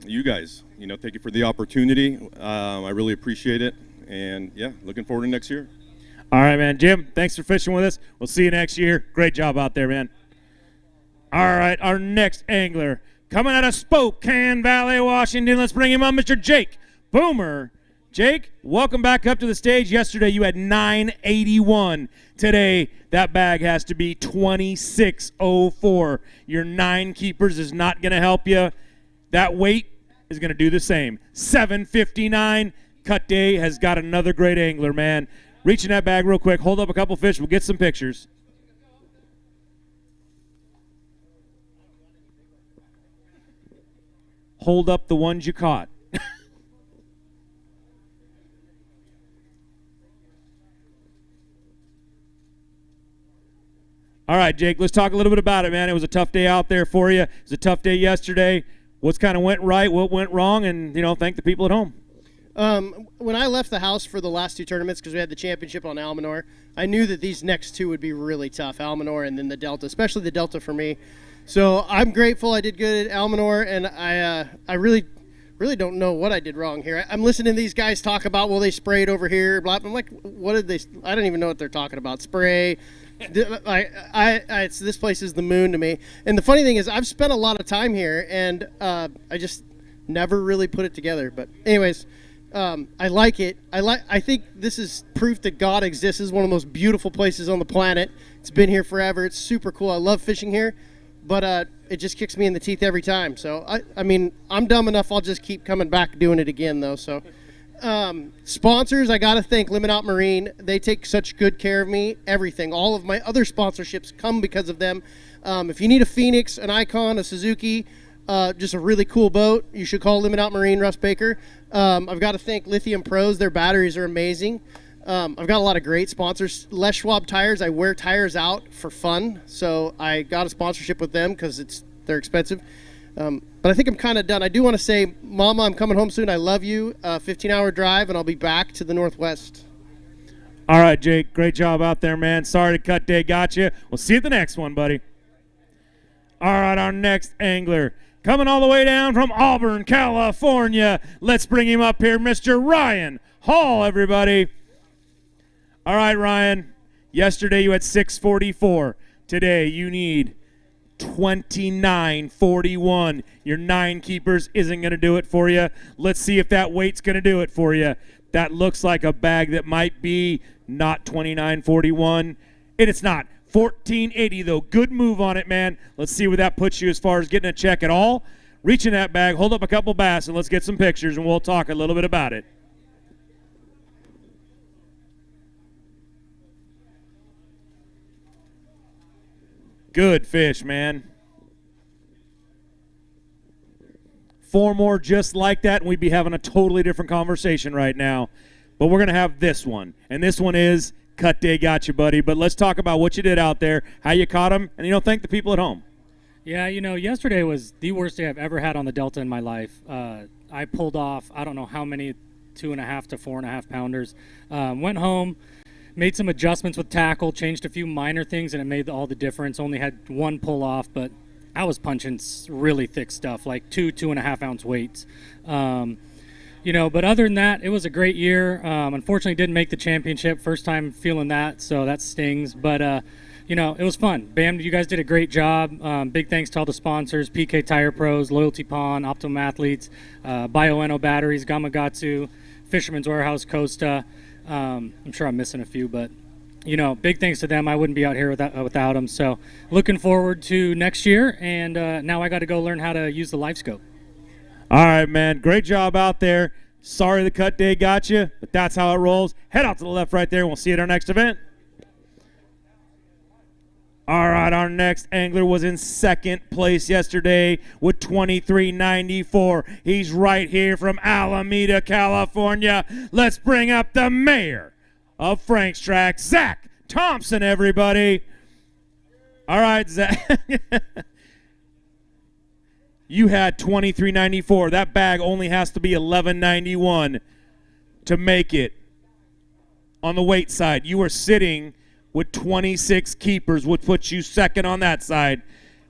you guys, thank you for the opportunity. I really appreciate it. And, yeah, looking forward to next year. All right, man. Jim, thanks for fishing with us. We'll see you next year. Great job out there, man. All right, our next angler coming out of Spokane Valley, Washington. Let's bring him on, Mr. Jake Boomer Jake, welcome back up to the stage. Yesterday you had 981. Today that bag has to be 2604. Your 9 keepers is not going to help you. That weight is going to do the same. 759. Cut Day has got another great angler, man. Reach in that bag real quick. Hold up a couple fish. We'll get some pictures. Hold up the ones you caught. All right, Jake, let's talk a little bit about it, man. It was a tough day out there for you. It was a tough day yesterday. What's kind of went right, what went wrong, and, thank the people at home. When I left the house for the last 2 tournaments, because we had the championship on Almanor, I knew that these next 2 would be really tough, Almanor and then the Delta, especially the Delta for me. So I'm grateful I did good at Almanor, and I really don't know what I did wrong here. I'm listening to these guys talk about, well, they sprayed over here, blah. I'm like, what did they? I don't even know what they're talking about. Spray. This place is the moon to me. And the funny thing is, I've spent a lot of time here, and I just never really put it together. But anyways, I like it. I think this is proof that God exists. This is one of the most beautiful places on the planet. It's been here forever. It's super cool. I love fishing here, but it just kicks me in the teeth every time. So I mean, I'm dumb enough. I'll just keep coming back doing it again, though. So. Sponsors, I gotta thank Limit Out Marine. They take such good care of me. Everything, all of my other sponsorships come because of them. If you need a Phoenix, an Icon, a Suzuki, just a really cool boat, you should call Limit Out Marine, Russ Baker. I've got to thank Lithium Pros. Their batteries are amazing. I've got a lot of great sponsors. Les Schwab Tires, I wear tires out for fun, so I got a sponsorship with them because they're expensive. But I think I'm kind of done. I do want to say, Mama, I'm coming home soon. I love you. 15-hour drive, and I'll be back to the Northwest. All right, Jake. Great job out there, man. Sorry to Cut Day got you. We'll see you at the next one, buddy. All right, our next angler coming all the way down from Auburn, California. Let's bring him up here, Mr. Ryan Hall, everybody. All right, Ryan. Yesterday you had 644. Today you need 29.41. Your 9 keepers isn't going to do it for you. Let's see if that weight's going to do it for you. That looks like a bag that might be not 29.41, and it's not. 14.80 though. Good move on it, man. Let's see where that puts you as far as getting a check at all. Reach in that bag, hold up a couple bass, and let's get some pictures, and we'll talk a little bit about it. Good fish, man. 4 more just like that, and we'd be having a totally different conversation right now. But we're going to have this one, and this one is Cut Day got you, buddy. But let's talk about what you did out there, how you caught them, and, thank the people at home. Yeah, yesterday was the worst day I've ever had on the Delta in my life. I pulled off, I don't know how many 2.5 to 4.5 pounders. Went home. Made some adjustments with tackle, changed a few minor things, and it made all the difference. Only had 1 pull off, but I was punching really thick stuff, like 2.5 ounce weights. But other than that, it was a great year. Unfortunately, didn't make the championship. First time feeling that, so that stings. But, it was fun. Bam, you guys did a great job. Big thanks to all the sponsors, PK Tire Pros, Loyalty Pond, Optimum Athletes, Bioenno Batteries, Gamakatsu, Fisherman's Warehouse, Costa. I'm sure I'm missing a few, but big thanks to them. I wouldn't be out here without them. So looking forward to next year, and now I got to go learn how to use the live scope. All right, man. Great job out there. Sorry the Cut Day got you, but that's how it rolls. Head out to the left right there, and we'll see you at our next event. All right, our next angler was in 2nd place yesterday with 23.94. He's right here from Alameda, California. Let's bring up the mayor of Frank's Tract, Zack Thompson, everybody. All right, Zack. You had 23.94. That bag only has to be 11.91 to make it on the weight side. You were sitting with 26 keepers, would put you 2nd on that side.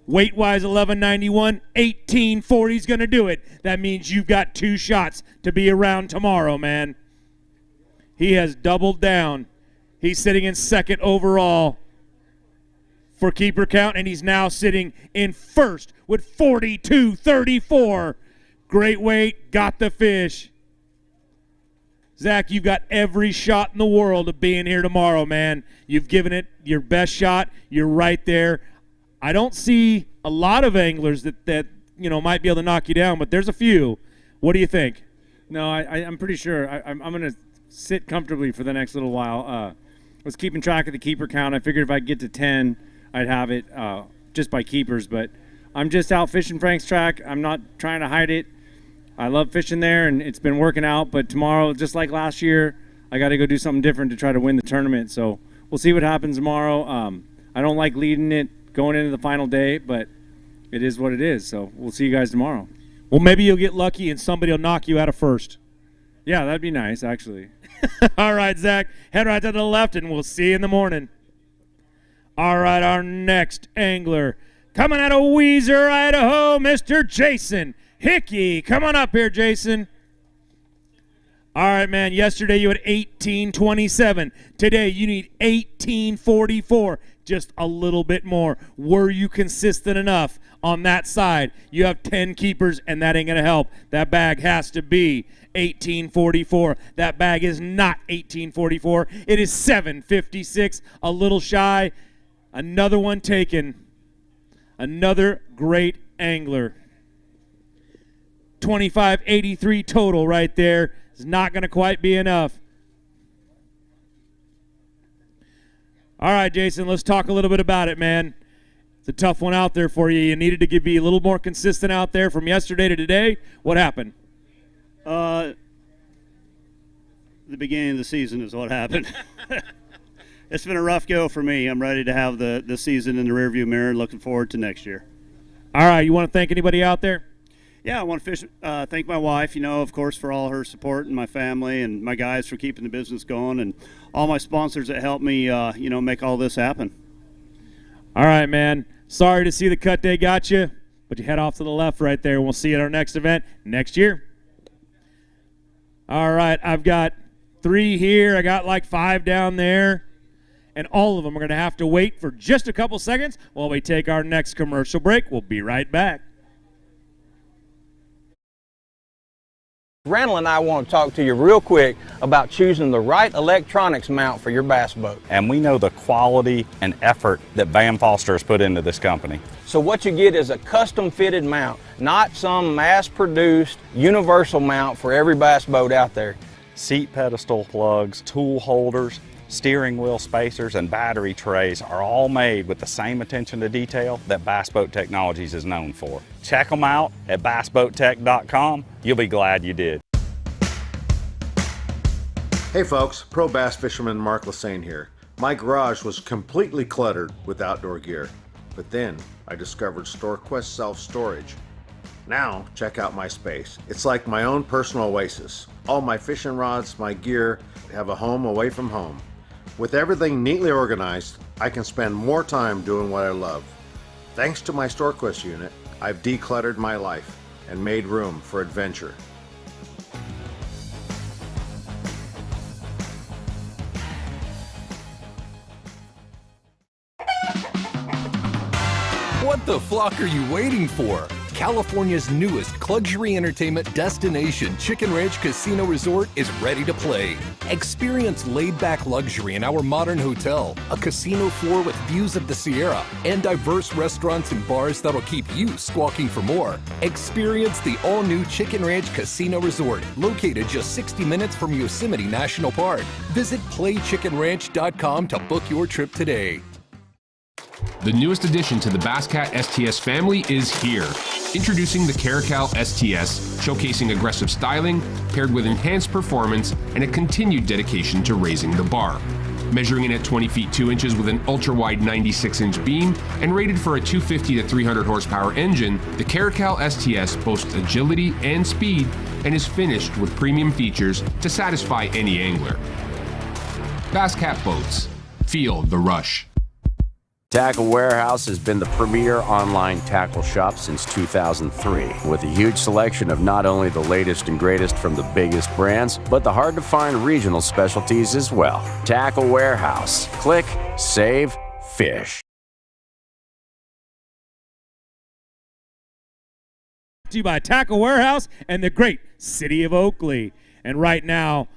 Weight-wise, 11.91, 18.40 is going to do it. That means you've got 2 shots to be around tomorrow, man. He has doubled down. He's sitting in 2nd overall for keeper count, and he's now sitting in 1st with 42.34. Great weight, got the fish. Zach, you've got every shot in the world of being here tomorrow, man. You've given it your best shot. You're right there. I don't see a lot of anglers that might be able to knock you down, but there's a few. What do you think? No, I'm pretty sure I'm going to sit comfortably for the next little while. Was keeping track of the keeper count. I figured if I get to 10, I'd have it just by keepers, but I'm just out fishing Frank's track. I'm not trying to hide it. I love fishing there, and it's been working out, but tomorrow, just like last year, I got to go do something different to try to win the tournament, so we'll see what happens tomorrow. I don't like leading it going into the final day, but it is what it is, so we'll see you guys tomorrow. Well, maybe you'll get lucky and somebody will knock you out of first. Yeah, that'd be nice, actually. All right, Zach, head right to the left, and we'll see you in the morning. All right, our next angler, coming out of Weiser, Idaho, Mr. Jason Hickey. Come on up here, Jason. All right, man, yesterday you had 1827. Today you need 1844, just a little bit more. Were you consistent enough on that side? You have 10 keepers, and that ain't going to help. That bag has to be 1844. That bag is not 1844. It is 756, a little shy. Another one taken. Another great angler. 2583 total right there. Is not going to quite be enough. All right, Jason, let's talk a little bit about it, man. It's a tough one out there for you. You needed to be a little more consistent out there from yesterday to today. What happened? The beginning of the season is what happened. It's been a rough go for me. I'm ready to have the season in the rearview mirror and looking forward to next year. All right, you want to thank anybody out there? Yeah, I want to thank my wife, of course, for all her support, and my family and my guys for keeping the business going, and all my sponsors that helped me, make all this happen. All right, man. Sorry to see the cut day got you, but you head off to the left right there. We'll see you at our next event next year. All right, I've got 3 here. I got like 5 down there. And all of them are going to have to wait for just a couple seconds while we take our next commercial break. We'll be right back. Randall and I want to talk to you real quick about choosing the right electronics mount for your bass boat. And we know the quality and effort that Van Foster has put into this company. So what you get is a custom fitted mount, not some mass-produced universal mount for every bass boat out there. Seat pedestal plugs, tool holders, steering wheel spacers, and battery trays are all made with the same attention to detail that Bass Boat Technologies is known for. Check them out at bassboattech.com. You'll be glad you did. Hey folks, pro bass fisherman Mark Lassane here. My garage was completely cluttered with outdoor gear, but then I discovered StoreQuest self-storage. Now check out my space. It's like my own personal oasis. All my fishing rods, my gear have a home away from home. With everything neatly organized, I can spend more time doing what I love. Thanks to my StoreQuest unit, I've decluttered my life and made room for adventure. What the flock are you waiting for? California's newest luxury entertainment destination, Chicken Ranch Casino Resort, is ready to play. Experience laid-back luxury in our modern hotel, a casino floor with views of the Sierra, and diverse restaurants and bars that'll keep you squawking for more. Experience the all-new Chicken Ranch Casino Resort, located just 60 minutes from Yosemite National Park. Visit playchickenranch.com to book your trip today. The newest addition to the Basscat STS family is here. Introducing the Caracal STS, showcasing aggressive styling paired with enhanced performance and a continued dedication to raising the bar. Measuring in at 20 feet 2 inches with an ultra-wide 96-inch beam and rated for a 250 to 300 horsepower engine, the Caracal STS boasts agility and speed and is finished with premium features to satisfy any angler. Basscat Boats. Feel the rush. Tackle Warehouse has been the premier online tackle shop since 2003, with a huge selection of not only the latest and greatest from the biggest brands, but the hard-to-find regional specialties as well. Tackle Warehouse. Click, save, fish. To you by Tackle Warehouse and the great city of Oakley. And right now,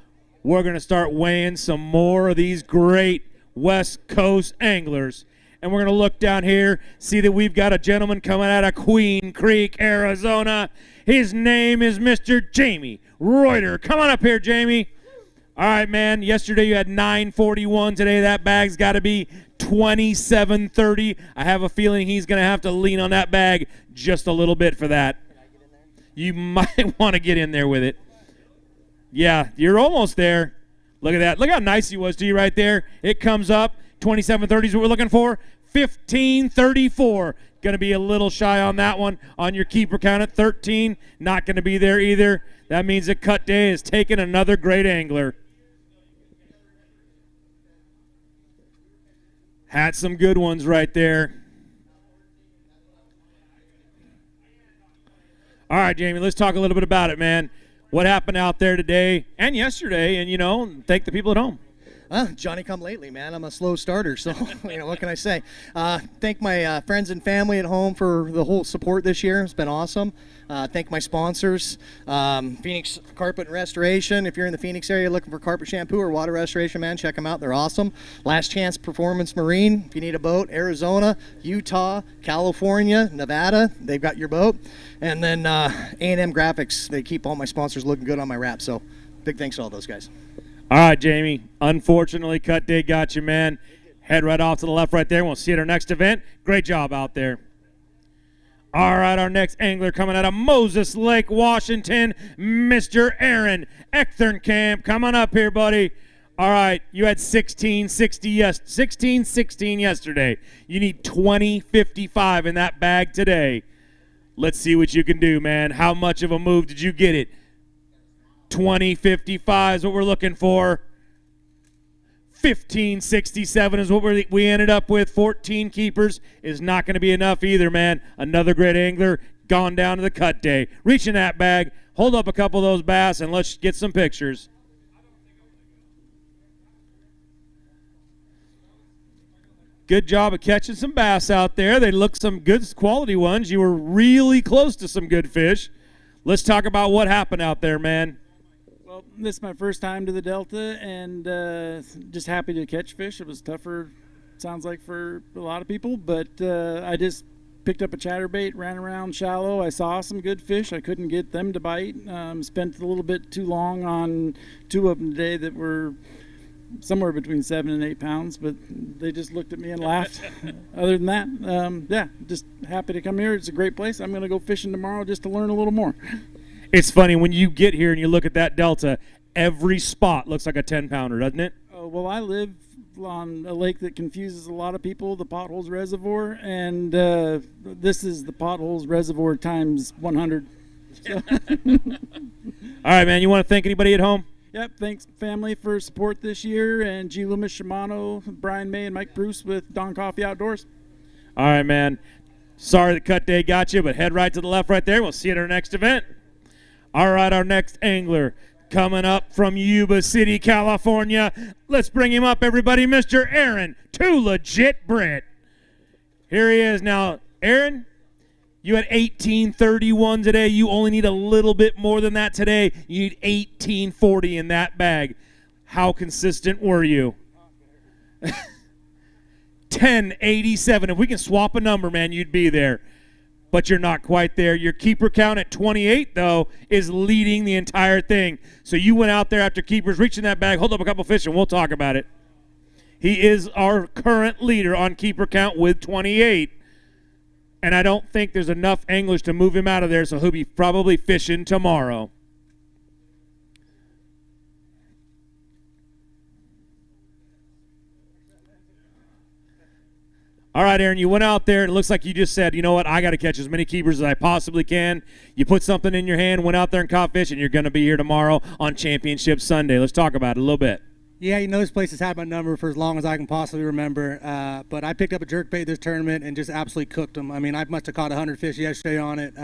we're going to start weighing some more of these great West Coast anglers. And we're going to look down here, see that we've got a gentleman coming out of Queen Creek, Arizona. His name is Mr. Jamie Reuter. Come on up here, Jamie. All right, man. Yesterday you had 941. Today that bag's got to be 2730. I have a feeling he's going to have to lean on that bag just a little bit for that. Can I get in there? You might want to get in there with it. Yeah, you're almost there. Look at that. Look how nice he was to you right there. It comes up. 2730 is what we're looking for. 1534. Going to be a little shy on that one. On your keeper count at 13. Not going to be there either. That means that Cut Day has taken another great angler. Had some good ones right there. All right, Jamie, let's talk a little bit about it, man. What happened out there today and yesterday, and, thank the people at home. Johnny come lately, man. I'm a slow starter, so what can I say? Thank my friends and family at home for the whole support this year. It's been awesome. Thank my sponsors, Phoenix Carpet and Restoration. If you're in the Phoenix area looking for carpet shampoo or water restoration, man, check them out. They're awesome. Last Chance Performance Marine. If you need a boat, Arizona, Utah, California, Nevada, they've got your boat. And then A&M Graphics. They keep all my sponsors looking good on my wrap. So big thanks to all those guys. All right, Jamie. Unfortunately, Cut Day got you, man. Head right off to the left right there. We'll see you at our next event. Great job out there. All right, our next angler coming out of Moses Lake, Washington, Mr. Aaron Echternkamp. Come on up here, buddy. All right, you had 16-16 yesterday. You need 20-55 in that bag today. Let's see what you can do, man. How much of a move did you get it? 20-55 is what we're looking for. 15-67 is what we ended up with. 14 keepers is not going to be enough either, man. Another great angler gone down to the Cut Day. Reach in that bag, hold up a couple of those bass, and let's get some pictures. Good job of catching some bass out there. They look some good quality ones. You were really close to some good fish. Let's talk about what happened out there, man. Well, this is my first time to the Delta, and just happy to catch fish. It was tougher, sounds like, for a lot of people, but I just picked up a chatterbait, ran around shallow. I saw some good fish. I couldn't get them to bite. Spent a little bit too long on two of them today that were somewhere between 7 and 8 pounds, but they just looked at me and laughed. Other than that, yeah, just happy to come here. It's a great place. I'm going to go fishing tomorrow just to learn a little more. It's funny, when you get here and you look at that Delta, every spot looks like a 10-pounder, doesn't it? Well, I live on a lake that confuses a lot of people, the Potholes Reservoir, and this is the Potholes Reservoir times 100. So. All right, man, you want to thank anybody at home? Yep, thanks family for support this year, and G. Loomis Shimano, Brian May, and Mike Bruce with Don Coffee Outdoors. All right, man. Sorry the Cut Day got you, but head right to the left right there. We'll see you at our next event. All right, our next angler coming up from Yuba City, California. Let's bring him up, everybody. Mr. Aaron, Too Legit Brit. Here he is. Now, Aaron, you had 1831 today. You only need a little bit more than that today. You need 1840 in that bag. How consistent were you? 1087. If we can swap a number, man, you'd be there. But you're not quite there. Your keeper count at 28, though, is leading the entire thing. So you went out there after keepers, reaching that bag, hold up a couple fish, and we'll talk about it. He is our current leader on keeper count with 28. And I don't think there's enough anglers to move him out of there, so he'll be probably fishing tomorrow. All right, Aaron, you went out there, and it looks like you just said, you know what, I got to catch as many keepers as I possibly can. You put something in your hand, went out there and caught fish, and you're going to be here tomorrow on Championship Sunday. Let's talk about it a little bit. Yeah, this place has had my number for as long as I can possibly remember. But I picked up a jerkbait this tournament and just absolutely cooked them. I mean, I must have caught 100 fish yesterday on it.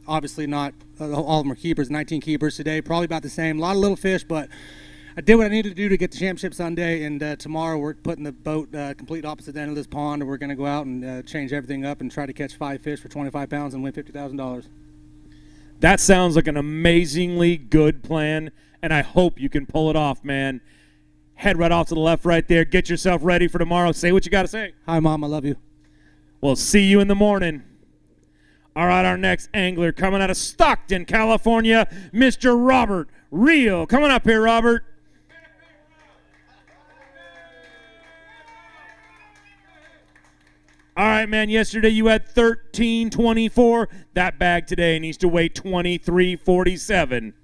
Obviously not all of them are keepers, 19 keepers today, probably about the same. A lot of little fish, but I did what I needed to do to get the Championship Sunday, and tomorrow we're putting the boat complete opposite end of this pond, and we're going to go out and change everything up and try to catch 5 fish for 25 pounds and win $50,000. That sounds like an amazingly good plan, and I hope you can pull it off, man. Head right off to the left right there. Get yourself ready for tomorrow. Say what you got to say. Hi, Mom. I love you. We'll see you in the morning. All right, our next angler coming out of Stockton, California, Mr. Robert Rio. Coming up here, Robert. All right, man, yesterday you had 13.24. That bag today needs to weigh 23.47.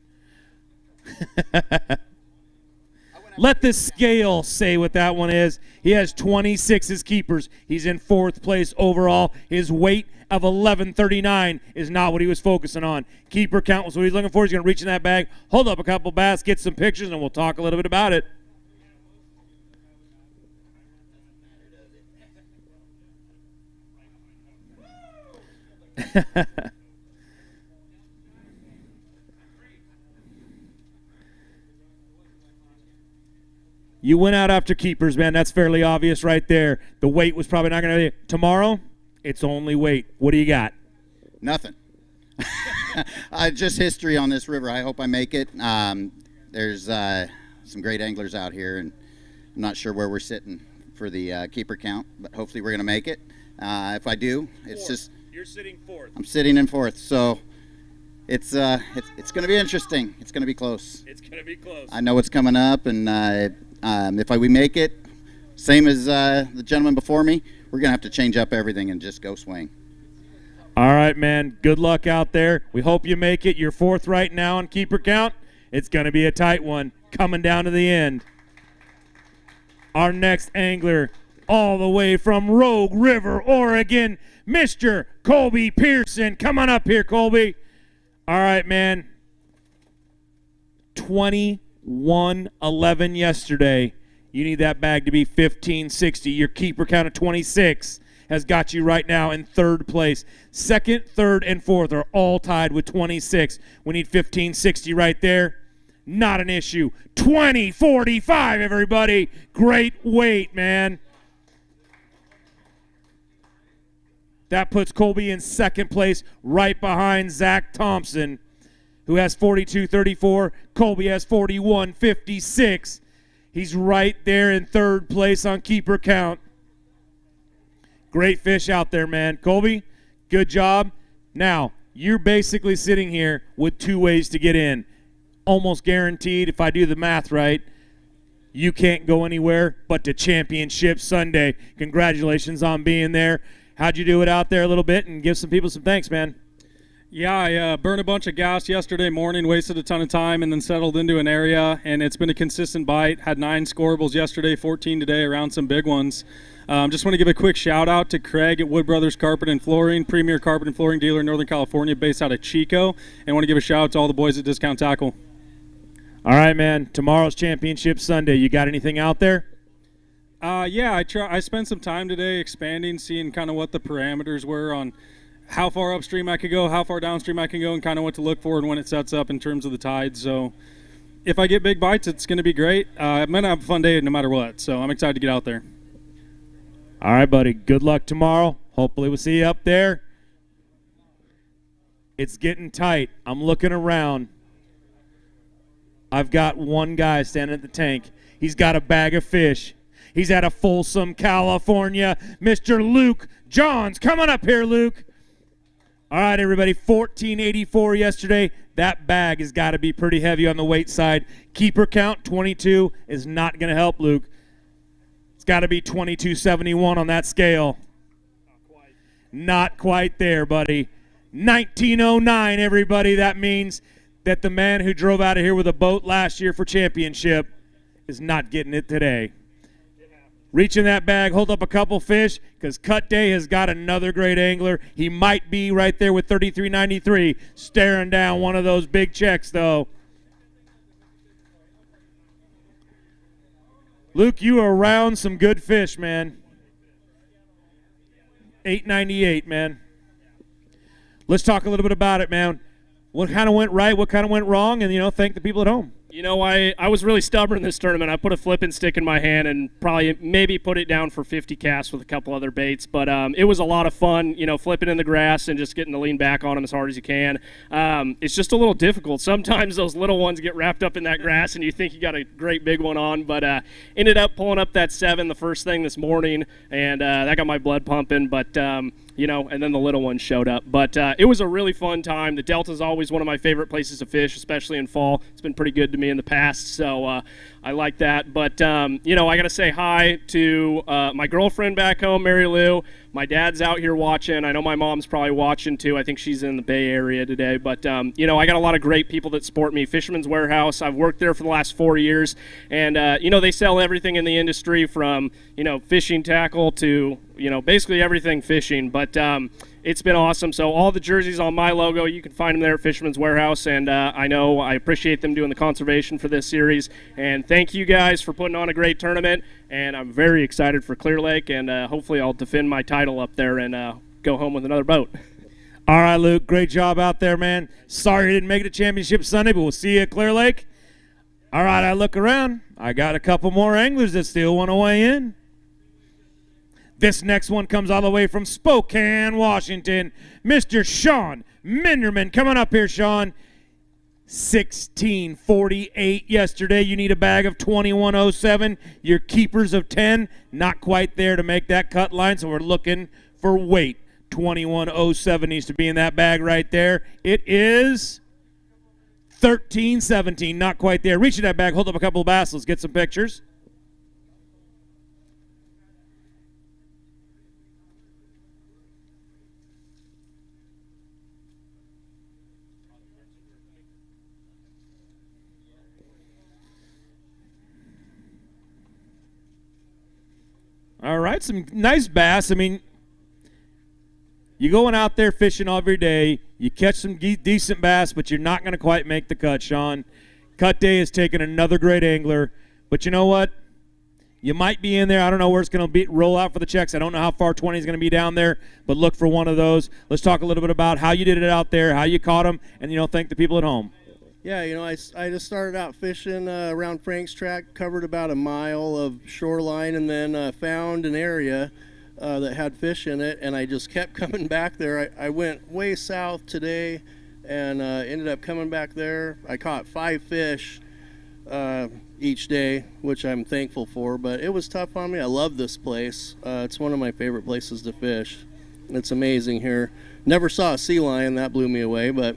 Let the scale say what that one is. He has 26 as keepers. He's in 4th place overall. His weight of 1139 is not what he was focusing on. Keeper count was what he's looking for. He's going to reach in that bag, hold up a couple bass, get some pictures, and we'll talk a little bit about it. You went out after keepers, man. That's fairly obvious right there. The weight was probably not going to be. Tomorrow, it's only weight. What do you got? Nothing. Just history on this river. I hope I make it. There's some great anglers out here, and I'm not sure where we're sitting for the keeper count, but hopefully we're going to make it. If I do, it's just... You're sitting 4th. I'm sitting in 4th, so it's going to be interesting. It's going to be close. It's going to be close. I know what's coming up, and if we make it, same as the gentleman before me, we're going to have to change up everything and just go swing. All right, man. Good luck out there. We hope you make it. You're 4th right now on keeper count. It's going to be a tight one coming down to the end. Our next angler, all the way from Rogue River, Oregon, Mr. Colby Pearson. Come on up here, Colby. All right, man. 21-11 yesterday. You need that bag to be 1560. Your keeper count of 26 has got you right now in 3rd place. 2nd, 3rd, and 4th are all tied with 26. We need 1560 right there. Not an issue. 2045, everybody. Great weight, man. That puts Colby in 2nd place, right behind Zack Thompson, who has 42.34. Colby has 41.56. He's right there in 3rd place on keeper count. Great fish out there, man. Colby, good job. Now, you're basically sitting here with 2 ways to get in. Almost guaranteed, if I do the math right, you can't go anywhere but to Championship Sunday. Congratulations on being there. How'd you do it out there a little bit, and give some people some thanks, man? Yeah, I burned a bunch of gas yesterday morning, wasted a ton of time, and then settled into an area, and it's been a consistent bite. Had 9 scorables yesterday, 14 today, around some big ones. Just want to give a quick shout out to Craig at Wood Brothers Carpet and Flooring, premier carpet and flooring dealer in Northern California, based out of Chico, and want to give a shout out to all the boys at Discount Tackle. All right, man. Tomorrow's Championship Sunday. You got anything out there? Yeah, I spent some time today expanding, seeing kind of what the parameters were on how far upstream I could go, how far downstream I can go, and kind of what to look for and when it sets up in terms of the tide. So if I get big bites, it's going to be great. I'm going to have a fun day no matter what, so I'm excited to get out there. All right, buddy. Good luck tomorrow. Hopefully we'll see you up there. It's getting tight. I'm looking around. I've got one guy standing at the tank. He's got a bag of fish. He's out of Folsom, California. Mr. Luke Johns. Come on up here, Luke. All right, everybody. 1484 yesterday. That bag has got to be pretty heavy on the weight side. Keeper count, 22, is not going to help, Luke. It's got to be 2271 on that scale. Not quite there, buddy. 1909, everybody. That means that the man who drove out of here with a boat last year for championship is not getting it today. Reach in that bag, hold up a couple fish, because Cut Day has got another great angler. He might be right there with 33.93, staring down one of those big checks, though. Luke, you are around some good fish, man. 8.98, man. Let's talk a little bit about it, man. What kind of went right, what kind of went wrong, and, thank the people at home. You know, I was really stubborn this tournament. I put a flipping stick in my hand and probably maybe put it down for 50 casts with a couple other baits. But it was a lot of fun, you know, flipping in the grass and just getting to lean back on them as hard as you can. It's just a little difficult. Sometimes those little ones get wrapped up in that grass and you think you got a great big one on. But ended up pulling up that 7 the first thing this morning, and that got my blood pumping. But you know, and then the little one showed up. But it was a really fun time. The Delta is always one of my favorite places to fish, especially in fall. It's been pretty good to me in the past, so I like that. But, you know, I got to say hi to my girlfriend back home, Mary Lou. My dad's out here watching. I know my mom's probably watching, too. I think she's in the Bay Area today. But, you know, I got a lot of great people that support me. Fisherman's Warehouse, I've worked there for the last 4 years. And, you know, they sell everything in the industry from, you know, fishing tackle to, you know, basically everything fishing. But it's been awesome. So all the jerseys on my logo, you can find them there at Fisherman's Warehouse. And I know I appreciate them doing the conservation for this series. And thank you guys for putting on a great tournament. And I'm very excited for Clear Lake. And hopefully I'll defend my title up there and go home with another boat. All right, Luke, great job out there, man. Sorry you didn't make it to Championship Sunday, but we'll see you at Clear Lake. All right, I look around. I got a couple more anglers that still want to weigh in. This next one comes all the way from Spokane, Washington. Mr. Sean Minderman. Coming up here, Sean. 1648 yesterday. You need a bag of 2107. Your keepers of 10. Not quite there to make that cut line, so we're looking for weight. 2107 needs to be in that bag right there. It is 1317. Not quite there. Reach in that bag. Hold up a couple of bass. Let's get some pictures. All right, some nice bass. I mean, you're going out there fishing every day. You catch some decent bass, but you're not going to quite make the cut, Sean. Cut day has taken another great angler. But you know what? You might be in there. I don't know where it's going to roll out for the checks. I don't know how far 20 is going to be down there, but look for one of those. Let's talk a little bit about how you did it out there, how you caught them, and, you know, thank the people at home. Yeah, you know, I just started out fishing around Frank's Tract, covered about a mile of shoreline, and then found an area that had fish in it, and I just kept coming back there. I went way south today and ended up coming back there. I caught 5 fish each day, which I'm thankful for, but it was tough on me. I love this place. It's one of my favorite places to fish. It's amazing here. Never saw a sea lion. That blew me away, but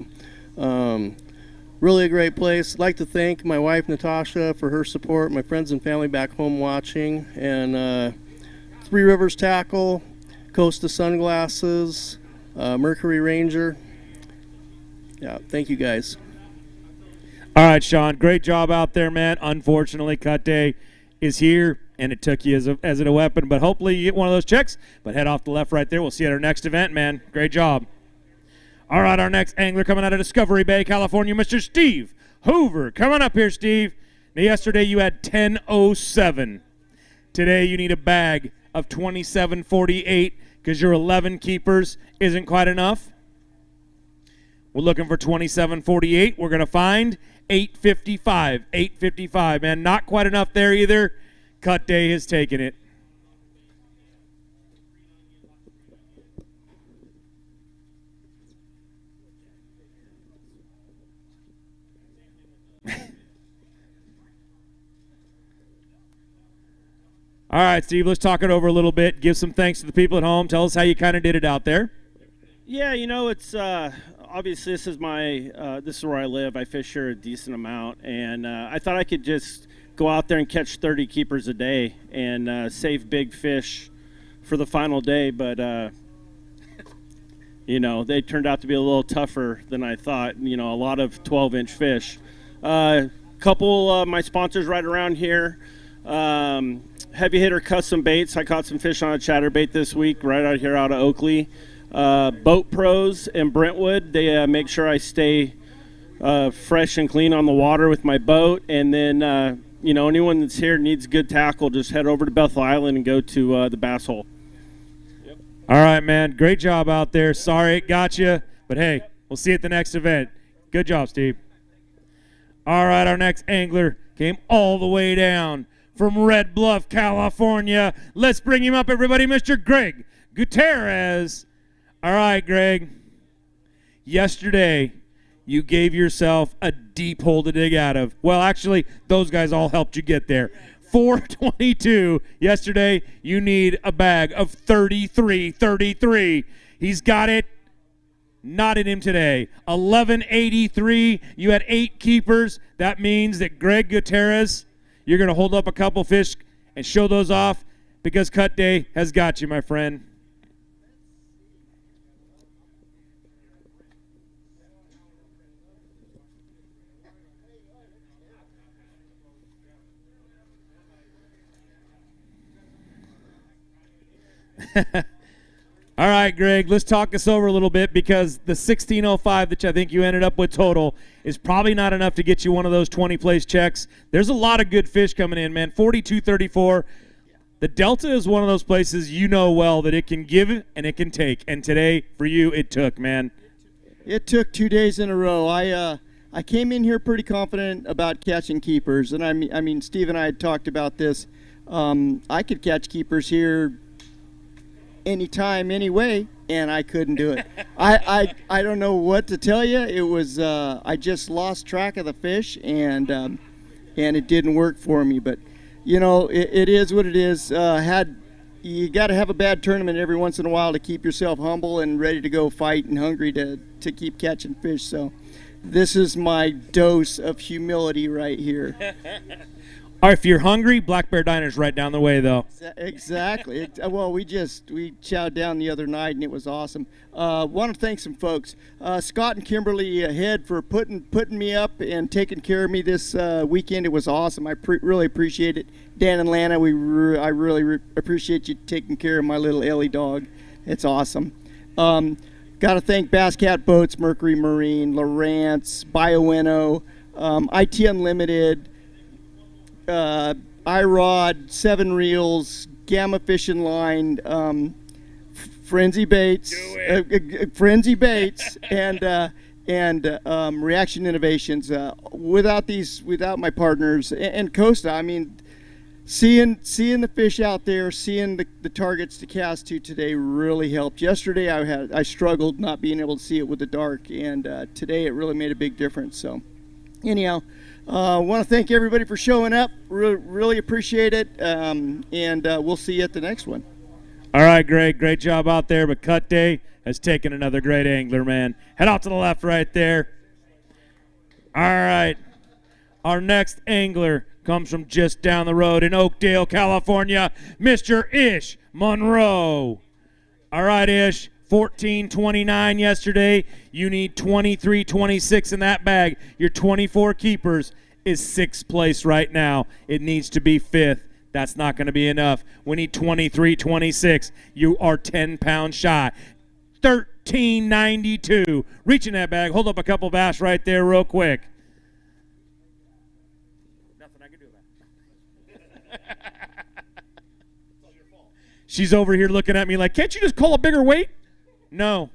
really a great place. I'd like to thank my wife, Natasha, for her support, my friends and family back home watching, and Three Rivers Tackle, Costa Sunglasses, Mercury Ranger. Yeah, thank you guys. All right, Sean, great job out there, man. Unfortunately, cut day is here, and it took you as a weapon, but hopefully you get one of those checks. But head off the left right there. We'll see you at our next event, man. Great job. All right, our next angler coming out of Discovery Bay, California, Mr. Steve Hoover. Coming up here, Steve. Now, yesterday you had 1007. Today you need a bag of 2748 because your 11 keepers isn't quite enough. We're looking for 2748. We're going to find 855. 855, man. Not quite enough there either. Cut day has taken it. All right, Steve, let's talk it over a little bit. Give some thanks to the people at home. Tell us how you kind of did it out there. Yeah, you know, it's obviously this is where I live. I fish here a decent amount, and I thought I could just go out there and catch 30 keepers a day and save big fish for the final day. But you know, they turned out to be a little tougher than I thought. You know, a lot of 12-inch fish. Couple of my sponsors right around here. Heavy Hitter Custom Baits. I caught some fish on a chatterbait this week right out here out of Oakley. Boat Pros in Brentwood. They make sure I stay fresh and clean on the water with my boat. And then, you know, anyone that's here needs good tackle, just head over to Bethel Island and go to the Bass Hole. Yep. All right, man. Great job out there. Sorry it got you, but hey, we'll see you at the next event. Good job, Steve. All right, our next angler came all the way down from Red Bluff, California. Let's bring him up, everybody, Mr. Greg Gutierrez. All right, Greg. Yesterday, you gave yourself a deep hole to dig out of. Well, actually, those guys all helped you get there. 422 yesterday. You need a bag of 33. He's got it. Not in him today. 1183. You had 8 keepers. That means that Greg Gutierrez, you're going to hold up a couple fish and show those off because cut day has got you, my friend. All right, Greg, let's talk us over a little bit because the 1605 that I think you ended up with total is probably not enough to get you one of those 20-place checks. There's a lot of good fish coming in, man. 4234. The Delta is one of those places you know well that it can give and it can take. And today, for you, it took, man. It took 2 days in a row. I came in here pretty confident about catching keepers. And I mean, Steve and I had talked about this. I could catch keepers here anytime, anyway, and I couldn't do it. I don't know what to tell you. It was I just lost track of the fish, and it didn't work for me. But you know, it is what it is. You got to have a bad tournament every once in a while to keep yourself humble and ready to go fight and hungry to keep catching fish. So this is my dose of humility right here. All right, if you're hungry, Black Bear Diner's right down the way, though. Exactly. Well, we chowed down the other night, and it was awesome. Want to thank some folks. Scott and Kimberly Head for putting me up and taking care of me this weekend. It was awesome. I really appreciate it. Dan and Lana, I really appreciate you taking care of my little Ellie dog. It's awesome. Got to thank Bass Cat Boats, Mercury Marine, Lowrance, BioWinnow, IT Unlimited, iRod, 7 Reels, Gamma Fishing Line, Frenzy Baits, and Reaction Innovations. Without my partners and Costa, I mean, seeing the fish out there, seeing the targets to cast to today really helped. Yesterday I struggled not being able to see it with the dark, and today it really made a big difference. So anyhow, I want to thank everybody for showing up. Really appreciate it, and we'll see you at the next one. All right, Greg, great job out there, but cut day has taken another great angler, man. Head out to the left right there. All right, our next angler comes from just down the road in Oakdale, California, Mr. Ish Monroe. All right, Ish. 14.29 yesterday. You need 23.26 in that bag. Your 24 keepers is 6th place right now. It needs to be 5th. That's not going to be enough. We need 23.26. You are 10 pounds shy. 13.92. Reach in that bag. Hold up a couple bass right there real quick. Nothing I can do about it. She's over here looking at me like, can't you just call a bigger weight? No.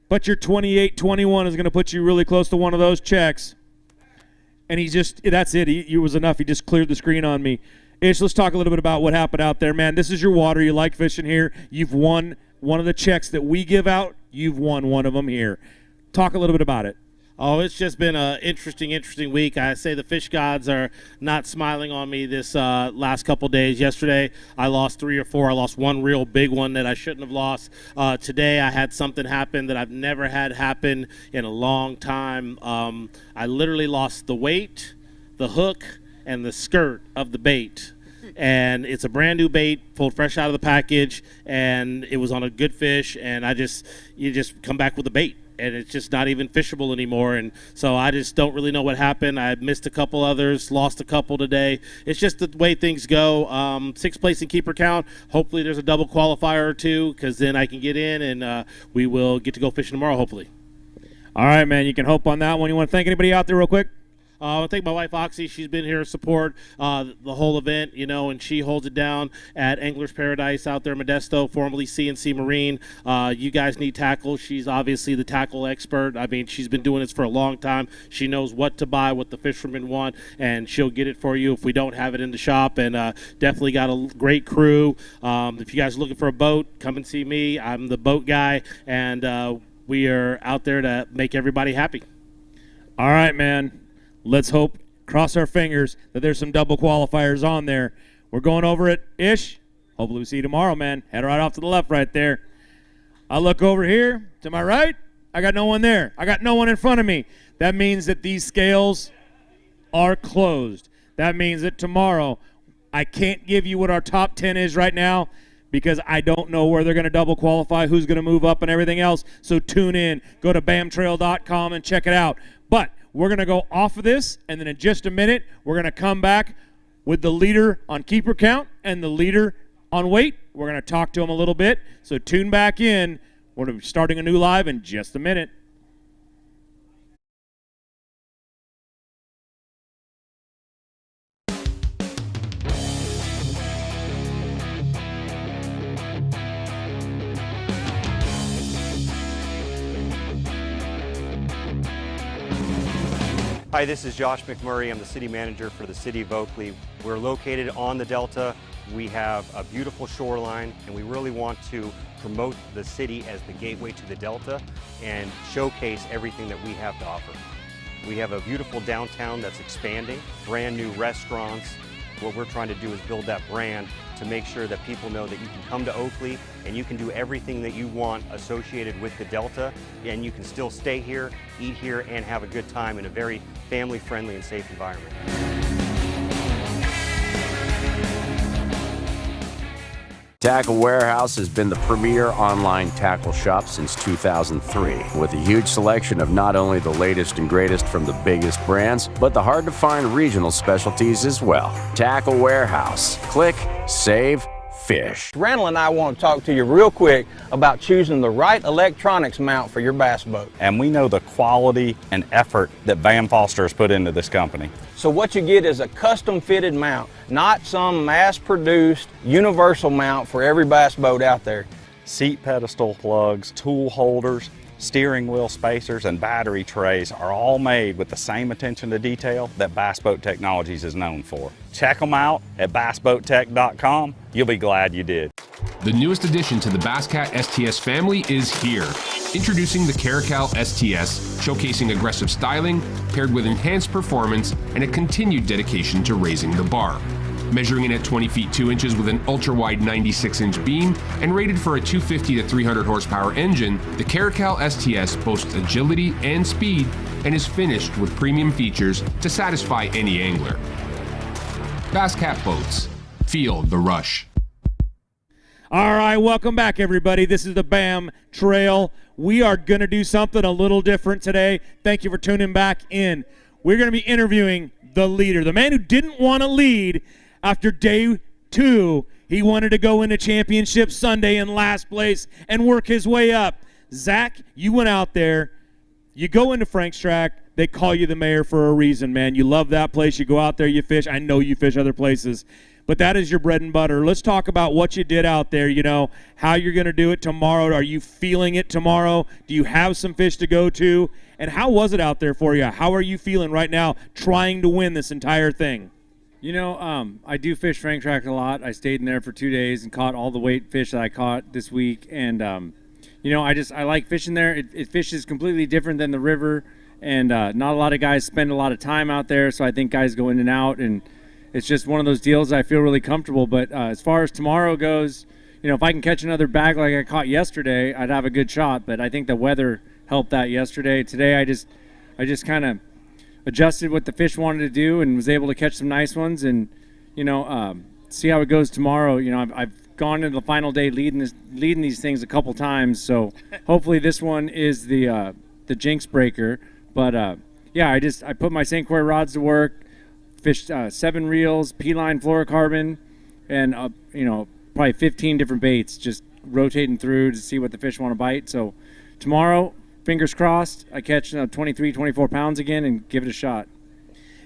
But your 28-21 is going to put you really close to one of those checks. And that's it. He was enough. He just cleared the screen on me. Ish, let's talk a little bit about what happened out there, man. This is your water. You like fishing here. You've won one of the checks that we give out. You've won one of them here. Talk a little bit about it. Oh, it's just been an interesting week. I say the fish gods are not smiling on me this last couple days. Yesterday, I lost 3 or 4. I lost one real big one that I shouldn't have lost. Today, I had something happen that I've never had happen in a long time. I literally lost the weight, the hook, and the skirt of the bait. And it's a brand new bait, pulled fresh out of the package, and it was on a good fish, and you just come back with the bait. And it's just not even fishable anymore. And so I just don't really know what happened. I missed a couple others, lost a couple today. It's just the way things go. 6th place in keeper count. Hopefully there's a double qualifier or 2, because then I can get in and we will get to go fishing tomorrow, hopefully. All right, man. You can hope on that one. You want to thank anybody out there real quick? I think my wife Oxy, she's been here to support the whole event, you know, and she holds it down at Angler's Paradise out there in Modesto, formerly C&C Marine. You guys need tackle. She's obviously the tackle expert. I mean, she's been doing this for a long time. She knows what to buy, what the fishermen want, and she'll get it for you if we don't have it in the shop. And definitely got a great crew. If you guys are looking for a boat, come and see me. I'm the boat guy, and we are out there to make everybody happy. All right, man. Let's hope, cross our fingers, that there's some double qualifiers on there. We're going over it, Ish. Hopefully we see you tomorrow, man. Head right off to the left right there. I look over here to my right. I got no one there. I got no one in front of me. That means that these scales are closed. That means that tomorrow I can't give you what our top 10 is right now because I don't know where they're going to double qualify, who's going to move up, and everything else. So tune in. Go to bamtrail.com and check it out. But we're going to go off of this, and then in just a minute, we're going to come back with the leader on keeper count and the leader on weight. We're going to talk to them a little bit. So tune back in. We're going to be starting a new live in just a minute. Hi, this is Josh McMurray. I'm the city manager for the city of Oakley. We're located on the Delta. We have a beautiful shoreline, and we really want to promote the city as the gateway to the Delta and showcase everything that we have to offer. We have a beautiful downtown that's expanding, brand new restaurants. What we're trying to do is build that brand to make sure that people know that you can come to Oakley and you can do everything that you want associated with the Delta, and you can still stay here, eat here, and have a good time in a very family-friendly and safe environment. Tackle Warehouse has been the premier online tackle shop since 2003, with a huge selection of not only the latest and greatest from the biggest brands, but the hard-to-find regional specialties as well. Tackle Warehouse. Click, save, fish. Randall and I want to talk to you real quick about choosing the right electronics mount for your bass boat. And we know the quality and effort that Van Foster has put into this company. So what you get is a custom fitted mount, not some mass produced universal mount for every bass boat out there. Seat pedestal plugs, tool holders, steering wheel spacers, and battery trays are all made with the same attention to detail that Bass Boat Technologies is known for. Check them out at bassboattech.com. You'll be glad you did. The newest addition to the Basscat STS family is here. Introducing the Caracal STS, showcasing aggressive styling, paired with enhanced performance and a continued dedication to raising the bar. Measuring in at 20 feet 2 inches with an ultra-wide 96-inch beam and rated for a 250 to 300 horsepower engine, the Caracal STS boasts agility and speed and is finished with premium features to satisfy any angler. Basscat Boats. Feel the rush. All right, welcome back, everybody. This is the BAM Trail. We are going to do something a little different today. Thank you for tuning back in. We're going to be interviewing the leader, the man who didn't want to lead after day 2. He wanted to go into Championship Sunday in last place and work his way up. Zach, you went out there. You go into Frank's Tract. They call you the mayor for a reason, man. You love that place. You go out there, you fish. I know you fish other places, but that is your bread and butter. Let's talk about what you did out there, you know, how you're going to do it tomorrow. Are you feeling it tomorrow? Do you have some fish to go to? And how was it out there for you? How are you feeling right now trying to win this entire thing? You know, I do fish Frank Tract a lot. I stayed in there for 2 days and caught all the weight fish that I caught this week. And, you know, I like fishing there. It fishes completely different than the river. And not a lot of guys spend a lot of time out there. So I think guys go in and out. And it's just one of those deals I feel really comfortable. But as far as tomorrow goes, you know, if I can catch another bag like I caught yesterday, I'd have a good shot. But I think the weather helped that yesterday. Today I just kind of adjusted what the fish wanted to do and was able to catch some nice ones, and you know, see how it goes tomorrow. You know, I've gone into the final day leading these things a couple times, so hopefully this one is the jinx breaker. But yeah, I put my St. Croix rods to work, fished 7 reels, P-line fluorocarbon, and you know, probably 15 different baits, just rotating through to see what the fish want to bite. So tomorrow, fingers crossed, I catch 23, 24 pounds again and give it a shot.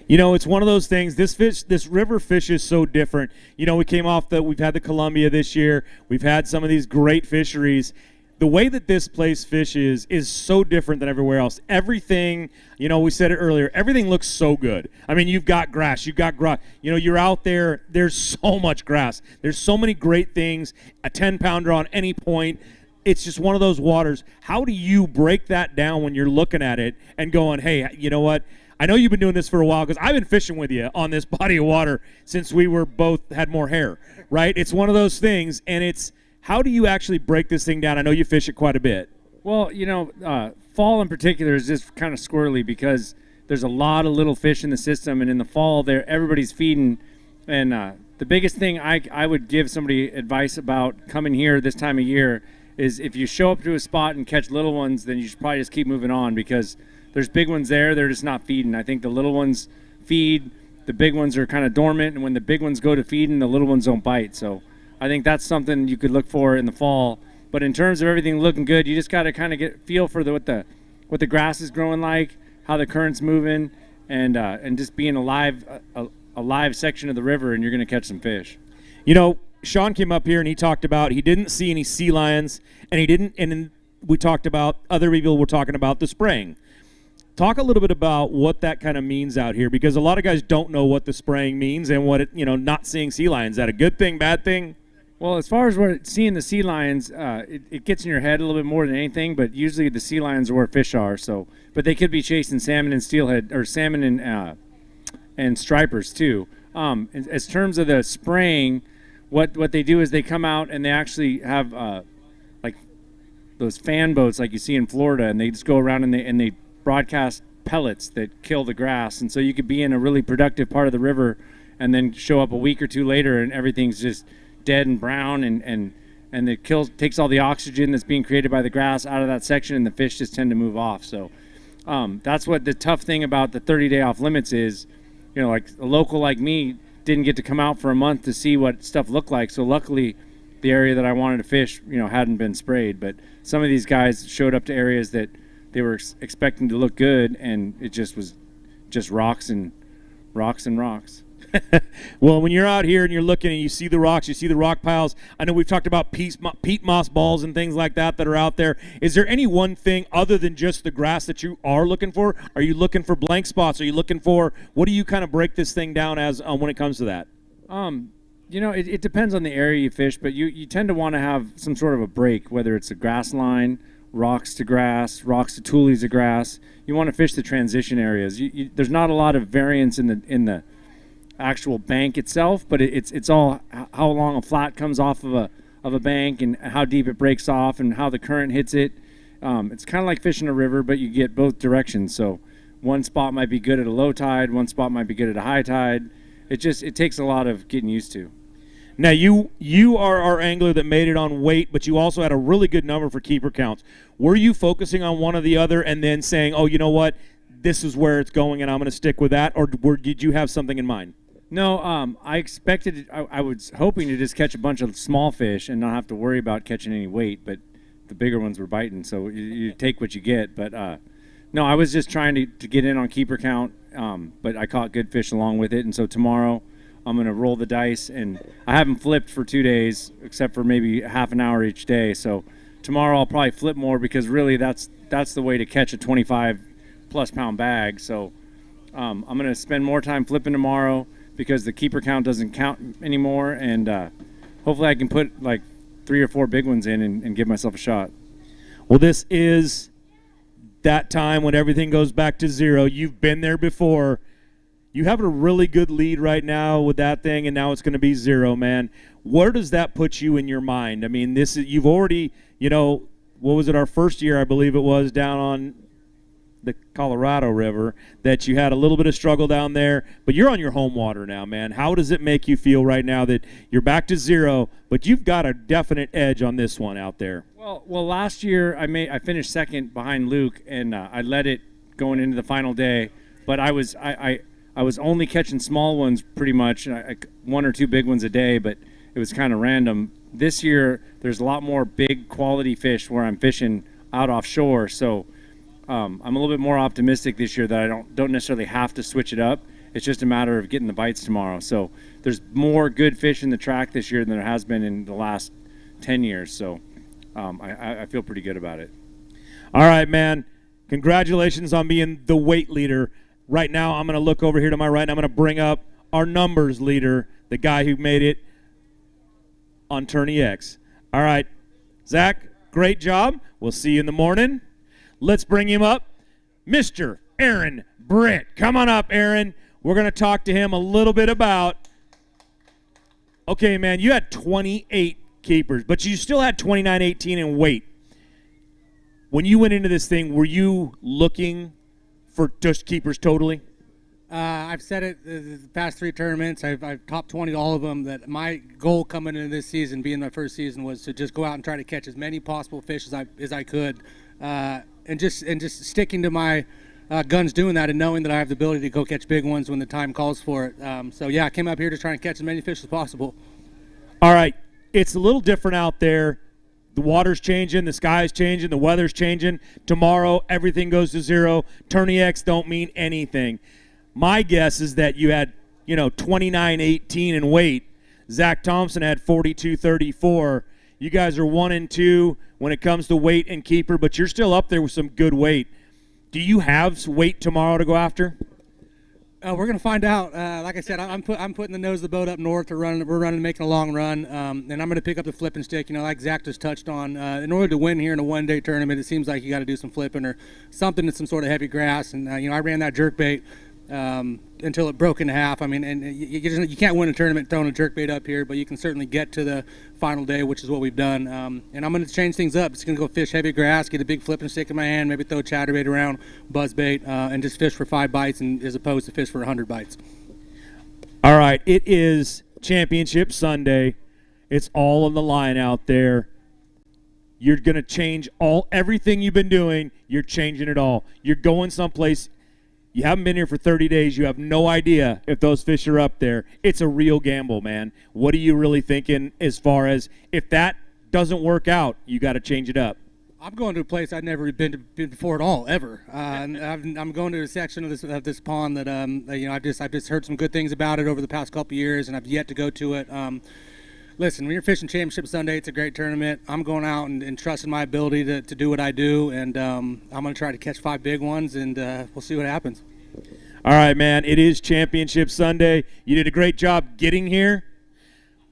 You know, it's one of those things. This river fish is so different. You know, we've had the Columbia this year. We've had some of these great fisheries. The way that this place fishes is so different than everywhere else. Everything, you know, we said it earlier, everything looks so good. I mean, you've got grass, you know, you're out there, there's so much grass. There's so many great things, a 10-pounder on any point. It's just one of those waters. How do you break that down when you're looking at it and going, hey, you know what? I know you've been doing this for a while because I've been fishing with you on this body of water since we were both had more hair, right? It's one of those things, and it's how do you actually break this thing down? I know you fish it quite a bit. Well, you know, fall in particular is just kind of squirrely because there's a lot of little fish in the system, and in the fall, everybody's feeding. And the biggest thing I would give somebody advice about coming here this time of year is if you show up to a spot and catch little ones, then you should probably just keep moving on because there's big ones there, they're just not feeding. I think the little ones feed, the big ones are kind of dormant, and when the big ones go to feeding, the little ones don't bite. So I think that's something you could look for in the fall. But in terms of everything looking good, you just got to kind of get feel for what the grass is growing like, how the current's moving, and just being a live section of the river, and you're going to catch some fish. You know, Sean came up here and he talked about he didn't see any sea lions, and we talked about other people were talking about the spraying. Talk a little bit about what that kind of means out here, because a lot of guys don't know what the spraying means and what not seeing sea lions. Is that a good thing, bad thing? Well, as far as seeing the sea lions, it gets in your head a little bit more than anything, but usually the sea lions are where fish are. So, but they could be chasing salmon and steelhead, or salmon and stripers too. As terms of the spraying, what they do is they come out and they actually have like those fan boats like you see in Florida, and they just go around and they broadcast pellets that kill the grass. And so you could be in a really productive part of the river and then show up a week or two later and everything's just dead and brown, and it takes all the oxygen that's being created by the grass out of that section, and the fish just tend to move off. So that's what the tough thing about the 30-day off limits is. You know, like a local like me didn't get to come out for a month to see what stuff looked like. So luckily the area that I wanted to fish, hadn't been sprayed. But some of these guys showed up to areas that they were expecting to look good, and it just was just rocks and rocks and rocks. Well, when you're out here and you're looking and you see the rocks, you see the rock piles. I know we've talked about peat moss balls and things like that are out there. Is there any one thing other than just the grass that you are looking for? Are you looking for blank spots? Are you looking for, what do you kind of break this thing down as when it comes to that? It depends on the area you fish, but you tend to want to have some sort of a break, whether it's a grass line, rocks to grass, rocks to tules of grass. You want to fish the transition areas. There's not a lot of variance in the actual bank itself, but it's all how long a flat comes off of a bank and how deep it breaks off and how the current hits it. It's kind of like fishing a river, but you get both directions. So one spot might be good at a low tide, one spot might be good at a high tide. It takes a lot of getting used to. Now you are our angler that made it on weight, but you also had a really good number for keeper counts. Were you focusing on one or the other and then saying, oh, you know what, this is where it's going and I'm going to stick with that, or did you have something in mind? No, I expected, I was hoping to just catch a bunch of small fish and not have to worry about catching any weight, but the bigger ones were biting, so you take what you get. But no, I was just trying to get in on keeper count, but I caught good fish along with it, and so tomorrow I'm going to roll the dice, and I haven't flipped for 2 days, except for maybe half an hour each day, so tomorrow I'll probably flip more because really that's the way to catch a 25-plus pound bag. So I'm going to spend more time flipping tomorrow, because the keeper count doesn't count anymore, and hopefully I can put like 3 or 4 big ones in and give myself a shot. Well, this is that time when everything goes back to zero. You've been there before. You have a really good lead right now with that thing, and now it's going to be zero, man. Where does that put you in your mind? I mean, you've already, what was it, our first year, I believe it was, down on the Colorado River, that you had a little bit of struggle down there, but you're on your home water now, man. How does it make you feel right now that you're back to zero, but you've got a definite edge on this one out there? Well, last year I finished second behind Luke, and I led it going into the final day, but I was only catching small ones pretty much, 1 or 2 big ones a day, but it was kind of random. This year there's a lot more big quality fish where I'm fishing out offshore, so I'm a little bit more optimistic this year that I don't necessarily have to switch it up, It's just a matter of getting the bites tomorrow. So there's more good fish in the track this year than there has been in the last 10 years. So I feel pretty good about it. All right, man. Congratulations on being the weight leader. Right now, I'm going to look over here to my right, and I'm going to bring up our numbers leader, the guy who made it on Tourney X. All right, Zach, great job. We'll see you in the morning. Let's bring him up. Mr. Aaron Britt. Come on up, Aaron. We're going to talk to him a little bit about, okay, man, you had 28 keepers, but you still had 29.18 in weight. When you went into this thing, were you looking for just keepers totally? I've said it the past 3 tournaments. I've top 20 all of them. That my goal coming into this season, being my first season, was to just go out and try to catch as many possible fish as I could, and just sticking to my guns doing that, and knowing that I have the ability to go catch big ones when the time calls for it. So yeah, I came up here to try and catch as many fish as possible. All right, it's a little different out there. The water's changing, the sky's changing, the weather's changing. Tomorrow, everything goes to 0. Tourney X don't mean anything. My guess is that you had, 29.18 in weight. Zack Thompson had 42.34. You guys are 1 and 2 when it comes to weight and keeper, but you're still up there with some good weight. Do you have weight tomorrow to go after? We're going to find out. Like I said, I'm putting the nose of the boat up north. We're running, making a long run, and I'm going to pick up the flipping stick. Like Zach just touched on. In order to win here in a one-day tournament, it seems like you got to do some flipping or something in some sort of heavy grass. And I ran that jerkbait until it broke in half. I mean, and you can't win a tournament throwing a jerkbait up here, but you can certainly get to the final day, which is what we've done. And I'm going to change things up. It's going to go fish heavy grass, get a big flipping stick in my hand, maybe throw a chatterbait around, buzzbait, and just fish for 5 bites, and as opposed to fish for 100 bites. All right, it is Championship Sunday. It's all on the line out there. You're going to change everything you've been doing. You're changing it all. You're going someplace. You haven't been here for 30 days. You have no idea if those fish are up there. It's a real gamble, man. What are you really thinking as far as if that doesn't work out, you got to change it up? I'm going to a place I've never been to before at all, ever. I'm going to a section of this pond that I've just heard some good things about it over the past couple years, and I've yet to go to it. Listen, when you're fishing Championship Sunday, it's a great tournament. I'm going out and trusting my ability to do what I do, and I'm going to try to catch 5 big ones, and we'll see what happens. All right, man. It is Championship Sunday. You did a great job getting here.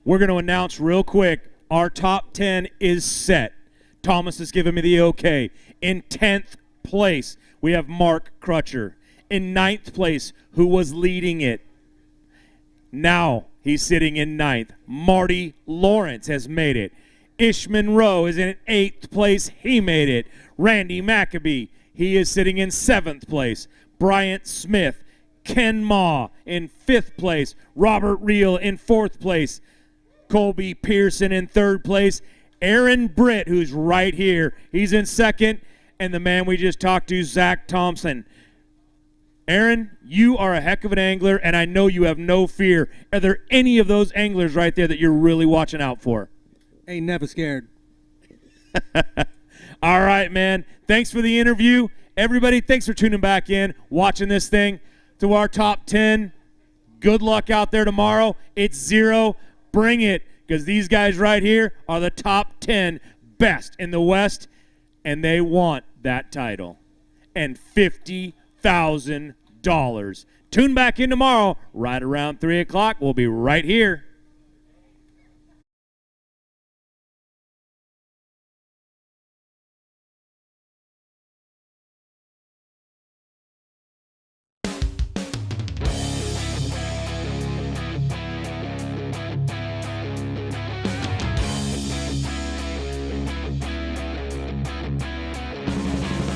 We're going to announce real quick, our top 10 is set. Thomas has given me the okay. In 10th place, we have Mark Crutcher. In 9th place, who was leading it. Now he's sitting in 9th. Marty Lawrence has made it. Ish Monroe is in 8th place. He made it. Randy Maccabee, he is sitting in 7th place. Bryant Smith, Ken Ma in 5th place. Robert Reel in 4th place. Colby Pearson in 3rd place. Aaron Britt, who's right here, he's in 2nd. And the man we just talked to, Zack Thompson. Aaron, you are a heck of an angler, and I know you have no fear. Are there any of those anglers right there that you're really watching out for? Ain't never scared. All right, man. Thanks for the interview. Everybody, thanks for tuning back in, watching this thing. To our top 10, good luck out there tomorrow. It's 0. Bring it, because these guys right here are the top 10 best in the West, and they want that title. And $50,000. Tune back in tomorrow, right around 3 o'clock. We'll be right here.